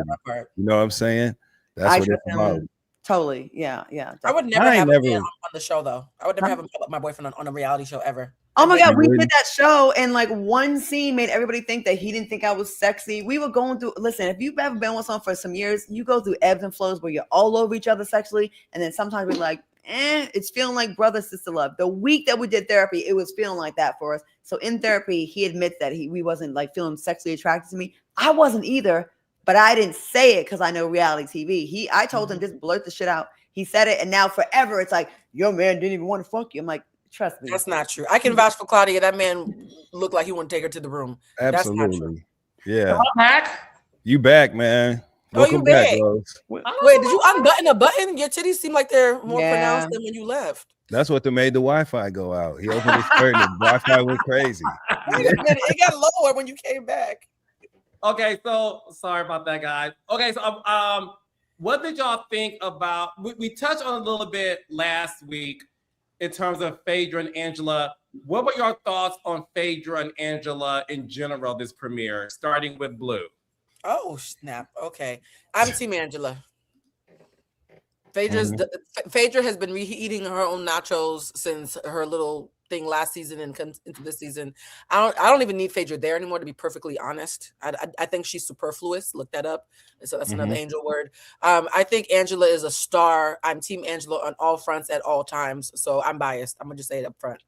know what I'm saying? That's what it's about. Totally. Yeah. Definitely. I would never have a man on the show, though. I would never have my boyfriend on a reality show ever. Oh my God, we did that show, and like one scene made everybody think that he didn't think I was sexy. We were going through. Listen, if you've ever been with someone for some years, you go through ebbs and flows where you're all over each other sexually, and then sometimes we're like, it's feeling like brother sister love. The week that we did therapy, it was feeling like that for us. So in therapy, he admits that we wasn't like feeling sexually attracted to me. I wasn't either, but I didn't say it because I know reality TV. I told him just blurt the shit out. He said it, and now forever it's like your man didn't even want to fuck you. I'm like, trust me, that's not true. I can vouch for Claudia. That man looked like he wouldn't take her to the room. Absolutely, that's not true. Yeah. I'm back. You back, man? Welcome back. Wait, did you unbutton a button? Your titties seem like they're more pronounced than when you left. That's what made the Wi-Fi go out. He opened his curtain, and the Wi-Fi went crazy. It got lower when you came back. Okay, so sorry about that, guys. Okay, so what did y'all think about? We touched on a little bit last week in terms of Phaedra and Angela. What were your thoughts on Phaedra and Angela in general this premiere, starting with Blue? Oh snap! Okay, I'm Team Angela. Phaedra has been reheating her own nachos since her little thing last season and into this season. I don't even need Phaedra there anymore, to be perfectly honest. I think she's superfluous. Look that up. So that's another angel word. I think Angela is a star. I'm Team Angela on all fronts at all times. So I'm biased. I'm gonna just say it up front.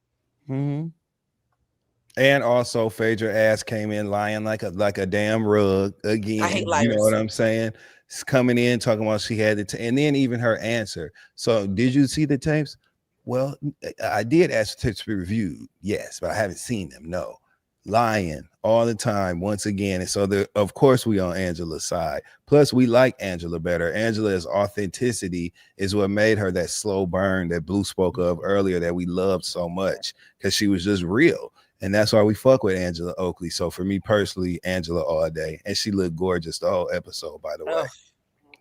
And also, Phaedra ass came in lying like a damn rug again. I hate liars. You know what I'm saying? It's coming in talking about she had it, and then even her answer. So, did you see the tapes? Well, I did ask for tapes to be reviewed, yes, but I haven't seen them. No, lying all the time once again. And so, of course, we on Angela's side. Plus, we like Angela better. Angela's authenticity is what made her that slow burn that Blue spoke of earlier that we loved so much because she was just real. And that's why we fuck with Angela Oakley. So for me personally, Angela all day. And she looked gorgeous the whole episode, by the way.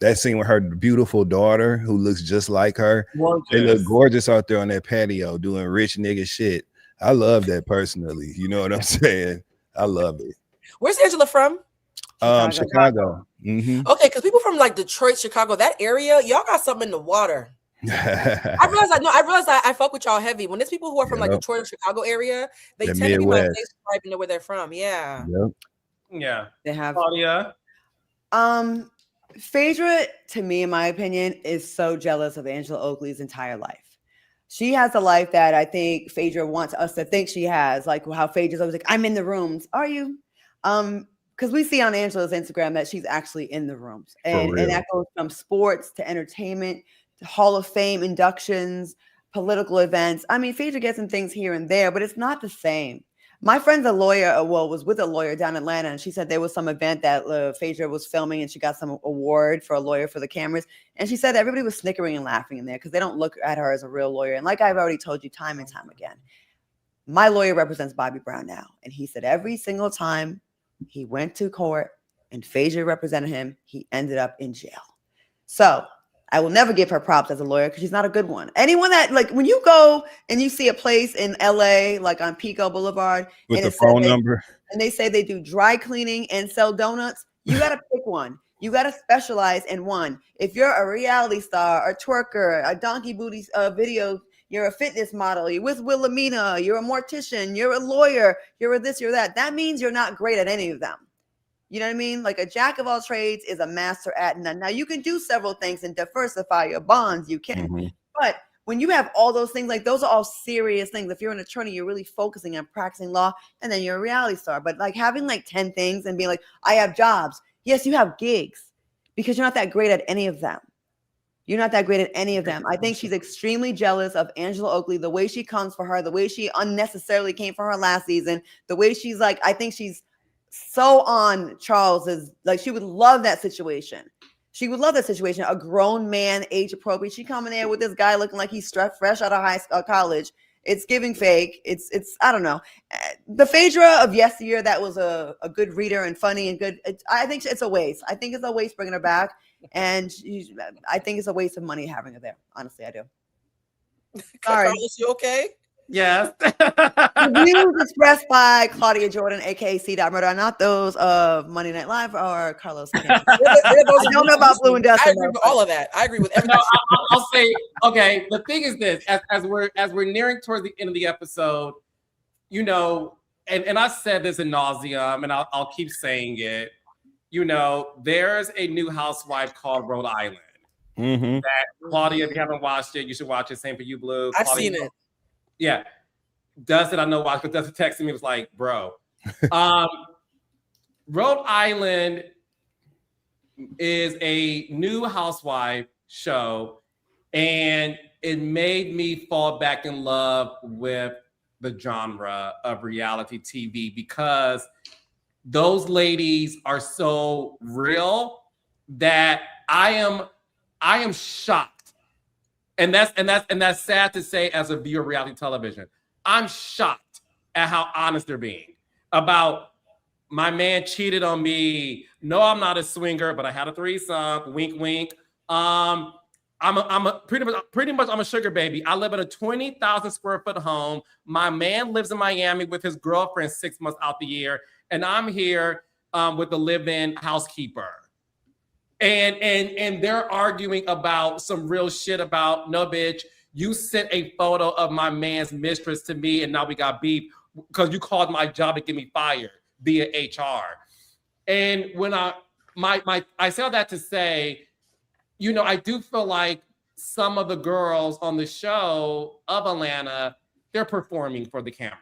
That scene with her beautiful daughter who looks just like her. Gorgeous. They look gorgeous out there on that patio doing rich nigga shit. I love that personally. You know what I'm saying? I love it. Where's Angela from? Chicago. Okay, because people from like Detroit, Chicago, that area, y'all got something in the water. I realized I fuck with y'all heavy. When there's people who are from like Detroit or Chicago area, they tend to be my face type and know where they're from. Yeah. Yeah. They have Claudia. Phaedra, to me, in my opinion, is so jealous of Angela Oakley's entire life. She has a life that I think Phaedra wants us to think she has, like how Phaedra's always like, I'm in the rooms. Are you? Because we see on Angela's Instagram that she's actually in the rooms. And that goes from sports to entertainment, Hall of Fame inductions, political events. I mean, Phaedra gets some things here and there, but it's not the same. My friend's a lawyer, was with a lawyer down in Atlanta, and she said there was some event that Phaedra was filming, and she got some award for a lawyer for the cameras. And she said everybody was snickering and laughing in there because they don't look at her as a real lawyer. And like I've already told you time and time again, my lawyer represents Bobby Brown now. And he said every single time he went to court and Phaedra represented him, he ended up in jail. So I will never give her props as a lawyer because she's not a good one. Anyone that, like, when you go and you see a place in LA, like on Pico Boulevard, with the phone number, and they say they do dry cleaning and sell donuts, you got to pick one. You got to specialize in one. If you're a reality star, a twerker, a donkey booty video, you're a fitness model, you're with Wilhelmina, you're a mortician, you're a lawyer, you're a this, you're that. That means you're not great at any of them. You know what I mean? Like a jack of all trades is a master at none. Now you can do several things and diversify your bonds. You can, but when you have all those things, like those are all serious things. If you're an attorney, you're really focusing on practicing law, and then you're a reality star. But like having like 10 things and being like, I have jobs. Yes, you have gigs because you're not that great at any of them. You're not that great at any of them. I think she's extremely jealous of Angela Oakley, the way she comes for her, the way she unnecessarily came for her last season, the way she's like, I think she's so on Charles is like, she would love that situation. She would love that situation. A grown man, age appropriate. She coming there with this guy looking like he's fresh out of college. It's giving fake. It's I don't know. The Phaedra of yesteryear that was a good reader and funny and good. I think it's a waste. I think it's a waste bringing her back, and I think it's a waste of money having her there. Honestly, I do. Sorry. Carlos, you okay? Yes. The views expressed by Claudia Jordan, aka C. Murder, are not those of Monday Night Live or Carlos. I don't know about Blue and Dustin. I agree with all of that. I agree with everything. No, I'll say, okay, the thing is this, as we're nearing towards the end of the episode, you know, and I said this in nauseum, and I'll keep saying it, you know, there's a new housewife called Rhode Island. Mm-hmm. That Claudia, if you haven't watched it, you should watch it. Same for you, Blue. I've Claudia, seen it. Yeah. Dustin, I know why, because Dustin texted me, was like, bro. Rhode Island is a new housewife show, and it made me fall back in love with the genre of reality TV because those ladies are so real that I am shocked. And that's sad to say as a viewer of reality television. I'm shocked at how honest they're being about my man cheated on me. No, I'm not a swinger, but I had a threesome. Wink, wink. I'm pretty much I'm a sugar baby. I live in a 20,000 square foot home. My man lives in Miami with his girlfriend 6 months out the year, and I'm here with the live-in housekeeper. And they're arguing about some real shit about, no, bitch, you sent a photo of my man's mistress to me, and now we got beef because you called my job to get me fired via HR. And when I say all that to say, you know, I do feel like some of the girls on the show of Atlanta, they're performing for the cameras.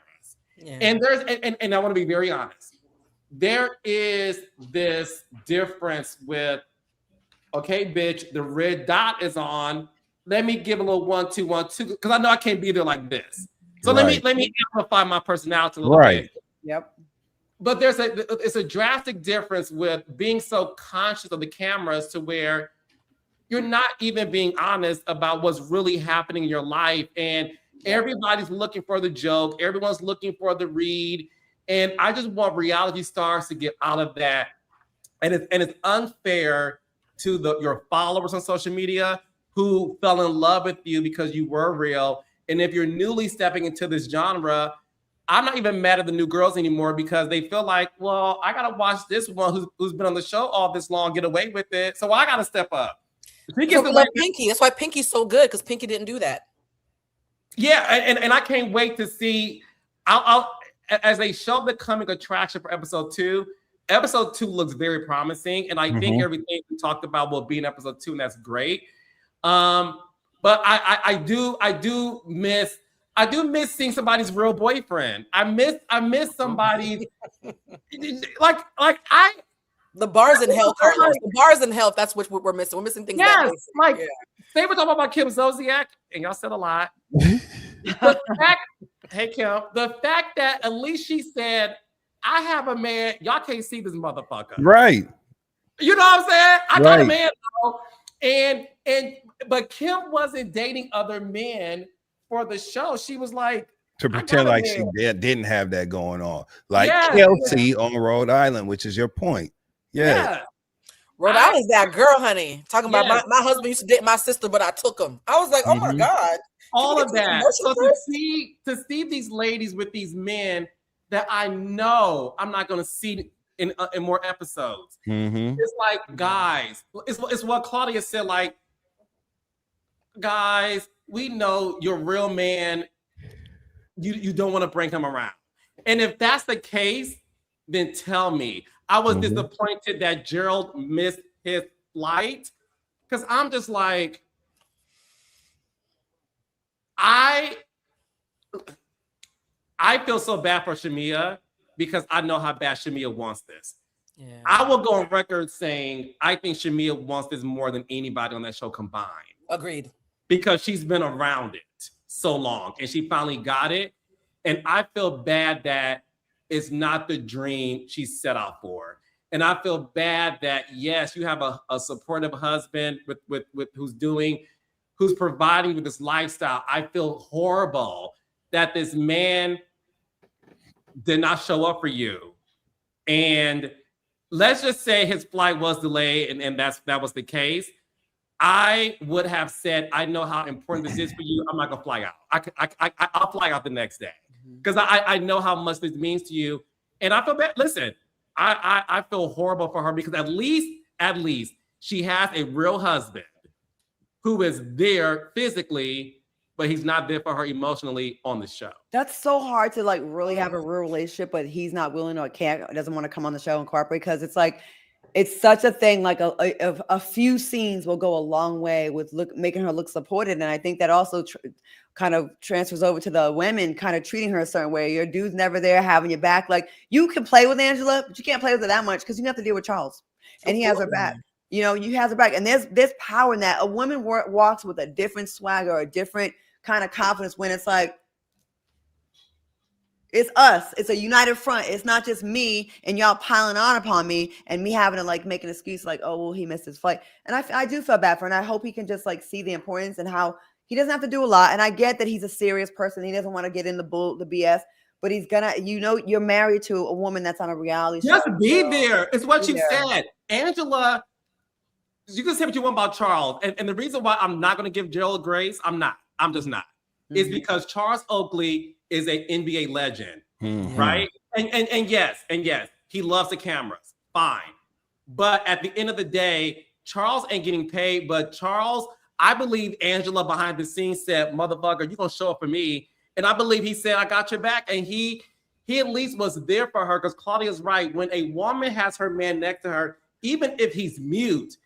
Yeah. And there's and I want to be very honest. There is this difference with, okay, bitch, the red dot is on. Let me give a little 1, 2, 1, 2, because I know I can't be there like this. So right. let me amplify my personality a little bit. Yep. But it's a drastic difference with being so conscious of the cameras to where you're not even being honest about what's really happening in your life. And everybody's looking for the joke. Everyone's looking for the read. And I just want reality stars to get out of that. And it's unfair to your followers on social media who fell in love with you because you were real. And if you're newly stepping into this genre, I'm not even mad at the new girls anymore because they feel like, well, I got to watch this one who's been on the show all this long get away with it. So I got to step up. Pinky. That's why Pinky's so good, because Pinky didn't do that. Yeah, and I can't wait to see. I'll as they show the coming attraction for episode 2. Episode 2 looks very promising, and I think everything we talked about will be in episode 2, and that's great. But I do miss seeing somebody's real boyfriend. I miss somebody like I. The bars in health, Carlos. The bars in health. That's what we're missing. We're missing things. Yes, like they were talking about Kim Zolciak, and y'all said a lot. Hey Kim, the fact that at least she said, I have a man, y'all can't see this motherfucker. Right. You know what I'm saying? I got a man though. But Kim wasn't dating other men for the show. She was like to pretend like she didn't have that going on. Like Kelsey on Rhode Island, which is your point. Yeah. Rhode Island's that girl, honey. Talking about my husband used to date my sister, but I took him. I was like, oh my God. All of that. So to see these ladies with these men that I know I'm not going to see in more episodes. It's like, guys, it's what Claudia said, like, guys, we know your real man, you don't want to bring him around. And if that's the case, then tell me. I was disappointed that Gerald missed his flight because I'm just like, I feel so bad for Shamia because I know how bad Shamia wants this. Yeah. I will go on record saying I think Shamia wants this more than anybody on that show combined. Agreed. Because she's been around it so long and she finally got it. And I feel bad that it's not the dream she set out for. And I feel bad that, yes, you have a supportive husband with who's providing with this lifestyle. I feel horrible that this man did not show up for you. And let's just say his flight was delayed and that was the case. I would have said, I know how important this is for you. I'm not gonna fly out. I'll fly out the next day because I know how much this means to you. And I feel bad. Listen, I feel horrible for her because at least she has a real husband who is there physically, but he's not there for her emotionally on the show. That's so hard to like really have a real relationship, but he's not willing or doesn't want to come on the show and cooperate because it's like, it's such a thing. Like a few scenes will go a long way with making her look supported. And I think that also kind of transfers over to the women kind of treating her a certain way. Your dude's never there having your back. Like you can play with Angela, but you can't play with her that much because you have to deal with Charles and he has her back. You know, you has her back. And there's power in that. A woman walks with a different swagger, a different kind of confidence when it's like, it's us. It's a united front. It's not just me and y'all piling on upon me and me having to like make an excuse like, oh, well, he missed his flight. And I do feel bad for him. And I hope he can just like see the importance and how he doesn't have to do a lot. And I get that he's a serious person. He doesn't want to get in the BS, but he's gonna, you're married to a woman that's on a reality show. Just be there. It's what you said. Angela, you can say what you want about Charles. And the reason why I'm not going to give Gerald grace, I'm just not. It's because Charles Oakley is an NBA legend, right? And yes, he loves the cameras. Fine. But at the end of the day, Charles ain't getting paid. But Charles, I believe Angela behind the scenes said, motherfucker, you're going to show up for me. And I believe he said, I got your back. And he at least was there for her because Claudia's right. When a woman has her man next to her, even if he's mute,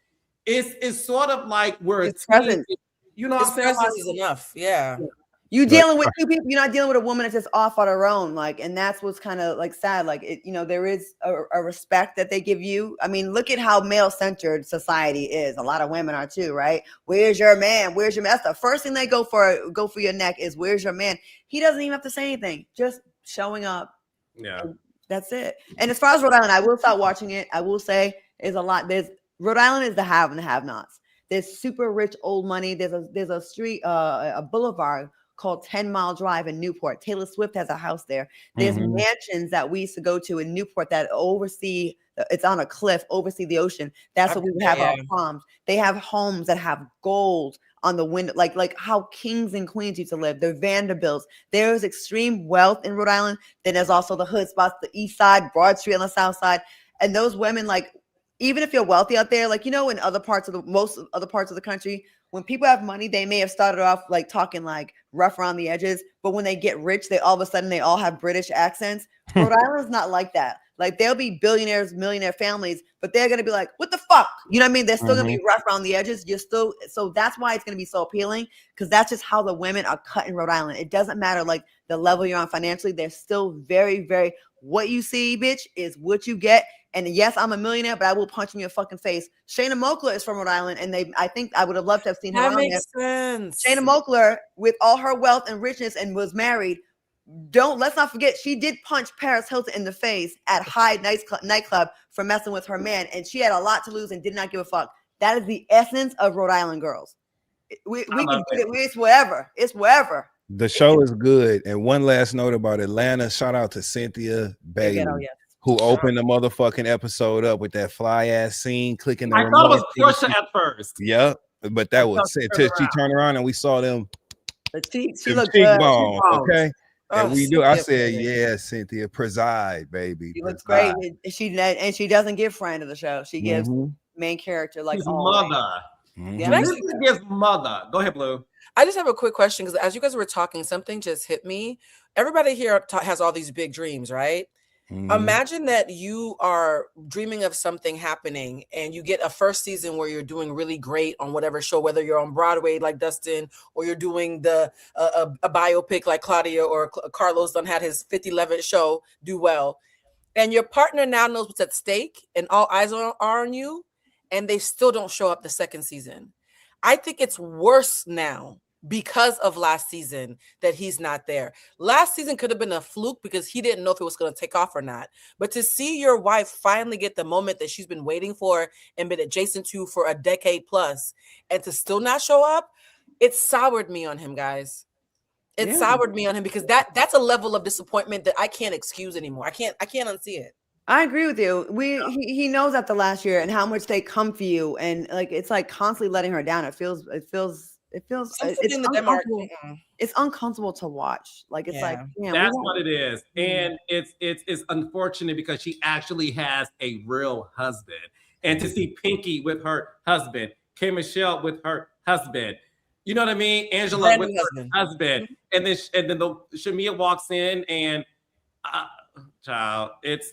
it's sort of like we're a team. You know, his presence is enough. Yeah. You dealing with two people. You're not dealing with a woman that's just off on her own. Like, and that's what's kind of like sad. Like, there is a respect that they give you. I mean, look at how male-centered society is. A lot of women are too, right? Where's your man? Where's your man? That's the first thing they go for your neck is where's your man? He doesn't even have to say anything. Just showing up. Yeah. That's it. And as far as Rhode Island, I will start watching it. I will say there's a lot. Rhode Island is the have and the have-nots. There's super rich old money. There's a street, a boulevard called 10 Mile Drive in Newport. Taylor Swift has a house there. There's mansions that we used to go to in Newport that oversee, it's on a cliff, oversee the ocean. That's what we would have our proms. They have homes that have gold on the window, like how kings and queens used to live. They're Vanderbilts. There's extreme wealth in Rhode Island. Then there's also the hood spots, the east side, Broad Street on the south side. And those women, like, even if you're wealthy out there, like, in most other parts of the country, when people have money, they may have started off like talking like rough around the edges, but when they get rich, they all of a sudden they all have British accents. Rhode Island's not like that. Like they'll be billionaires, millionaire families, but they're gonna be like, what the fuck? You know what I mean? They're still gonna be rough around the edges. So that's why it's gonna be so appealing, because that's just how the women are cut in Rhode Island. It doesn't matter like the level you're on financially, they're still very, very, what you see, bitch, is what you get. And yes, I'm a millionaire, but I will punch in your fucking face. Shayna Moakler is from Rhode Island, and I think I would have loved to have seen her. That makes sense. Shayna Moakler, with all her wealth and richness, and was married. Let's not forget, she did punch Paris Hilton in the face at Hyde nightclub for messing with her man, and she had a lot to lose and did not give a fuck. That is the essence of Rhode Island girls. We can get it. It's wherever. It's wherever. The show is good. And one last note about Atlanta. Shout out to Cynthia Bailey. Who opened the motherfucking episode up with that fly ass scene, clicking the remote. I thought it was Porsha at first. Yep, but that was it. She turned around and we saw them. She looked good. Okay. And we do. I said, yeah, Cynthia, preside, baby. She looks great. She doesn't give friend of the show. She gives main character like mother. Yeah. Gives mother. Go ahead, Blue. I just have a quick question because as you guys were talking, something just hit me. Everybody here has all these big dreams, right? Imagine that you are dreaming of something happening and you get a first season where you're doing really great on whatever show, whether you're on Broadway like Dustin or you're doing a biopic like Claudia or Carlos done had his 50/11 show do well. And your partner now knows what's at stake and all eyes are on you and they still don't show up the second season. I think it's worse now because of last season that he's not there. Last season could have been a fluke because he didn't know if it was going to take off or not. But to see your wife finally get the moment that she's been waiting for and been adjacent to for a decade plus, and to still not show up, it soured me on him, guys. It soured me on him because that's a level of disappointment that I can't excuse anymore. I can't unsee it. I agree with you. He knows after last year and how much they come for you, and like it's like constantly letting her down. It feels it's uncomfortable. It's uncomfortable to watch. Like it's like that's what it is, and it's unfortunate because she actually has a real husband, and to see Pinky with her husband, K. Michelle with her husband. You know what I mean? Angela with her husband, and then the Shamia walks in, and child, it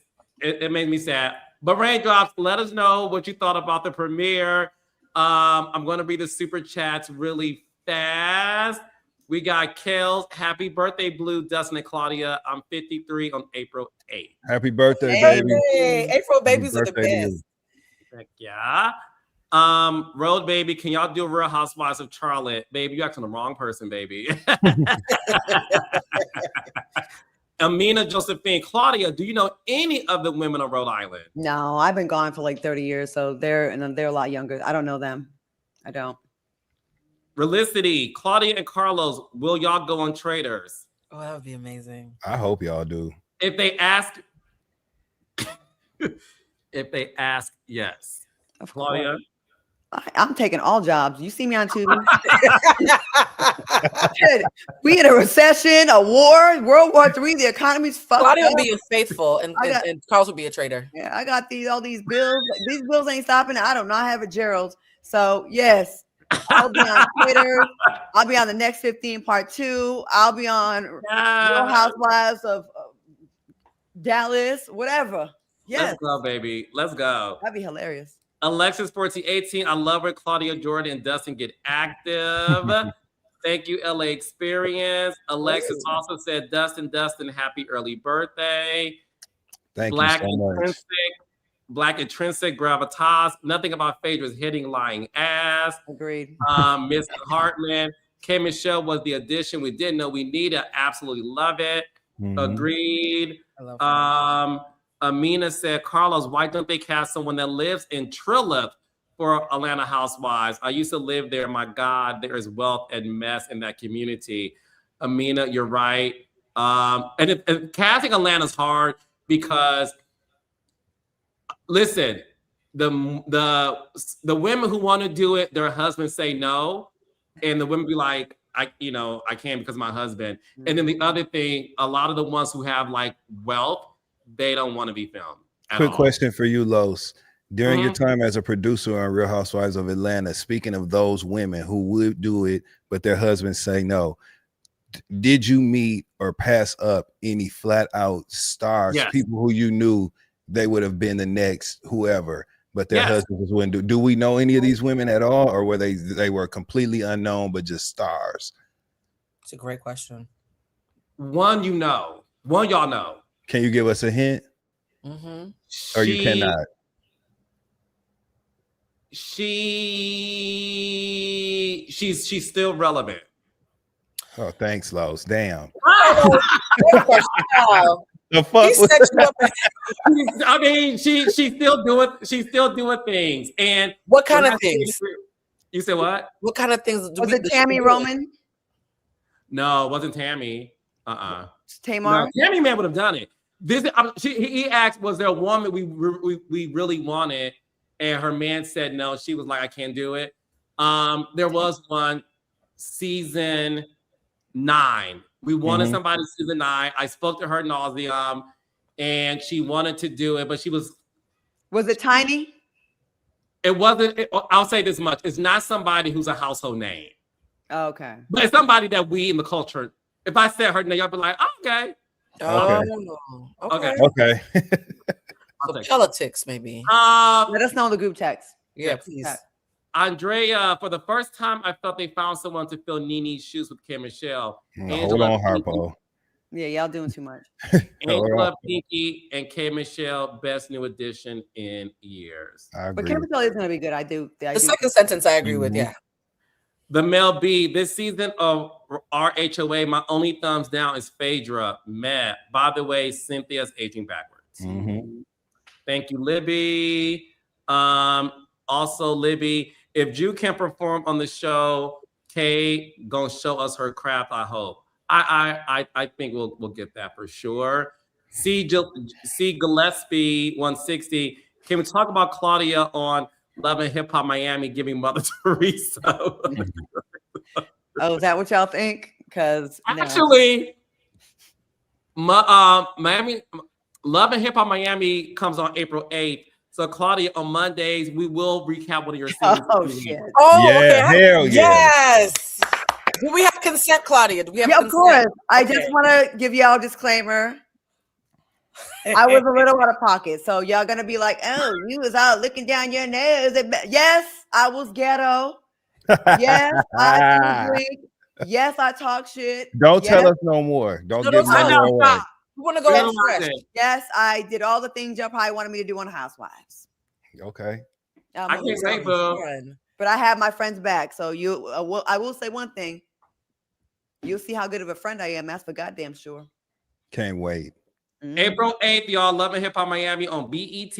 made me sad. But Raindrops, let us know what you thought about the premiere. I'm going to read the super chats really fast. We got Kels. Happy birthday, Blue, Dustin, and Claudia. I'm 53 on April 8th. Happy birthday, baby. April babies are the best. Heck yeah. Road Baby, can y'all do Real Housewives of Charlotte? Baby, you asking the wrong person, baby. Amina Josephine, Claudia, do you know any of the women on Rhode Island? No, I've been gone for like 30 years, so they're a lot younger. I don't know them. I don't. Relicity, Claudia and Carlos, will y'all go on Traders? Oh, that would be amazing. I hope y'all do. If they ask, yes. Of Claudia. Course. I'm taking all jobs. You see me on TV. We in a recession, a war, World War III. The economy's fucked Claudia up. will be a faithful, and Carlos will be a trader. Yeah, I got all these bills. These bills ain't stopping. I do not have a Gerald. So yes, I'll be on Twitter. I'll be on the Next 15 Part 2. I'll be on Real Housewives of Dallas, whatever. Yes. Let's go, baby. Let's go. That'd be hilarious. Alexis 1418, I love when Claudia, Jordan, and Dustin get active. Thank you, LA Experience. Alexis also said, Dustin, happy early birthday. Thank you so much. Black intrinsic gravitas. Nothing about Phaedra's hitting lying ass. Agreed. Miss Hartman. K. Michelle was the addition we didn't know we needed. Absolutely love it. Agreed. I love Amina said, Carlos, why don't they cast someone that lives in Trilith for Atlanta Housewives? I used to live there. My God, there is wealth and mess in that community. Amina, you're right. And casting Atlanta's hard because, listen, the women who want to do it, their husbands say no, and the women be like, I can't because of my husband. And then the other thing, a lot of the ones who have like wealth, they don't want to be filmed. Quick question for you, Los. During your time as a producer on Real Housewives of Atlanta, speaking of those women who would do it, but their husbands say no, did you meet or pass up any flat out stars, people who you knew they would have been the next whoever, but their husbands wouldn't do? Do we know any of these women at all, or were they were completely unknown but just stars? It's a great question. One y'all know. Can you give us a hint? Or you cannot? She's still relevant. Oh, thanks, Los. Damn. The fuck? I mean, she's still doing things. And what kind of things? You said what? What kind of things? Was it Tammy Roman? No, it wasn't Tammy. Tamar. No, Tammy man would have done it. He asked, was there a woman we really wanted, and her man said no. She was like, I can't do it. There was one season 9. We wanted somebody season 9. I spoke to her ad nauseum, and she wanted to do it, but she was. Was it Tiny? It wasn't. I'll say this much: it's not somebody who's a household name. Oh, okay. But it's somebody that we in the culture. If I said her name, y'all be like, oh, okay. Okay. Politics, maybe. Let us know in the group text. Yeah, please. Andrea, for the first time, I felt they found someone to fill Nene's shoes with K. Michelle. Hold on, Harpo. Yeah, y'all doing too much. Angela, Pinky, and K. Michelle, best new addition in years. I agree. But K. Michelle is going to be good. I do. The second sentence I agree with, yeah. The Mel B, this season of RHOA, my only thumbs down is Phaedra. Meh. By the way, Cynthia's aging backwards. Mm-hmm. Thank you, Libby. Also, Libby, if Drew can perform on the show, Kay gonna show us her craft. I hope. I think we'll get that for sure. C Gillespie 160. Can we talk about Claudia on Love and Hip Hop Miami giving Mother Teresa? Oh, is that what y'all think? Because actually, Miami Love and Hip Hop Miami comes on April 8th. So Claudia, on Mondays, we will recap one of your scenes. Oh shit! Oh, yeah, okay. hell yeah. Yes. Do we have consent, Claudia? Do we have consent? Of course. I Okay. just want to give y'all a disclaimer. I was a little out of pocket, so y'all gonna be like, "Oh, you was out looking down your nose." Yes, I was ghetto. Yes, I do drink. Yes, I talk shit. Don't yes, tell us no more. Don't No, give don't no tell more us. away. We want to go in fresh. yes, I did all the things y'all probably wanted me to do on Housewives. Okay. I can't wait, boo. But I have my friends back, so I will say one thing. You'll see how good of a friend I am. That's for goddamn sure. Can't wait. Mhm. April 8th, y'all, Love and Hip Hop Miami on BET.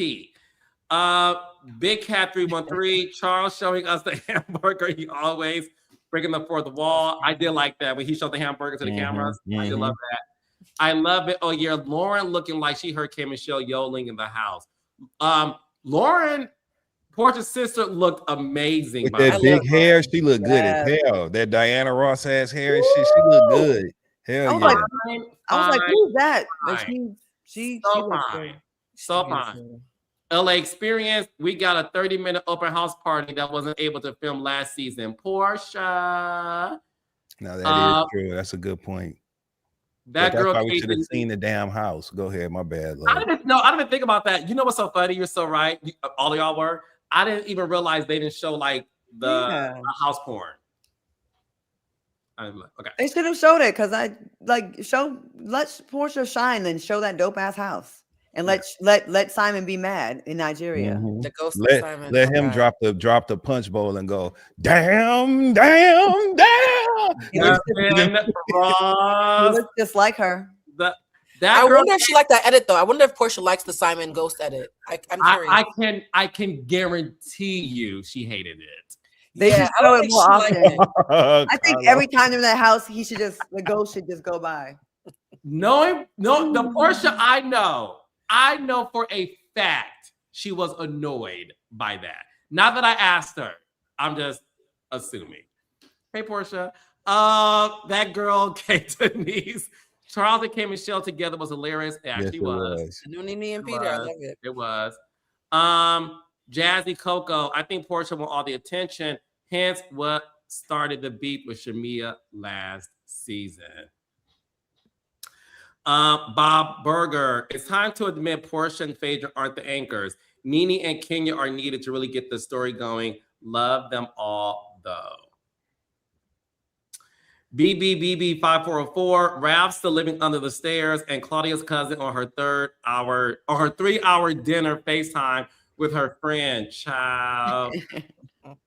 Big Cat 313, Charles showing us the hamburger. He always breaking the fourth wall. I did like that when he showed the hamburger to the cameras. I did love that. I love it. Oh yeah, Lauren looking like she heard K Michelle yodeling in the house. Lauren, Porsha's sister, looked amazing. With that big hair, she looked good as hell. That Diana Ross ass hair and shit, she looked good. Hell yeah. I was like, who's that? But she so was fine. So fine. LA Experience, we got a 30-minute open house party that wasn't able to film last season. Porsha. No, that is true. That's a good point. That girl, we should have seen the damn house. Go ahead, my bad. I didn't even think about that. You know what's so funny? You're so right. All of y'all were. I didn't even realize they didn't show like the house porn. Okay. They should have showed it because let Porsha shine, then show that dope ass house, and let Simon be mad in Nigeria. Mm-hmm. The ghost of Simon. Let him drop the punch bowl and go damn. He looks just like her. I wonder if she liked that edit though. I wonder if Porsha likes the Simon ghost edit. I'm curious. I can guarantee you she hated it. They should show it more often. I think every time they're in that house, the ghost should just go by. The Porsha I know for a fact she was annoyed by that. Not that I asked her, I'm just assuming. Hey Porsha, that girl Kate Denise, Charles and K Michelle together was hilarious. It actually was. Nene and Peter, I love it. It was. Jazzy Coco, I think Porsha want all the attention, hence what started the beef with Shamia last season. Bob Berger, it's time to admit Porsha and Phaedra aren't the anchors. Nene and Kenya are needed to really get the story going. Love them all, though. BBBB 5404, Ralph's still living under the stairs, and Claudia's cousin on her 3-hour dinner FaceTime with her friend. Child.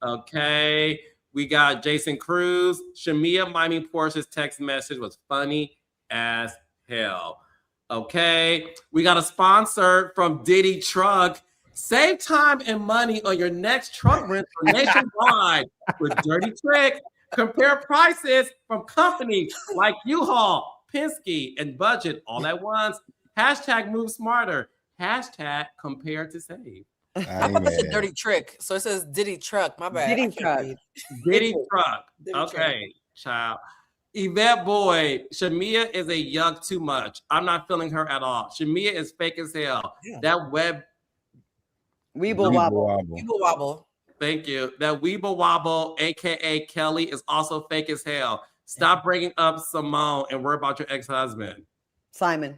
Okay. We got Jason Cruz. Shamia miming Porsha's text message was funny as hell. Okay. We got a sponsor from Diddy Truck. Save time and money on your next truck rental nationwide with Dirty Trick. Compare prices from companies like U-Haul, Penske, and Budget all at once. Hashtag move smarter. Hashtag compare to save. I thought that's a Dirty Trick. So it says Diddy Truck. My bad. Diddy Truck. Diddy Truck. Okay, child. Yvette Boy, Shamia is a yuck too much. I'm not feeling her at all. Shamia is fake as hell. Yeah. That web. Weeble wobble. Weeble wobble. Thank you. That Weeble Wobble, aka Kelly, is also fake as hell. Stop bringing up Simone and worry about your ex-husband. Simon.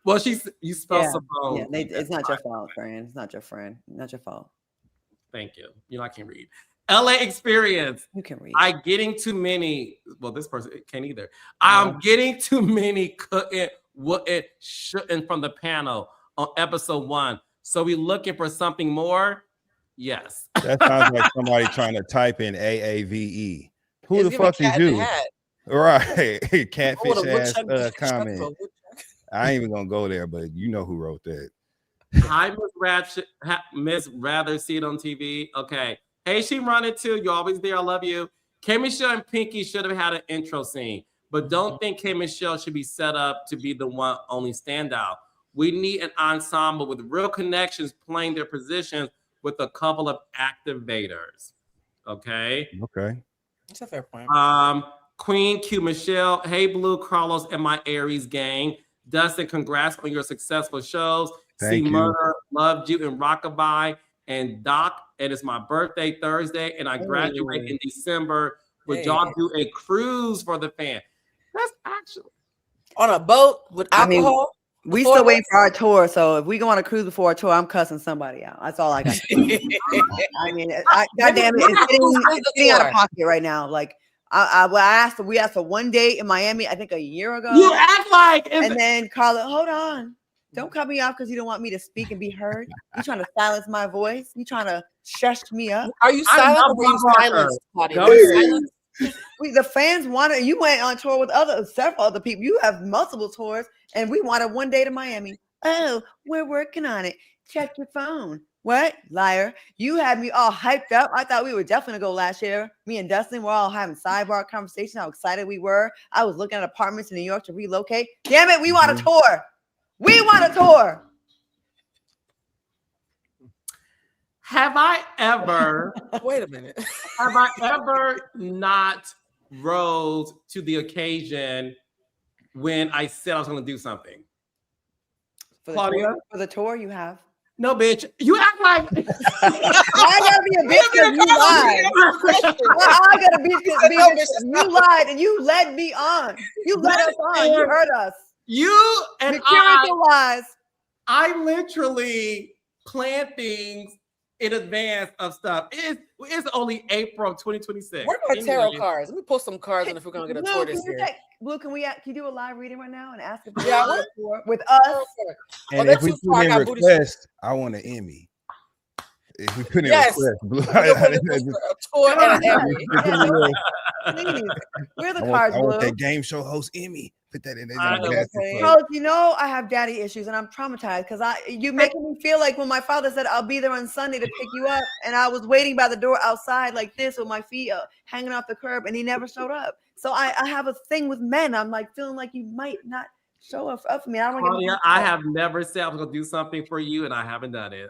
Well, you spell Simone. Yeah, it's not your fault, friend. It's not your friend. Not your fault. Thank you. You know I can read. LA Experience. You can read. I'm getting too many. Well, this person can't either. I'm getting too many couldn't, wouldn't, shouldn't from the panel on episode 1. So we looking for something more. Yes. That sounds like somebody trying to type in AAVE. Who It's the giving fuck is cat in the you? hat. Right. Oh, Catfish the ass woodchuck, the comment. woodchuck, the woodchuck. I ain't even gonna go there, but you know who wrote that. Hi, Miss Rather See It on TV. Okay. Hey, she run it too. You're always there. I love you. K Michelle and Pinky should have had an intro scene, but don't think K Michelle should be set up to be the one only standout. We need an ensemble with real connections playing their positions with a couple of activators. Okay. Okay. That's a fair point. Queen Q Michelle. Hey, Blue, Carlos, and my Aries gang. Dustin, congrats on your successful shows. Thank you. Murder, loved you in Rockabye. And Doc, and it's my birthday Thursday, and I graduate in December. Would y'all do a cruise for the fan? That's actually on a boat with alcohol. We still waiting for our tour, so if we go on a cruise before our tour, I'm cussing somebody out. That's all I got. I mean, goddamn it's sitting out of pocket right now. Like we asked for one date in Miami, I think a year ago. You act like, and then Carla, hold on. Don't cut me off because you don't want me to speak and be heard. You trying to silence my voice? You trying to shush me up? Are you silent or were you silenced, Claudia? The fans wanted. You went on tour with several other people. You have multiple tours, and we wanted one day to Miami. Oh, we're working on it. Check your phone. What? Liar. You had me all hyped up. I thought we were definitely going to go last year. Me and Dustin were all having sidebar conversations, how excited we were. I was looking at apartments in New York to relocate. Damn it, we want a tour. We want a tour. Have I ever wait a minute? Have I ever not rose to the occasion when I said I was going to do something? Claudia, for the tour, you have. No, bitch. You act like I gotta be a bitch because you lied. I gotta be because you lied and you led me on. You led us on. You hurt us. You and lies. I literally plan things in advance of stuff. It's only April of 2026. What about tarot cards? Let me pull some cards and if we're gonna get a tour this year. Blue, can you do a live reading right now and ask if with us? And if we put in request, I want an Emmy. If we put in request, Blue, a tour and an Emmy. Please, where are the cards, I Blue? want that game show host Emmy. Put that in there. I have daddy issues and I'm traumatized because you making me feel like when my father said I'll be there on Sunday to pick you up, and I was waiting by the door outside like this with my feet hanging off the curb, and he never showed up. So I have a thing with men. I'm like feeling like you might not show up for me. I have never said I was gonna do something for you, and I haven't done it.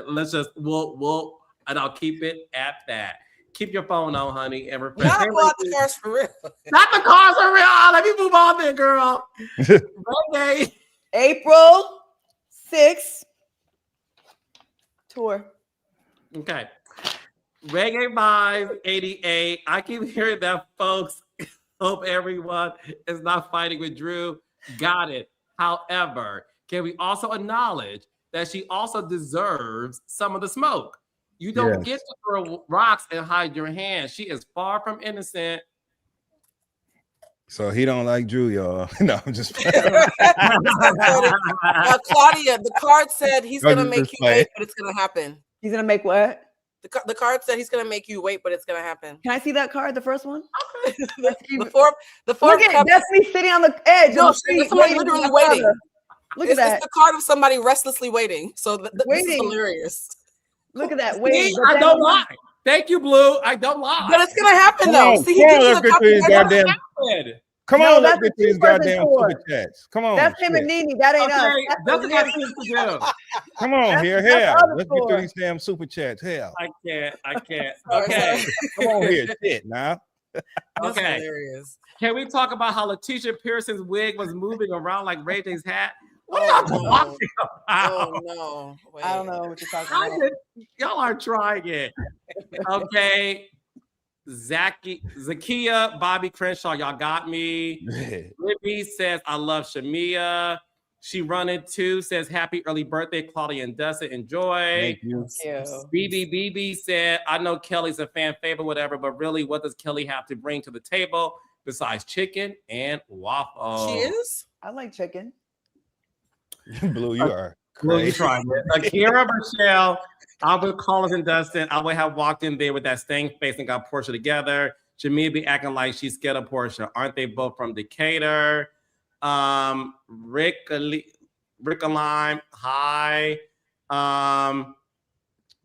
Let's just we'll and I'll keep it at that. Keep your phone on, honey, and refresh. Not the cars for real. Not the cars for real. Let me move on there, girl. Okay. April 6th tour. Okay. Reggae Vibes 88. I keep hearing that, folks. Hope everyone is not fighting with Drew. Got it. However, can we also acknowledge that she also deserves some of the smoke? You don't get to throw rocks and hide your hand. She is far from innocent. So he don't like Drew, y'all. No, I'm just Claudia, the card said he's going to make you wait, but it's going to happen. He's going to make what? The card said he's going to make you wait, but it's going to happen. Can I see that card, the first one? the fourth Look at that's me sitting on the edge. No, somebody literally waiting. Look at that. It's the card of somebody restlessly waiting. So this is hilarious. Look at that. Wait, I don't lie. Thank you, Blue. I don't lie. But it's gonna happen though. See, let's get these goddamn. Come on, let's get these goddamn super chats. Come on. That's him and Nene. That ain't us. That's what things to do. Come on, here. Let's get through these damn super chats. Hell. I can't. Okay. Come on here. Shit, now. Okay. Hilarious. Can we talk about how Letitia Pearson's wig was moving around like Ray J's hat? What are y'all talking about? Oh no! Wait. I don't know what you're talking about. Y'all are trying it. Okay. Zakia, Bobby Crenshaw, y'all got me. Libby says, I love Shamia. She running too, says, happy early birthday, Claudia and Dustin. Enjoy. Thank you. BB said, I know Kelly's a fan favorite, whatever, but really, what does Kelly have to bring to the table besides chicken and waffle? She is? I like chicken. Blue, you are crazy. Blue, you trying it. Akira Michelle, I would Carlos and Dustin. I would have walked in there with that stank face and got Porsha together. Jamia be acting like she's scared of Porsha. Aren't they both from Decatur? Rick Lime, hi.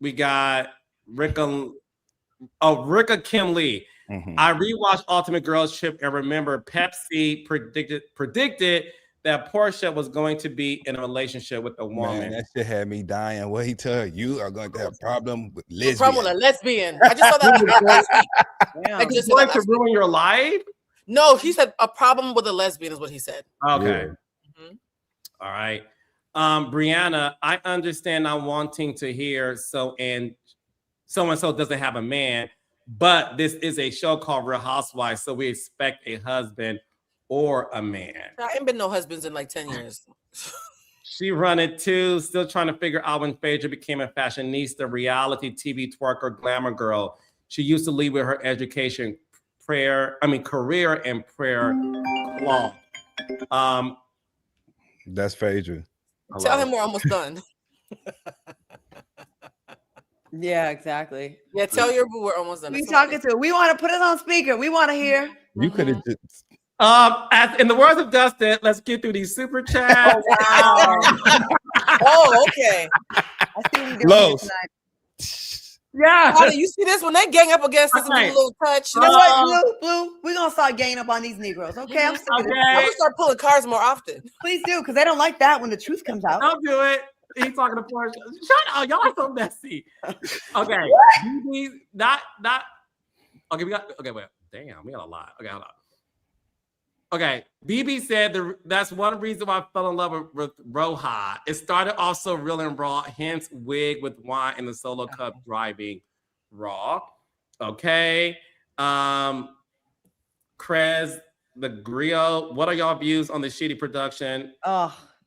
We got Ricka Kim Lee. I rewatched Ultimate Girls Trip and remember Pepsi predicted that Porsha was going to be in a relationship with a woman. Man, that shit had me dying. Wait till you are going to have a problem with lesbian. Problem with a lesbian. I just saw that last week. Yeah. Like, just going to ruin your life? No, he said a problem with a lesbian is what he said. Okay. Yeah. All right. Brianna, I understand not wanting to hear so-and-so doesn't have a man, but this is a show called Real Housewives, so we expect a husband or a man. I ain't been no husbands in like 10 years. She run it too, still trying to figure out when Phaedra became a fashionista, reality TV twerker, glamour girl. She used to lead with her education, career and prayer law. That's Phaedra. Tell him we're almost done. Yeah, exactly. Yeah, tell your boo we're almost done. We talking to. We want to put it on speaker. We want to hear. You could have just. As in the words of Dustin, let's get through these super chats. Wow. Oh, okay. I see what we Lowe's. tonight. Yeah. Holly, you see this when they gang up against us and do a little touch? You know what, Blue? We're gonna start ganging up on these Negroes. Okay, I'm sick of this. I'm gonna start pulling cars more often. Please do, because they don't like that when the truth comes out. Don't do it. He's talking to Porsha. Shut up. Y'all are so messy. Okay. Not. Okay, we got. Okay, wait. Damn, we got a lot. Okay, hold on. Okay, BB said that's one reason why I fell in love with RHOA. It started off so real and raw, hence wig with wine in the solo cup driving raw. Okay. Krez, the Griot, what are y'all views on the shitty production?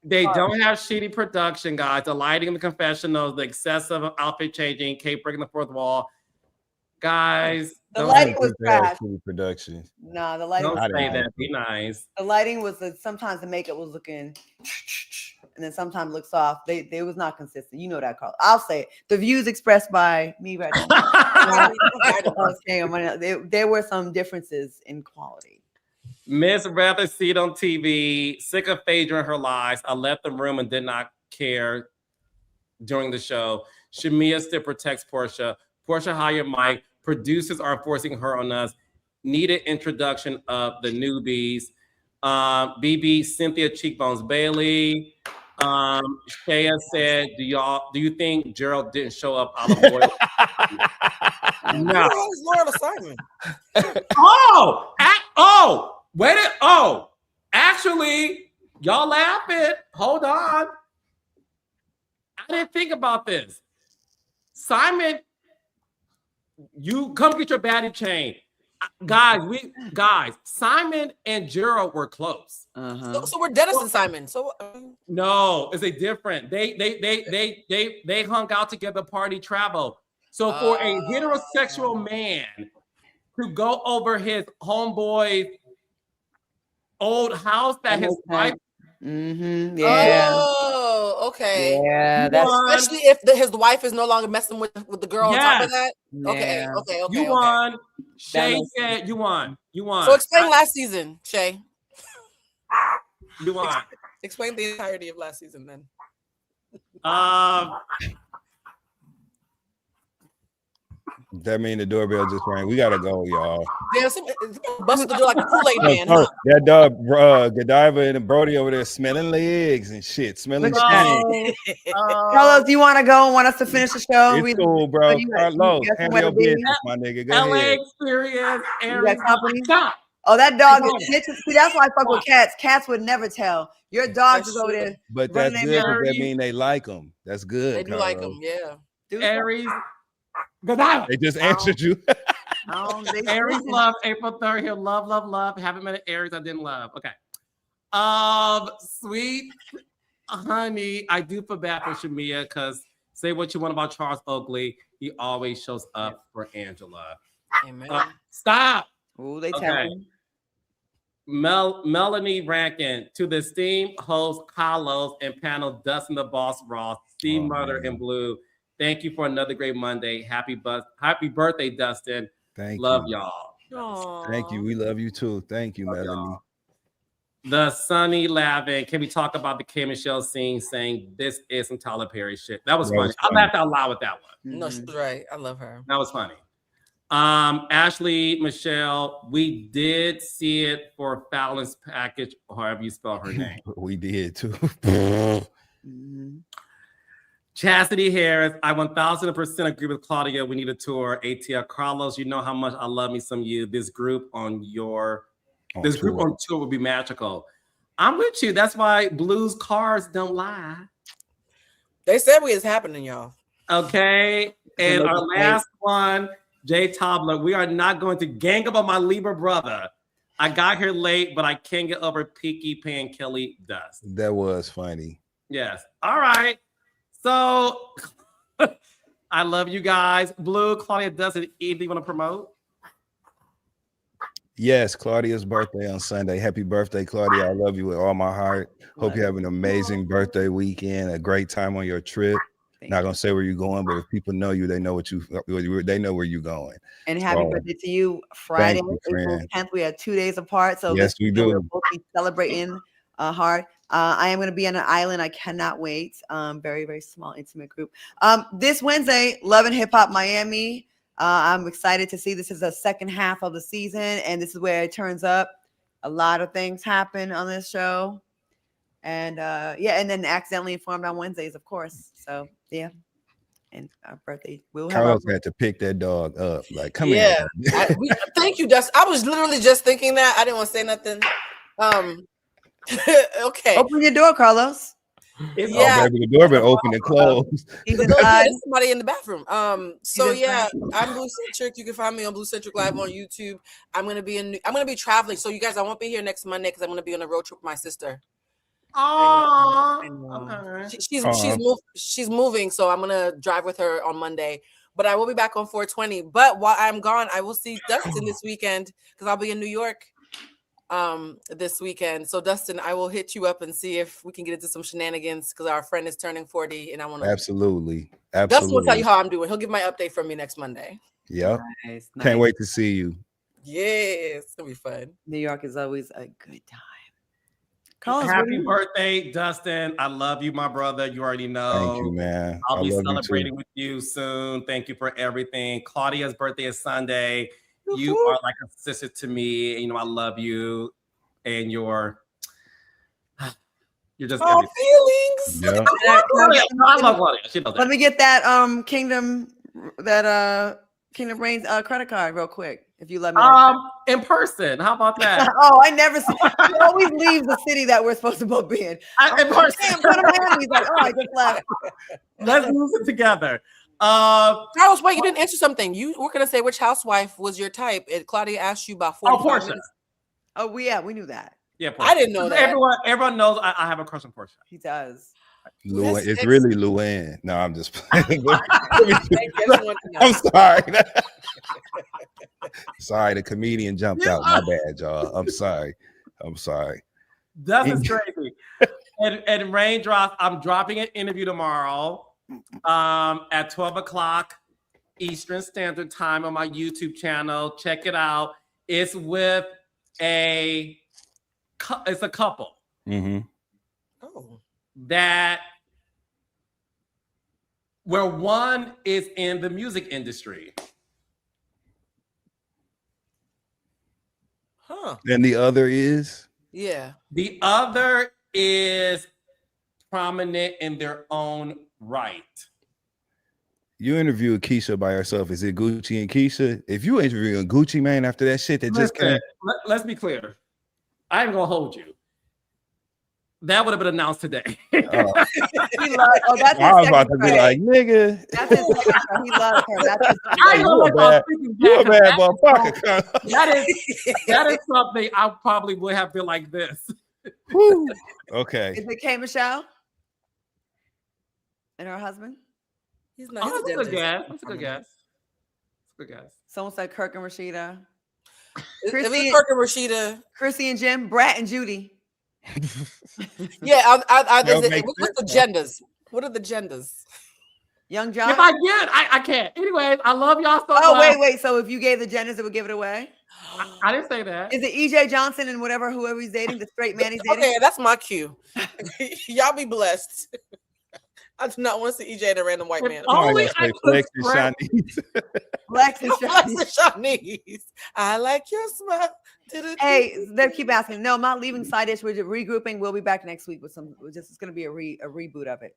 They don't have shitty production, guys. The lighting in the confessionals, the excessive outfit changing, Kate breaking the fourth wall. Guys, the lighting was trash. Production. No, the lighting. Don't say that. Be nice. The lighting was sometimes the makeup was looking, and then sometimes looked soft. They was not consistent. You know that, Carl. I'll say it. The views expressed by me right now. There were some differences in quality. Miss rather see it on TV. Sick of Phaedra and her lies. I left the room and did not care during the show. Shamia still protects Porsha. Porsha hired Mike. Producers are forcing her on us. Needed introduction of the newbies. BB, Cynthia Cheekbones Bailey. Shaya said, do you think Gerald didn't show up out of loyalty? No. Loyal assignment. Actually, y'all laughing. Hold on. I didn't think about this. Simon, you come get your baddie chain. Guys, Simon and Gerald were close. So we're Dennis and Simon. So no, it's a different. They hung out together, party, travel. So for a heterosexual man to go over his homeboy's old house that his wife. Yeah. Oh, okay. Yeah, that's especially if his wife is no longer messing with the girl on top of that. Okay. You won. Shay said you won. So explain last season, Shay. You won. Explain the entirety of last season then. That mean the doorbell just rang. We gotta go, y'all. Damn, busted the door like a Kool-Aid man. That dog, Godiva and Brody over there smelling legs and shit, smelling shit. Carlos, do you want to go and want us to finish the show? It's cool, bro. Carlos, handle your business, my nigga. Go LA ahead. Experience. Stop. Oh, that dog is snitching. See, that's why I fuck with cats. Cats would never tell. Your dog is over there. But that's good. That mean they like them. That's good. They do like them, yeah. Aries. They just answered you. Aries love April 3rd. He'll love. Haven't met an Aries I didn't love. Okay. Sweet honey, I do feel bad for Shamia because say what you want about Charles Oakley. He always shows up for Angela. Amen. Stop. Oh, they tell me. Melanie Rankin to the esteemed host Carlos and panel Dustin the Boss Ross, Steve Murder and Blue. Thank you for another great Monday. Happy birthday, Dustin. Thank Love you. y'all. Aww. Thank you. We love you too. Thank you, Love Melanie. y'all. The Sunny Lavin. Can we talk about the K Michelle scene saying this is some Tyler Perry shit? That was funny. I laughed out loud with that one. No, she was right. I love her. That was funny. Ashley Michelle, we did see it for Fallon's package, or however you spell her name. We did too. Chastity Harris, I 1000% agree with Claudia. We need a tour. ATL Carlos, you know how much I love me some you. This group on tour would be magical. I'm with you. That's why Blues Cars don't lie. They said it's happening, y'all. Okay. And our last one, Jay Tobler, we are not going to gang up on my Libra brother. I got here late, but I can't get over Peaky Pan Kelly Dust. That was funny. Yes. All right. So I love you guys. Blue, Claudia, does it anything you want to promote? Yes, Claudia's birthday on Sunday. Happy birthday, Claudia. I love you with all my heart. Hope you have an amazing birthday weekend, a great time on your trip. Not gonna say where you're going, but if people know you, they know they know where you're going. And happy birthday to you. Friday, you, April 10th. We are 2 days apart. So yes, we do. We'll both be celebrating hard. I am going to be on an island. I cannot wait. Very, very small, intimate group. This Wednesday, Love and Hip Hop Miami. I'm excited to see this is the second half of the season, and this is where it turns up. A lot of things happen on this show. And and then Accidentally Informed on Wednesdays, of course. So yeah. And our birthday, Carlos had to pick that dog up. Like, come here. Thank you, Dustin. I was literally just thinking that. I didn't want to say nothing. Okay. Open your door, Carlos. Baby, the door been open and closed. There's somebody in the bathroom. I'm Blue Centric. You can find me on Blue Centric Live on YouTube. I'm gonna be traveling. So you guys, I won't be here next Monday because I'm gonna be on a road trip with my sister. Oh, she's moving, so I'm gonna drive with her on Monday. But I will be back on 420. But while I'm gone, I will see Dustin this weekend because I'll be in New York this weekend. So Dustin, I will hit you up and see if we can get into some shenanigans because our friend is turning 40 and I want to absolutely. Dustin will tell you how I'm doing. He'll give my update from me next Monday. Yep. Nice. Can't wait to see you. Yes, it'll be fun. New York is always a good time. Carlos, happy birthday, Dustin. I love you, my brother. You already know. Thank you, man. I'll be celebrating with you soon. Thank you for everything. Claudia's birthday is Sunday. You are like a sister to me. And, you know, I love you. And you're just feelings. Yeah. I love Claudia. She knows that. Let me get that Kingdom Reigns credit card real quick. If you let me in person. How about that? I never see. He always leaves the city that we're supposed to both be in. In person. He's like, I just left. Let's use it together. Carlos, wait, you didn't answer something. You were gonna say which housewife was your type, and Claudia asked you about 45 minutes. Oh, we knew that. Yeah, Porsha. I didn't know that. Everyone knows I have a crush on Porsha. He does. It's really Luann. No, I'm just playing. I'm sorry. Sorry, the comedian jumped out. My bad, y'all. I'm sorry. That's crazy. and Raindrops, I'm dropping an interview tomorrow at 12 o'clock Eastern Standard Time on my YouTube channel. Check it out. It's with a couple. Mm-hmm. Oh. That where one is in the music industry. Huh. And the other is? Yeah. The other is prominent in their own right. You interviewed Keisha by herself. Is it Gucci and Keisha? If you interviewing Gucci, man, after that shit that just came. Let's be clear. I ain't gonna hold you. That would have been announced today. That's I was about to be like, nigga. That's his second show. He loves her. That's his you a bad motherfucker. That is something I probably would have been like this. Okay. Is it K Michelle and her husband? He's not. That's a good guess. That's a good guess. Someone said Kirk and Rashida. It was Kirk and Rashida. Chrissy and Jim, Brat and Judy. Yeah, what's the genders? What are the genders? Young Jock. If I get, I can't. Anyways, I love y'all so Oh, much. wait. So if you gave the Jenners, it would give it away? I didn't say that. Is it EJ Johnson and whoever he's dating, the straight man he's dating? Okay, that's my cue. Y'all be blessed. I do not want to see EJ and a random white man. Only I Flex and Shanice. Flex and Shanice. I like your smile. Hey, they keep asking. No, I'm not leaving side dish. We're regrouping. We'll be back next week with some. It's going to be a reboot of it.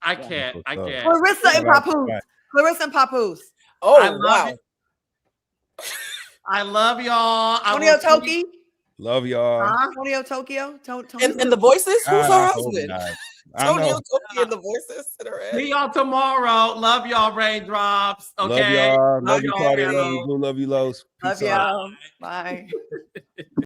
I can't. Clarissa and Papoose. Clarissa and Papoose. Oh, wow. I love y'all. Tonio Toki. Love y'all. Tonio Tokyo. And the voices? Who's her husband? Tonio Toki and the voices. See y'all tomorrow. Love y'all, raindrops. Okay. Love y'all. Love you, Claudia. Love you, Blue. Love you, Los. Love y'all. Bye.